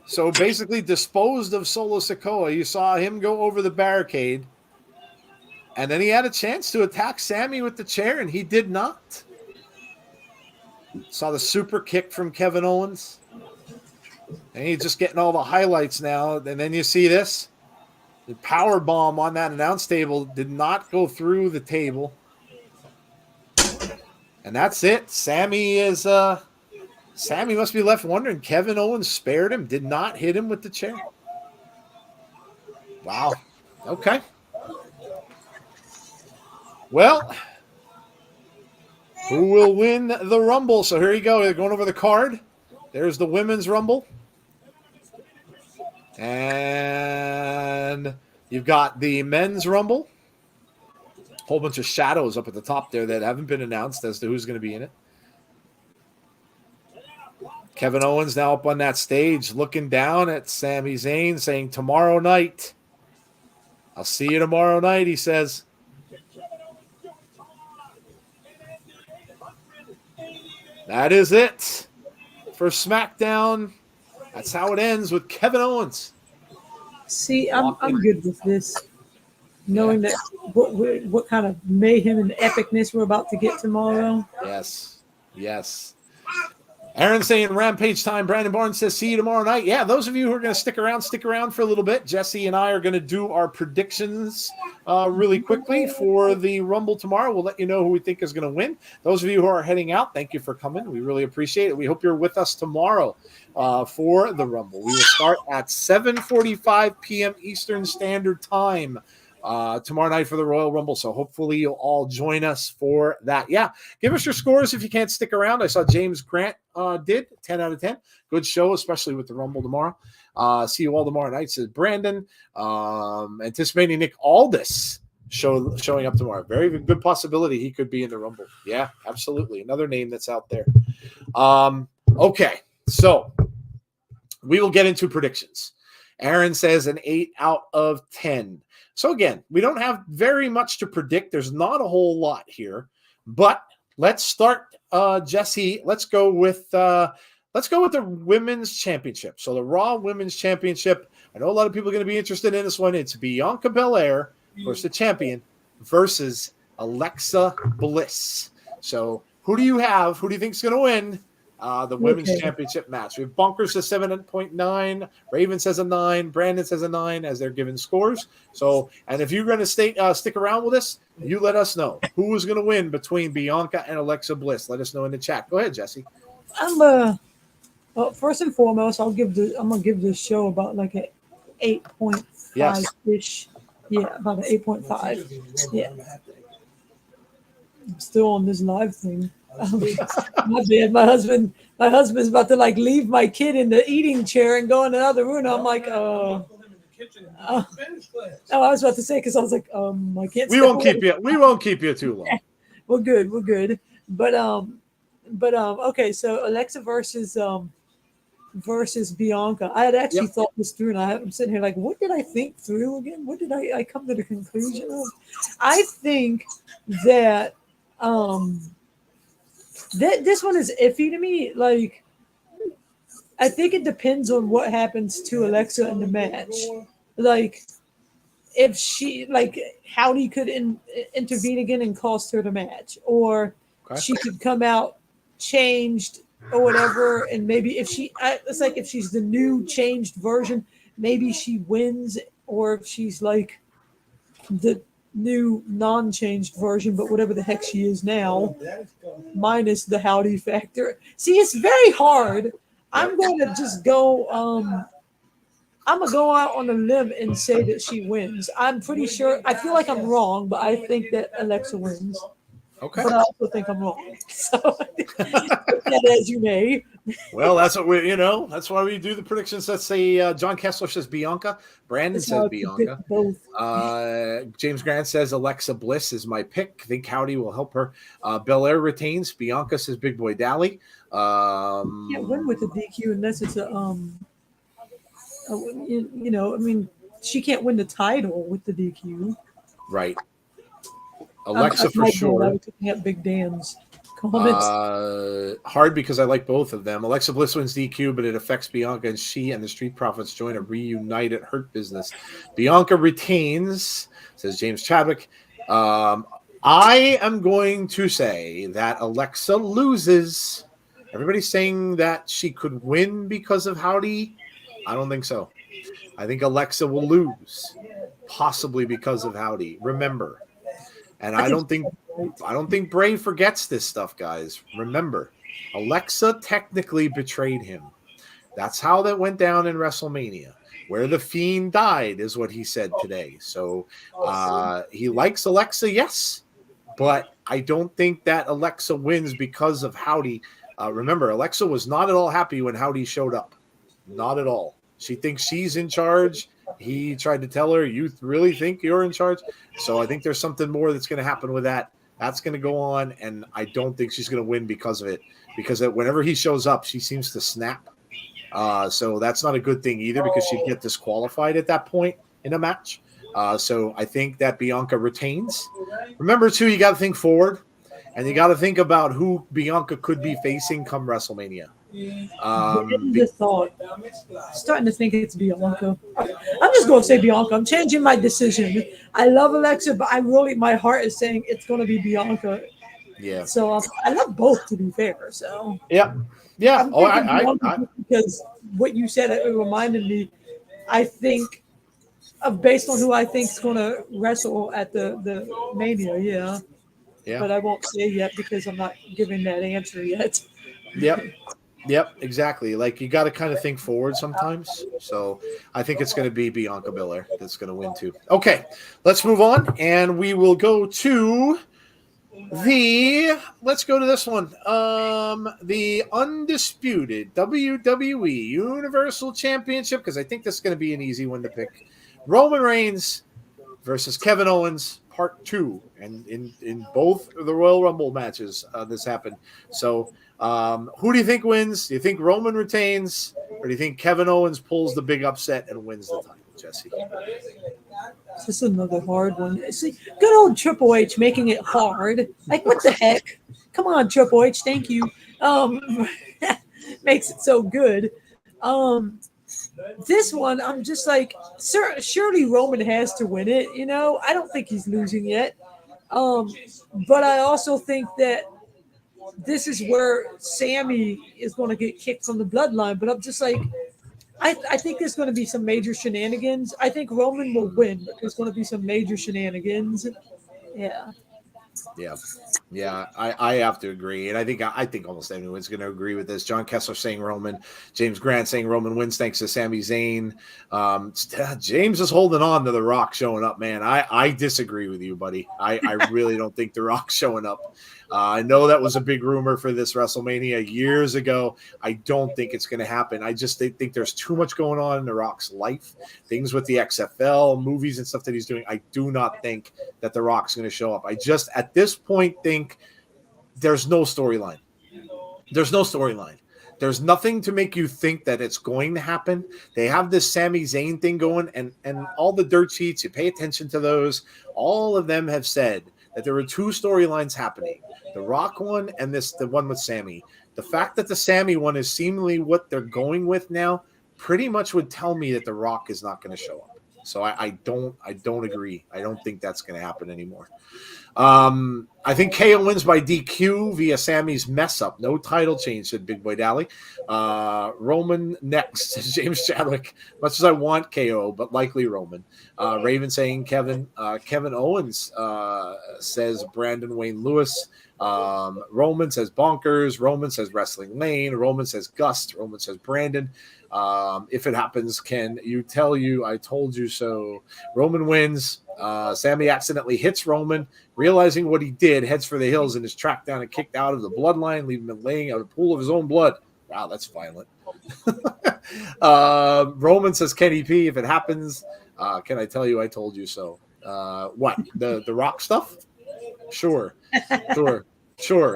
So basically disposed of Solo Sikoa. You saw him go over the barricade. And then he had a chance to attack Sammy with the chair, and he did not. Saw the super kick from Kevin Owens. And he's just getting all the highlights now. And then you see this. The power bomb on that announce table did not go through the table. And that's it. Sammy must be left wondering. Kevin Owens spared him, did not hit him with the chair. Wow. Okay. Well, who will win the Rumble? So here you go. They're going over the card. There's the Women's Rumble. And you've got the Men's Rumble. Whole bunch of shadows up at the top there that haven't been announced as to who's going to be in it. Kevin Owens now up on that stage looking down at Sami Zayn saying, tomorrow night. I'll see you tomorrow night, he says. That is it for SmackDown. That's how it ends with Kevin Owens. See, I'm good with this. Knowing that what kind of mayhem and epicness we're about to get tomorrow. Yes. Aaron saying Rampage time. Brandon Barnes says, see you tomorrow night. Yeah, those of you who are going to stick around for a little bit. Jesse and I are going to do our predictions really quickly for the Rumble tomorrow. We'll let you know who we think is going to win. Those of you who are heading out, thank you for coming. We really appreciate it. We hope you're with us tomorrow for the Rumble. We will start at 7:45 p.m. Eastern Standard Time. Tomorrow night for the Royal Rumble. So hopefully you'll all join us for that. Yeah. Give us your scores if you can't stick around. I saw James Grant did 10 out of 10. Good show, especially with the Rumble tomorrow. See you all tomorrow night, says Brandon. Anticipating Nick Aldis showing up tomorrow. Very good possibility he could be in the Rumble. Yeah, absolutely. Another name that's out there. Okay. So we will get into predictions. Aaron says an 8 out of 10. So again, we don't have very much to predict. There's not a whole lot here, but let's start, Jesse. Let's go with the Women's Championship. So the Raw Women's Championship. I know a lot of people are going to be interested in this one. It's Bianca Belair, of course, the champion, versus Alexa Bliss. So who do you have? Who do you think is going to win the Women's Championship match? We have Bunkers says 7.9, Raven says a 9, Brandon says a 9 as they're giving scores. So, and if you're going to stick around with us, you let us know who is going to win between Bianca and Alexa Bliss. Let us know in the chat. Go ahead, Jesse. Well, first and foremost, I'm gonna give this show about like an 8.5-ish. Yeah, about an 8.5. Yeah. I'm still on this live thing. My bad. My husband's about to like leave my kid in the eating chair and go in another room. I'm like, I was about to say because I was like, I can't. We won't keep you too long. We're good. But okay. So Alexa versus Bianca. I had actually thought this through, and I'm sitting here like, what did I think through again? What did I come to the conclusion of? I think that this one is iffy to me. Like, I think it depends on what happens to Alexa in the match. Like, if she, like, Howdy could intervene again and cost her the match, or she could come out changed or whatever, and maybe if it's like if she's the new changed version, maybe she wins, or if she's like the new non-changed version, but whatever the heck she is now, minus the Howdy factor. See, it's very hard. I'm going to just go. I'm gonna go out on a limb and say that she wins. I'm pretty sure. I feel like I'm wrong, but I think that Alexa wins. Okay. But I also think I'm wrong. So take that as you may. Well, that's what that's why we do the predictions. Let's say John Kessler says Bianca. Brandon That's how says I Bianca. predict both. James Grant says Alexa Bliss is my pick. I think Howdy will help her. Belair retains. Bianca says Big Boy Dally. Can't win with the DQ unless it's I mean, she can't win the title with the DQ. Right. Alexa for I sure. was looking at Big Dan's comments. Hard because I like both of them. Alexa Bliss wins DQ, but it affects Bianca, and she and the Street Profits join a reunited Hurt Business. Bianca retains, says James Chadwick. I am going to say that Alexa loses. Everybody's saying that she could win because of Howdy. I don't think so. I think Alexa will lose, possibly because of Howdy. Remember. And I don't think Bray forgets this stuff, guys. Remember, Alexa technically betrayed him. That's how that went down in WrestleMania. Where the Fiend died is what he said today. So he likes Alexa, yes, but I don't think that Alexa wins because of Howdy. Remember, Alexa was not at all happy when Howdy showed up. Not at all. She thinks she's in charge. He tried to tell her, you really think you're in charge? So I think there's something more that's going to happen with that. That's going to go on, and I don't think she's going to win because of it. Because whenever he shows up, she seems to snap. So that's not a good thing either because she'd get disqualified at that point in a match. So I think that Bianca retains. Remember, too, you got to think forward, and you got to think about who Bianca could be facing come WrestleMania. The thought. Starting to think it's Bianca. I'm just going to say Bianca. I'm changing my decision. I love Alexa, but my heart is saying it's going to be Bianca. Yeah. So I love both, to be fair. So yeah. Because what you said, it reminded me. I think based on who I think is going to wrestle at the Mania. Yeah. But I won't say yet because I'm not giving that answer yet. Yep, exactly. Like you got to kind of think forward sometimes. So I think it's going to be Bianca Belair that's going to win too. Okay, let's move on, and we will go to let's go to this one. The undisputed WWE Universal Championship, because I think this is going to be an easy one to pick. Roman Reigns versus Kevin Owens, Part 2, and in both the Royal Rumble matches, this happened. So. Who do you think wins? Do you think Roman retains, or do you think Kevin Owens pulls the big upset and wins the title, Jesse? This is another hard one. See, good old Triple H making it hard. Like, what the heck? Come on, Triple H. Thank you. Makes it so good. This one, I'm just like, surely Roman has to win it. I don't think he's losing yet. But I also think that this is where Sammy is going to get kicked from the bloodline. But I'm just like, I think there's going to be some major shenanigans. I think Roman will win, but there's going to be some major shenanigans. Yeah. I have to agree, and I think almost everyone's going to agree with this. John Kessler saying Roman, James Grant saying Roman wins thanks to Sami Zayn. James is holding on to The Rock showing up, man. I disagree with you, buddy. I really don't think The Rock's showing up. I know that was a big rumor for this WrestleMania years ago. I don't think it's going to happen. I just think there's too much going on in The Rock's life, things with the XFL, movies and stuff that he's doing. I do not think that The Rock's going to show up. I just, at this point, think there's no storyline. There's no storyline. There's nothing to make you think that it's going to happen. They have this Sami Zayn thing going, and all the dirt sheets, you pay attention to those, all of them have said that there were two storylines happening. The Rock one and the one with Sammy. The fact that the Sammy one is seemingly what they're going with now pretty much would tell me that The Rock is not going to show up. So I don't agree. I don't think that's going to happen anymore. I think KO wins by DQ via Sammy's mess up. No title change, said Big Boy Dally. Roman next, says James Chadwick. Much as I want KO, but likely Roman. Raven saying Kevin. Kevin Owens says Brandon Wayne Lewis. Roman says Bonkers. Roman says Wrestling Lane. Roman says Gust. Roman says Brandon. If it happens, can you tell you I told you so? Roman wins. Sammy accidentally hits Roman, realizing what he did, heads for the hills and is tracked down and kicked out of the bloodline, leaving him laying out a pool of his own blood. Wow, that's violent. Roman says, Kenny P, if it happens, can I tell you I told you so? What? The Rock stuff? Sure.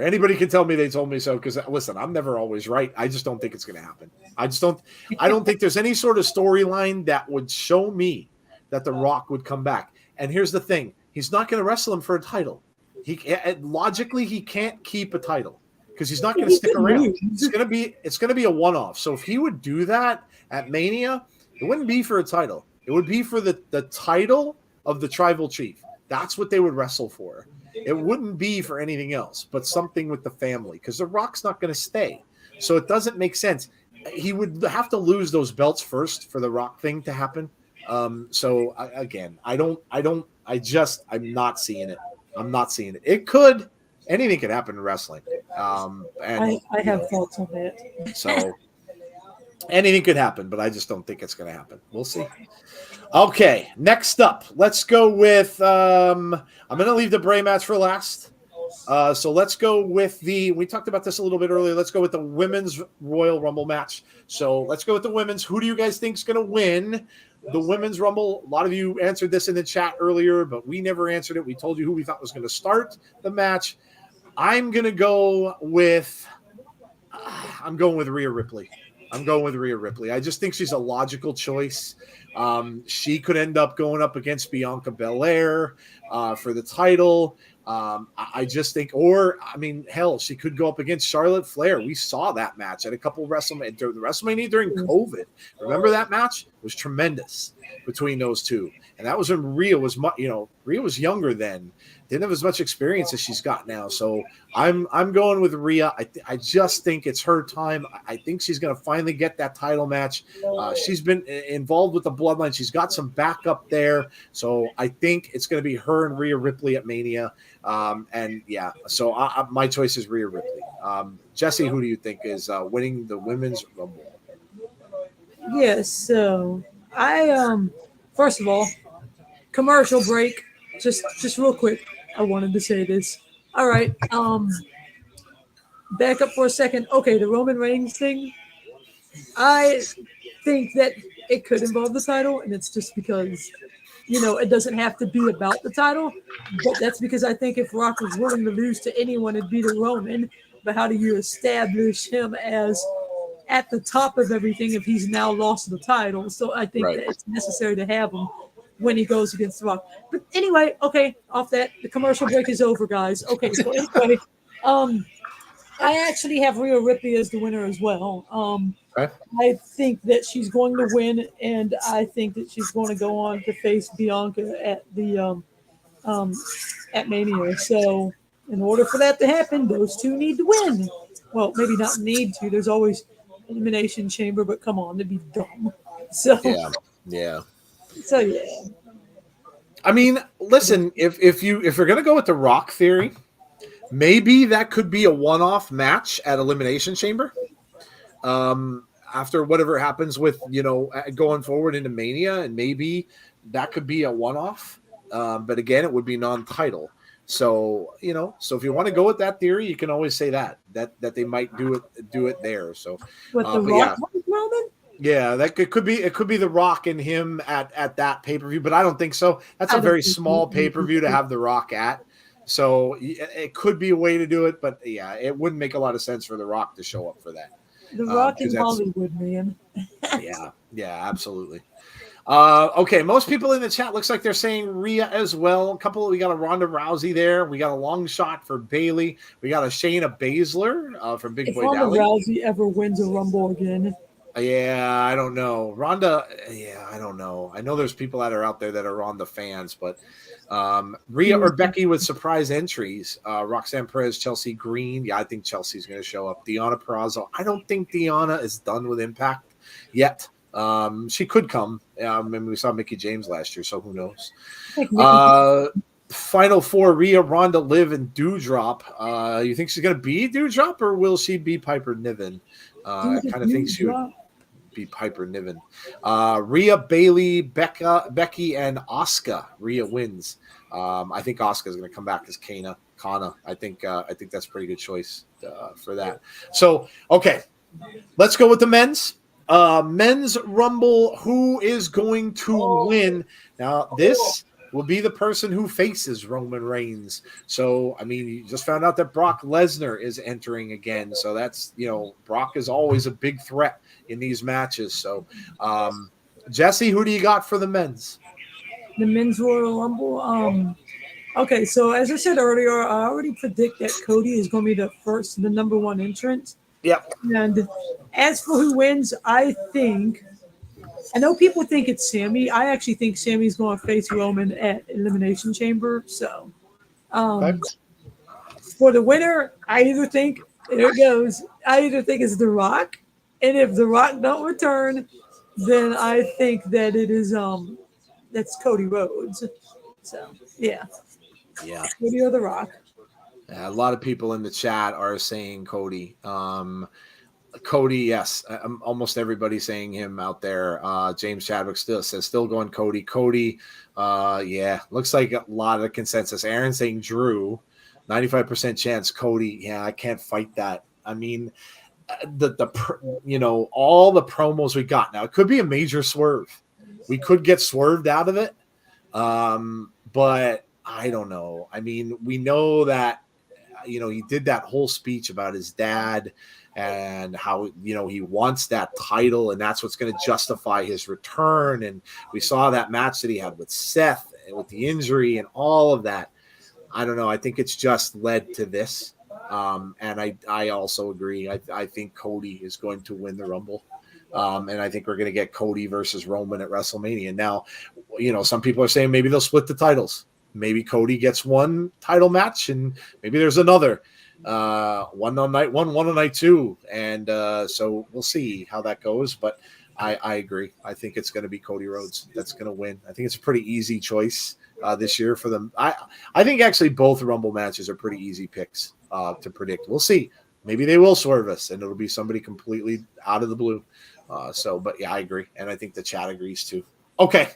Anybody can tell me they told me so, because listen, I'm never always right. I just don't think it's going to happen. I don't think there's any sort of storyline that would show me that The Rock would come back. And here's the thing. He's not going to wrestle him for a title. Logically, he can't keep a title because he's not going to stick around. It's going to be a one-off. So if he would do that at Mania, it wouldn't be for a title. It would be for the title of the Tribal Chief. That's what they would wrestle for. It wouldn't be for anything else, but something with the family, because The Rock's not going to stay. So it doesn't make sense. He would have to lose those belts first for the Rock thing to happen. I'm not seeing it. I'm not seeing it. It could. Anything could happen in wrestling. I have thoughts on that. So anything could happen, but I just don't think it's going to happen. We'll see. Okay, next up, let's go with I'm going to leave the Bray match for last. So let's go with we talked about this a little bit earlier. Let's go with the Women's Royal Rumble match. So let's go with the women's. Who do you guys think is going to win the Women's Rumble? A lot of you answered this in the chat earlier, but we never answered it. We told you who we thought was going to start the match. I'm going to go with Rhea Ripley. I just think she's a logical choice. She could end up going up against Bianca Belair for the title. I just think, hell, she could go up against Charlotte Flair. We saw that match at a couple WrestleMania during COVID. Remember that match? It was tremendous between those two. And that was when Rhea was younger then. Didn't have as much experience as she's got now. So I'm going with Rhea. I just think it's her time. I think she's going to finally get that title match. She's been involved with the Bloodline. She's got some backup there. So I think it's going to be her and Rhea Ripley at Mania. So my choice is Rhea Ripley. Jesse, who do you think is winning the Women's Rumble? Yes. So I first of all, commercial break. Just real quick. I wanted to say this. All right. Back up for a second. Okay, the Roman Reigns thing. I think that it could involve the title, and it's just because, it doesn't have to be about the title. But that's because I think if Rock was willing to lose to anyone, it'd be the Roman. But how do you establish him as at the top of everything if he's now lost the title? So I think that it's necessary to have him when he goes against The Rock. But anyway, okay, off that, the commercial break is over, guys. Okay, so anyway, I actually have Rhea Ripley as the winner as well. I think that she's going to win, and I think that she's going to go on to face Bianca at the at Mania. So in order for that to happen, those two need to win. Well, maybe not need to. There's always Elimination Chamber, but come on, it'd be dumb. So yeah. So yeah. I mean, listen, if you're gonna go with the Rock theory, maybe that could be a one-off match at Elimination Chamber. After whatever happens with going forward into Mania, and maybe that could be a one-off. But again, it would be non-title. So so if you want to go with that theory, you can always say that they might do it there. So what the Rock Roman? Yeah, it could be The Rock and him at that pay-per-view, but I don't think so. That's a very small pay-per-view to have The Rock at. So it could be a way to do it, but yeah, it wouldn't make a lot of sense for The Rock to show up for that. The Rock in Hollywood, man. yeah, absolutely. Okay, most people in the chat looks like they're saying Rhea as well. We got a Ronda Rousey there. We got a long shot for Bayley. We got a Shayna Baszler from Big Boy Ronda Dally. Rousey ever wins a Rumble again. Yeah, I don't know. Ronda, I don't know. I know there's people that are out there that are Ronda fans, but Rhea or Becky with surprise entries. Roxanne Perez, Chelsea Green. Yeah, I think Chelsea's going to show up. Deonna Purrazzo. I don't think Deonna is done with Impact yet. She could come. We saw Mickie James last year, so who knows? Final four: Rhea, Ronda, Liv, and Doudrop. You think she's going to be Doudrop, or will she be Piper Niven? I kind of think she would. be Piper Niven. Rhea, Bailey, Becky, and Asuka. Rhea wins. I think Asuka is going to come back as Kana. I think that's a pretty good choice for that. So, okay, let's go with the men's. Men's Rumble. Who is going to win? Now, this will be the person who faces Roman Reigns. So, I mean, you just found out that Brock Lesnar is entering again. So that's, Brock is always a big threat in these matches. So, Jesse, who do you got for the men's? The men's Royal Rumble. Okay, so as I said earlier, I already predict that Cody is going to be the number one entrant. Yep. And as for who wins, I know people think it's Sammy. I actually think Sammy's going to face Roman at Elimination Chamber. So, for the winner, I either think it's The Rock, and if The Rock don't return, then I think that it is that's Cody Rhodes. So yeah, Cody or The Rock. A lot of people in the chat are saying Cody. Cody, yes. Almost everybody saying him out there. James Chadwick still going Cody. Cody, looks like a lot of the consensus. Aaron saying Drew, 95% chance Cody. Yeah, I can't fight that. I mean, all the promos we got now, it could be a major swerve. We could get swerved out of it, but I don't know. I mean, we know that he did that whole speech about his dad and how, he wants that title and that's what's going to justify his return. And we saw that match that he had with Seth and with the injury and all of that. I don't know. I think it's just led to this. And I also agree. I think Cody is going to win the Rumble. And I think we're going to get Cody versus Roman at WrestleMania. Now, some people are saying maybe they'll split the titles. Maybe Cody gets one title match and maybe there's another one on night one on night two. And so we'll see how that goes. But I agree. I think it's going to be Cody Rhodes that's going to win. I think it's a pretty easy choice this year for them. I think actually both Rumble matches are pretty easy picks to predict. We'll see. Maybe they will swerve us and it'll be somebody completely out of the blue. But yeah, I agree. And I think the chat agrees too. Okay.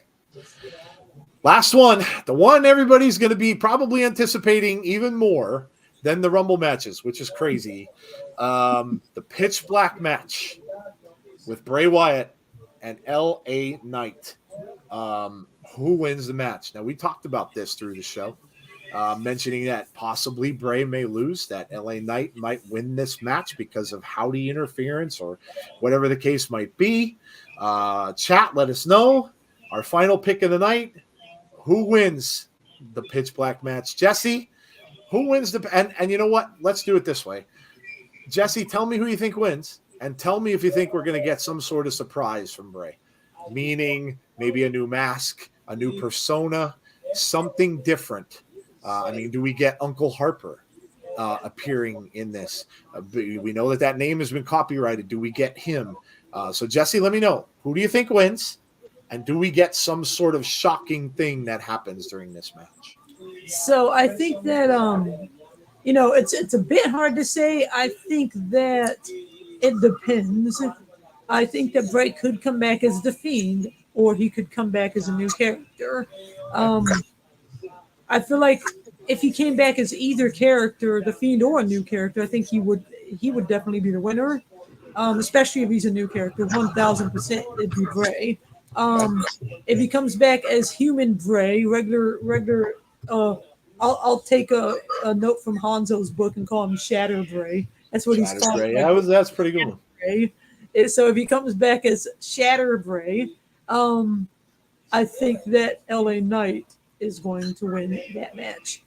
Last one, the one everybody's going to be probably anticipating even more than the Rumble matches, which is crazy. The pitch black match with Bray Wyatt and LA Knight. Who wins the match? Now, we talked about this through the show, mentioning that possibly Bray may lose, that LA Knight might win this match because of Howdy interference or whatever the case might be. Chat, let us know. Our final pick of the night. Who wins the pitch black match? Jesse, who wins and you know what? Let's do it this way. Jesse, tell me who you think wins and tell me if you think we're going to get some sort of surprise from Bray, meaning maybe a new mask, a new persona, something different. Do we get Uncle Harper appearing in this? We know that name has been copyrighted. Do we get him? So Jesse, let me know. Who do you think wins? And do we get some sort of shocking thing that happens during this match? So I think that it's a bit hard to say. I think that it depends. I think that Bray could come back as the Fiend, or he could come back as a new character. I feel like if he came back as either character, the Fiend or a new character, I think he would definitely be the winner. Especially if he's a new character, 1,000% it'd be Bray. If he comes back as human Bray, regular, I'll take a note from Hanzo's book and call him Shatter Bray. That's what he's called. That's pretty good. Bray. So if he comes back as Shatter Bray, I think that LA Knight is going to win that match.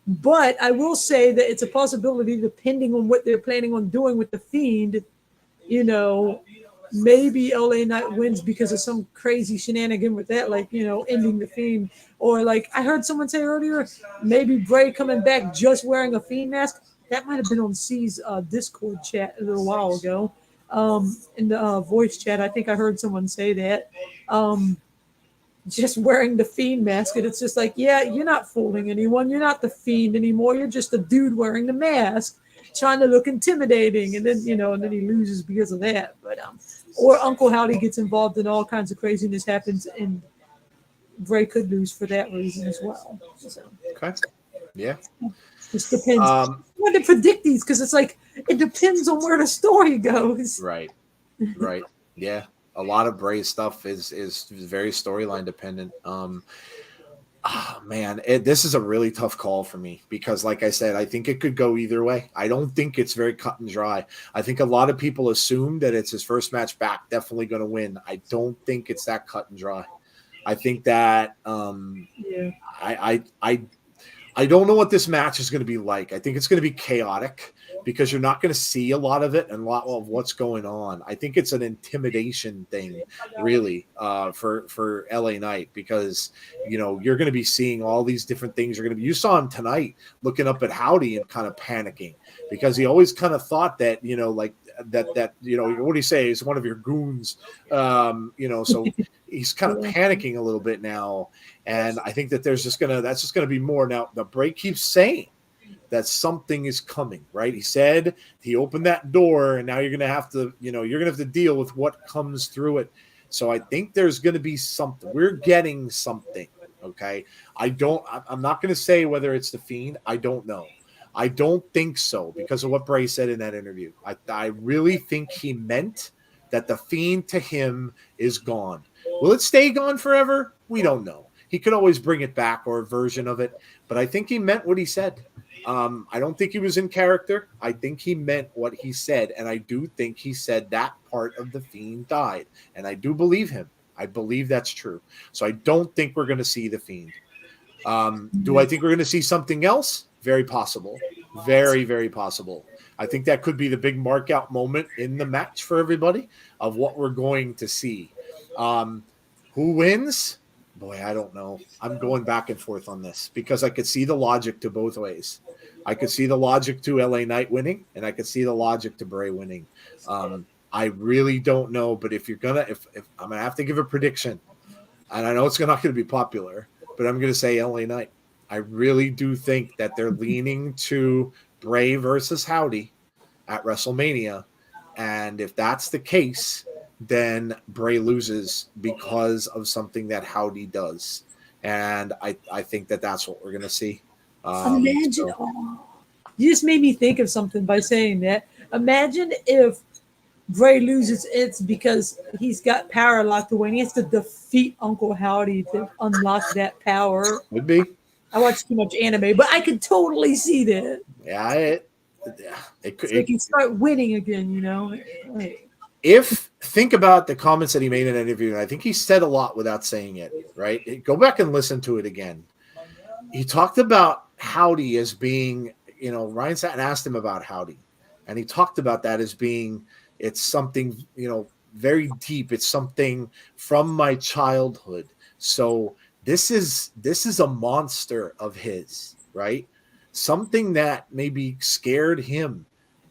But I will say that it's a possibility, depending on what they're planning on doing with the Fiend. Maybe LA Knight wins because of some crazy shenanigan with that, ending the Fiend. Or I heard someone say earlier, maybe Bray coming back just wearing a Fiend mask. That might have been on C's Discord chat a little while ago. In the voice chat, I think I heard someone say that. Just wearing the Fiend mask, and it's just you're not fooling anyone. You're not the Fiend anymore. You're just a dude wearing the mask, trying to look intimidating, and then he loses because of that. But or Uncle Howdy gets involved and all kinds of craziness happens, and Bray could lose for that reason as well. So, Okay. Yeah. just depends. I want to predict these because it's like it depends on where the story goes. Right. Right. Yeah. A lot of Bray stuff is very storyline dependent. Man, this is a really tough call for me because, like I said, I think it could go either way. I don't think it's very cut and dry. I think a lot of people assume that it's his first match back, definitely going to win. I don't think it's that cut and dry. I think that I don't know what this match is going to be like. I think it's going to be chaotic because you're not going to see a lot of it and a lot of what's going on. I think it's an intimidation thing, really, for LA Knight because, you're going to be seeing all these different things. You saw him tonight looking up at Howdy and kind of panicking because he always kind of thought that, what do you say? He's one of your goons, so he's kind of panicking a little bit now. And I think that that's just gonna be more. Now the Bray keeps saying that something is coming, right? He said he opened that door, and now you're gonna have to deal with what comes through it. So I think there's gonna be something. We're getting something. Okay. I'm not gonna say whether it's the Fiend. I don't know. I don't think so because of what Bray said in that interview. I really think he meant that the Fiend to him is gone. Will it stay gone forever? We don't know. He could always bring it back or a version of it, but I think he meant what he said. I don't think he was in character. I think he meant what he said, and I do think he said that part of the Fiend died, and I do believe him. I believe that's true. So I don't think we're going to see the Fiend. Do I think we're going to see something else? Very possible. Very, very possible. I think that could be the big mark out moment in the match for everybody of what we're going to see. Who wins? Boy, I don't know. I'm going back and forth on this because I could see the logic to both ways. I could see the logic to LA Knight winning, and I could see the logic to Bray winning. I really don't know, but if I'm gonna have to give a prediction, and I know it's not going to be popular, but I'm going to say LA Knight. I really do think that they're leaning to Bray versus Howdy at WrestleMania, and if that's the case, then Bray loses because of something that Howdy does. And I think that that's what we're going to see. Imagine, you just made me think of something by saying that. Imagine if Bray loses, it's because he's got power locked away and he has to defeat Uncle Howdy to unlock that power. Would be. I watch too much anime, but I could totally see that. Yeah, it could. So he can start winning again, Like, Think about the comments that he made in an interview, and I think he said a lot without saying it, right? Go back and listen to it again. He talked about Howdy as being, Ryan sat and asked him about Howdy, and he talked about that as being, it's something, very deep. It's something from my childhood. So this is a monster of his, right? Something that maybe scared him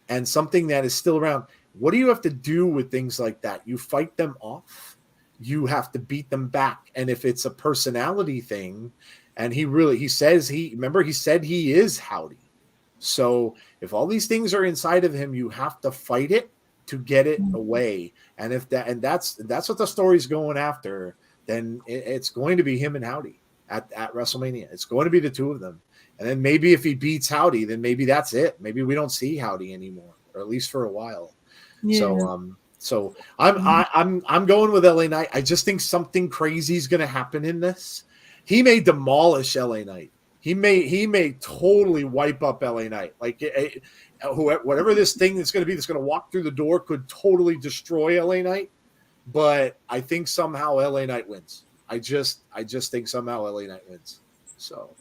and something that is still around. What do you have to do with things like that? You fight them off. You have to beat them back. And if it's a personality thing, and he said he is Howdy. So if all these things are inside of him, you have to fight it to get it away. And that's what the story's going after, then it's going to be him and Howdy at WrestleMania. It's going to be the two of them. And then maybe if he beats Howdy, then maybe that's it. Maybe we don't see Howdy anymore, or at least for a while. Yeah. So I'm going with LA Knight. I just think something crazy is going to happen in this. He may demolish LA Knight. He may totally wipe up LA Knight. Like whatever this thing that's going to be that's going to walk through the door could totally destroy LA Knight. But I think somehow LA Knight wins. I just think somehow LA Knight wins. So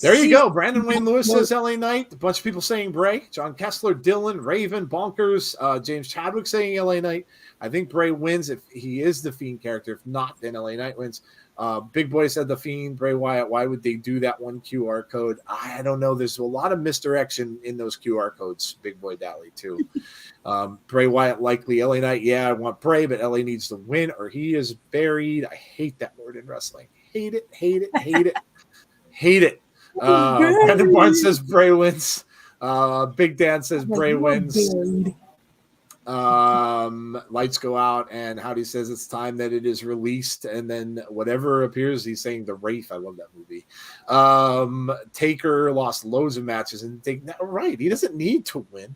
there you go. Brandon Wayne Lewis says LA Knight. A bunch of people saying Bray. John Kessler, Dylan, Raven, Bonkers, James Chadwick saying LA Knight. I think Bray wins if he is the Fiend character. If not, then LA Knight wins. Big Boy said the Fiend, Bray Wyatt. Why would they do that one QR code? I don't know. There's a lot of misdirection in those QR codes, Big Boy Dally, too. Bray Wyatt likely. LA Knight, yeah, I want Bray, but LA needs to win or he is buried. I hate that word in wrestling. Hate it, hate it, hate it, hate it. Brandon Barnes says Bray wins. Big Dan says Bray wins. Lights go out, and Howdy says it's time that it is released, and then whatever appears, he's saying the Wraith. I love that movie. Taker lost loads of matches, and right, he doesn't need to win.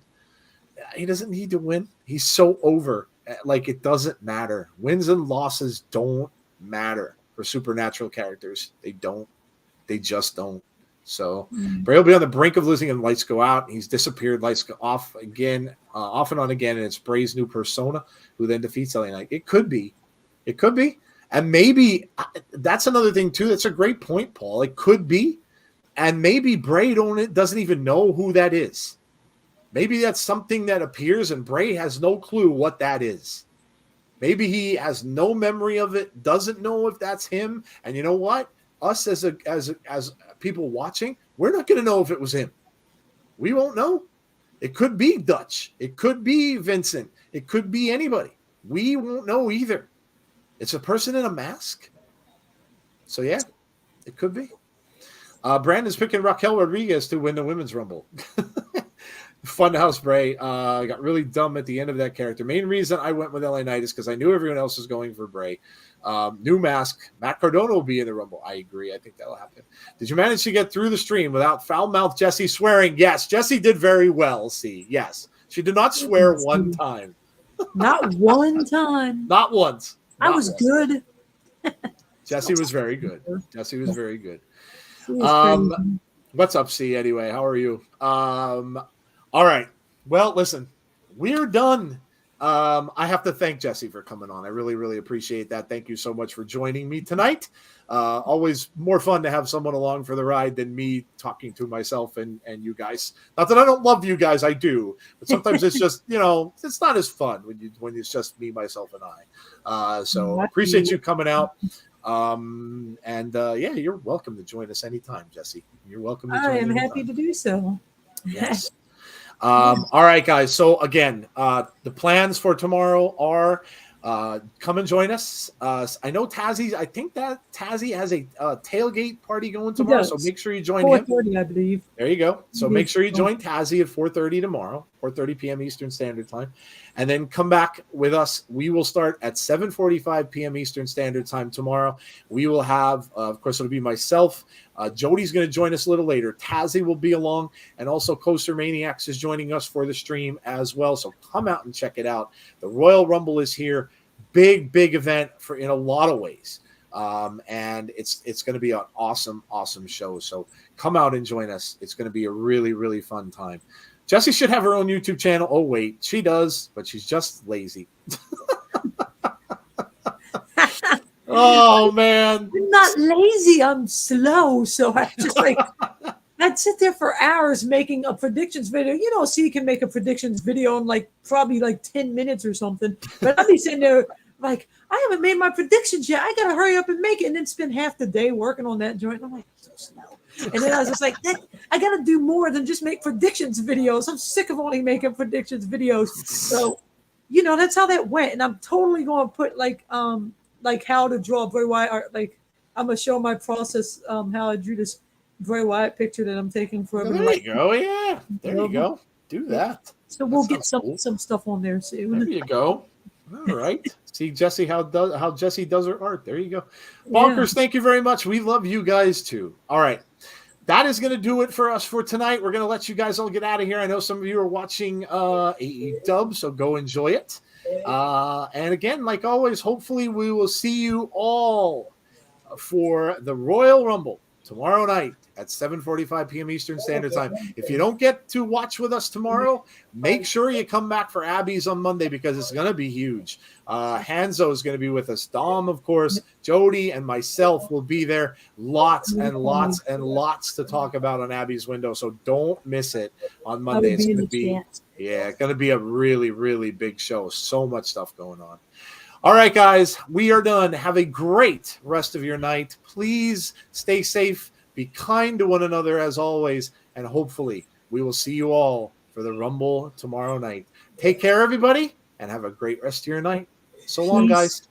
He doesn't need to win. He's so over. Like, it doesn't matter. Wins and losses don't matter for supernatural characters. They don't. They just don't. So Bray will be on the brink of losing, and lights go out. He's disappeared. Lights go off again, off and on again, and it's Bray's new persona who then defeats LA Knight. It could be. It could be. And maybe that's another thing, too. That's a great point, Paul. It could be. And maybe Bray doesn't even know who that is. Maybe that's something that appears, and Bray has no clue what that is. Maybe he has no memory of it, doesn't know if that's him. And you know what? Us as people watching, we're not going to know if it was him. We won't know. It could be Dutch. It could be Vincent. It could be anybody. We won't know either. It's a person in a mask. So, yeah, it could be. Brandon's picking Raquel Rodriguez to win the Women's Rumble. Funhouse Bray got really dumb at the end of that character. Main reason I went with LA Knight is because I knew everyone else was going for Bray. New mask. Matt Cardona will be in the Rumble. I agree. I think that'll happen. Did you manage to get through the stream without foul-mouthed Jesse swearing? Yes. Jesse did very well, see. Yes. She did not swear one time. Not one time. Not once. I was good. Jesse was very good. Jesse was very good. Crazy. What's up, C, anyway? How are you? All right. Well, listen, we're done. I have to thank Jesse for coming on. I really, really appreciate that. Thank you so much for joining me tonight. Always more fun to have someone along for the ride than me talking to myself and you guys. Not that I don't love you guys, I do. But sometimes it's just, it's not as fun when it's just me, myself, and I. So appreciate you coming out. Yeah, you're welcome to join us anytime, Jesse. You're welcome to join us. I am happy to do so. Yes. All right, guys. So again, the plans for tomorrow are come and join us. I know I think that Tazzy has a tailgate party going tomorrow, so make sure you join him. 4:30, I believe. There you go. So make sure you join Tazzy at 4:30 tomorrow, 4:30 p.m. Eastern Standard Time, and then come back with us. We will start at 7:45 p.m. Eastern Standard Time tomorrow. We will have, of course, it'll be myself. Jody's going to join us a little later. Tazzy will be along, and also Coaster Maniacs is joining us for the stream as well. So come out and check it out. The Royal Rumble is here. Big event in a lot of ways. And it's going to be an awesome show. So come out and join us. It's going to be a really, really fun time. Jessie should have her own YouTube channel. Oh, wait, she does, but she's just lazy. Oh, man. I'm not lazy. I'm slow. So I just I'd sit there for hours making a predictions video. So you can make a predictions video in probably 10 minutes or something. But I'd be sitting there I haven't made my predictions yet. I got to hurry up and make it, and then spend half the day working on that joint. I'm so slow. And then I was just I got to do more than just make predictions videos. I'm sick of only making predictions videos. So, that's how that went. And I'm totally going to put how to draw Bray Wyatt art. I'm going to show my process, how I drew this Bray Wyatt picture that I'm taking for everybody. There you go. Yeah. There you go. Do that. So we'll get some stuff on there soon. There you go. All right. See, Jesse, how Jesse does her art. There you go. Bonkers, Thank you very much. We love you guys too. All right. That is going to do it for us for tonight. We're going to let you guys all get out of here. I know some of you are watching AEW, so go enjoy it. And again, like always, hopefully we will see you all for the Royal Rumble tomorrow night at 7:45 p.m. Eastern Standard Time. If you don't get to watch with us tomorrow, make sure you come back for Abby's on Monday because it's going to be huge. Hanzo is going to be with us. Dom, of course, Jody, and myself will be there. Lots and lots and lots to talk about on Abby's window, so don't miss it on Monday. It's going to be going to be a really, really big show. So much stuff going on. All right, guys, we are done. Have a great rest of your night. Please stay safe. Be kind to one another as always, and hopefully we will see you all for the Rumble tomorrow night. Take care, everybody, and have a great rest of your night. So long, guys.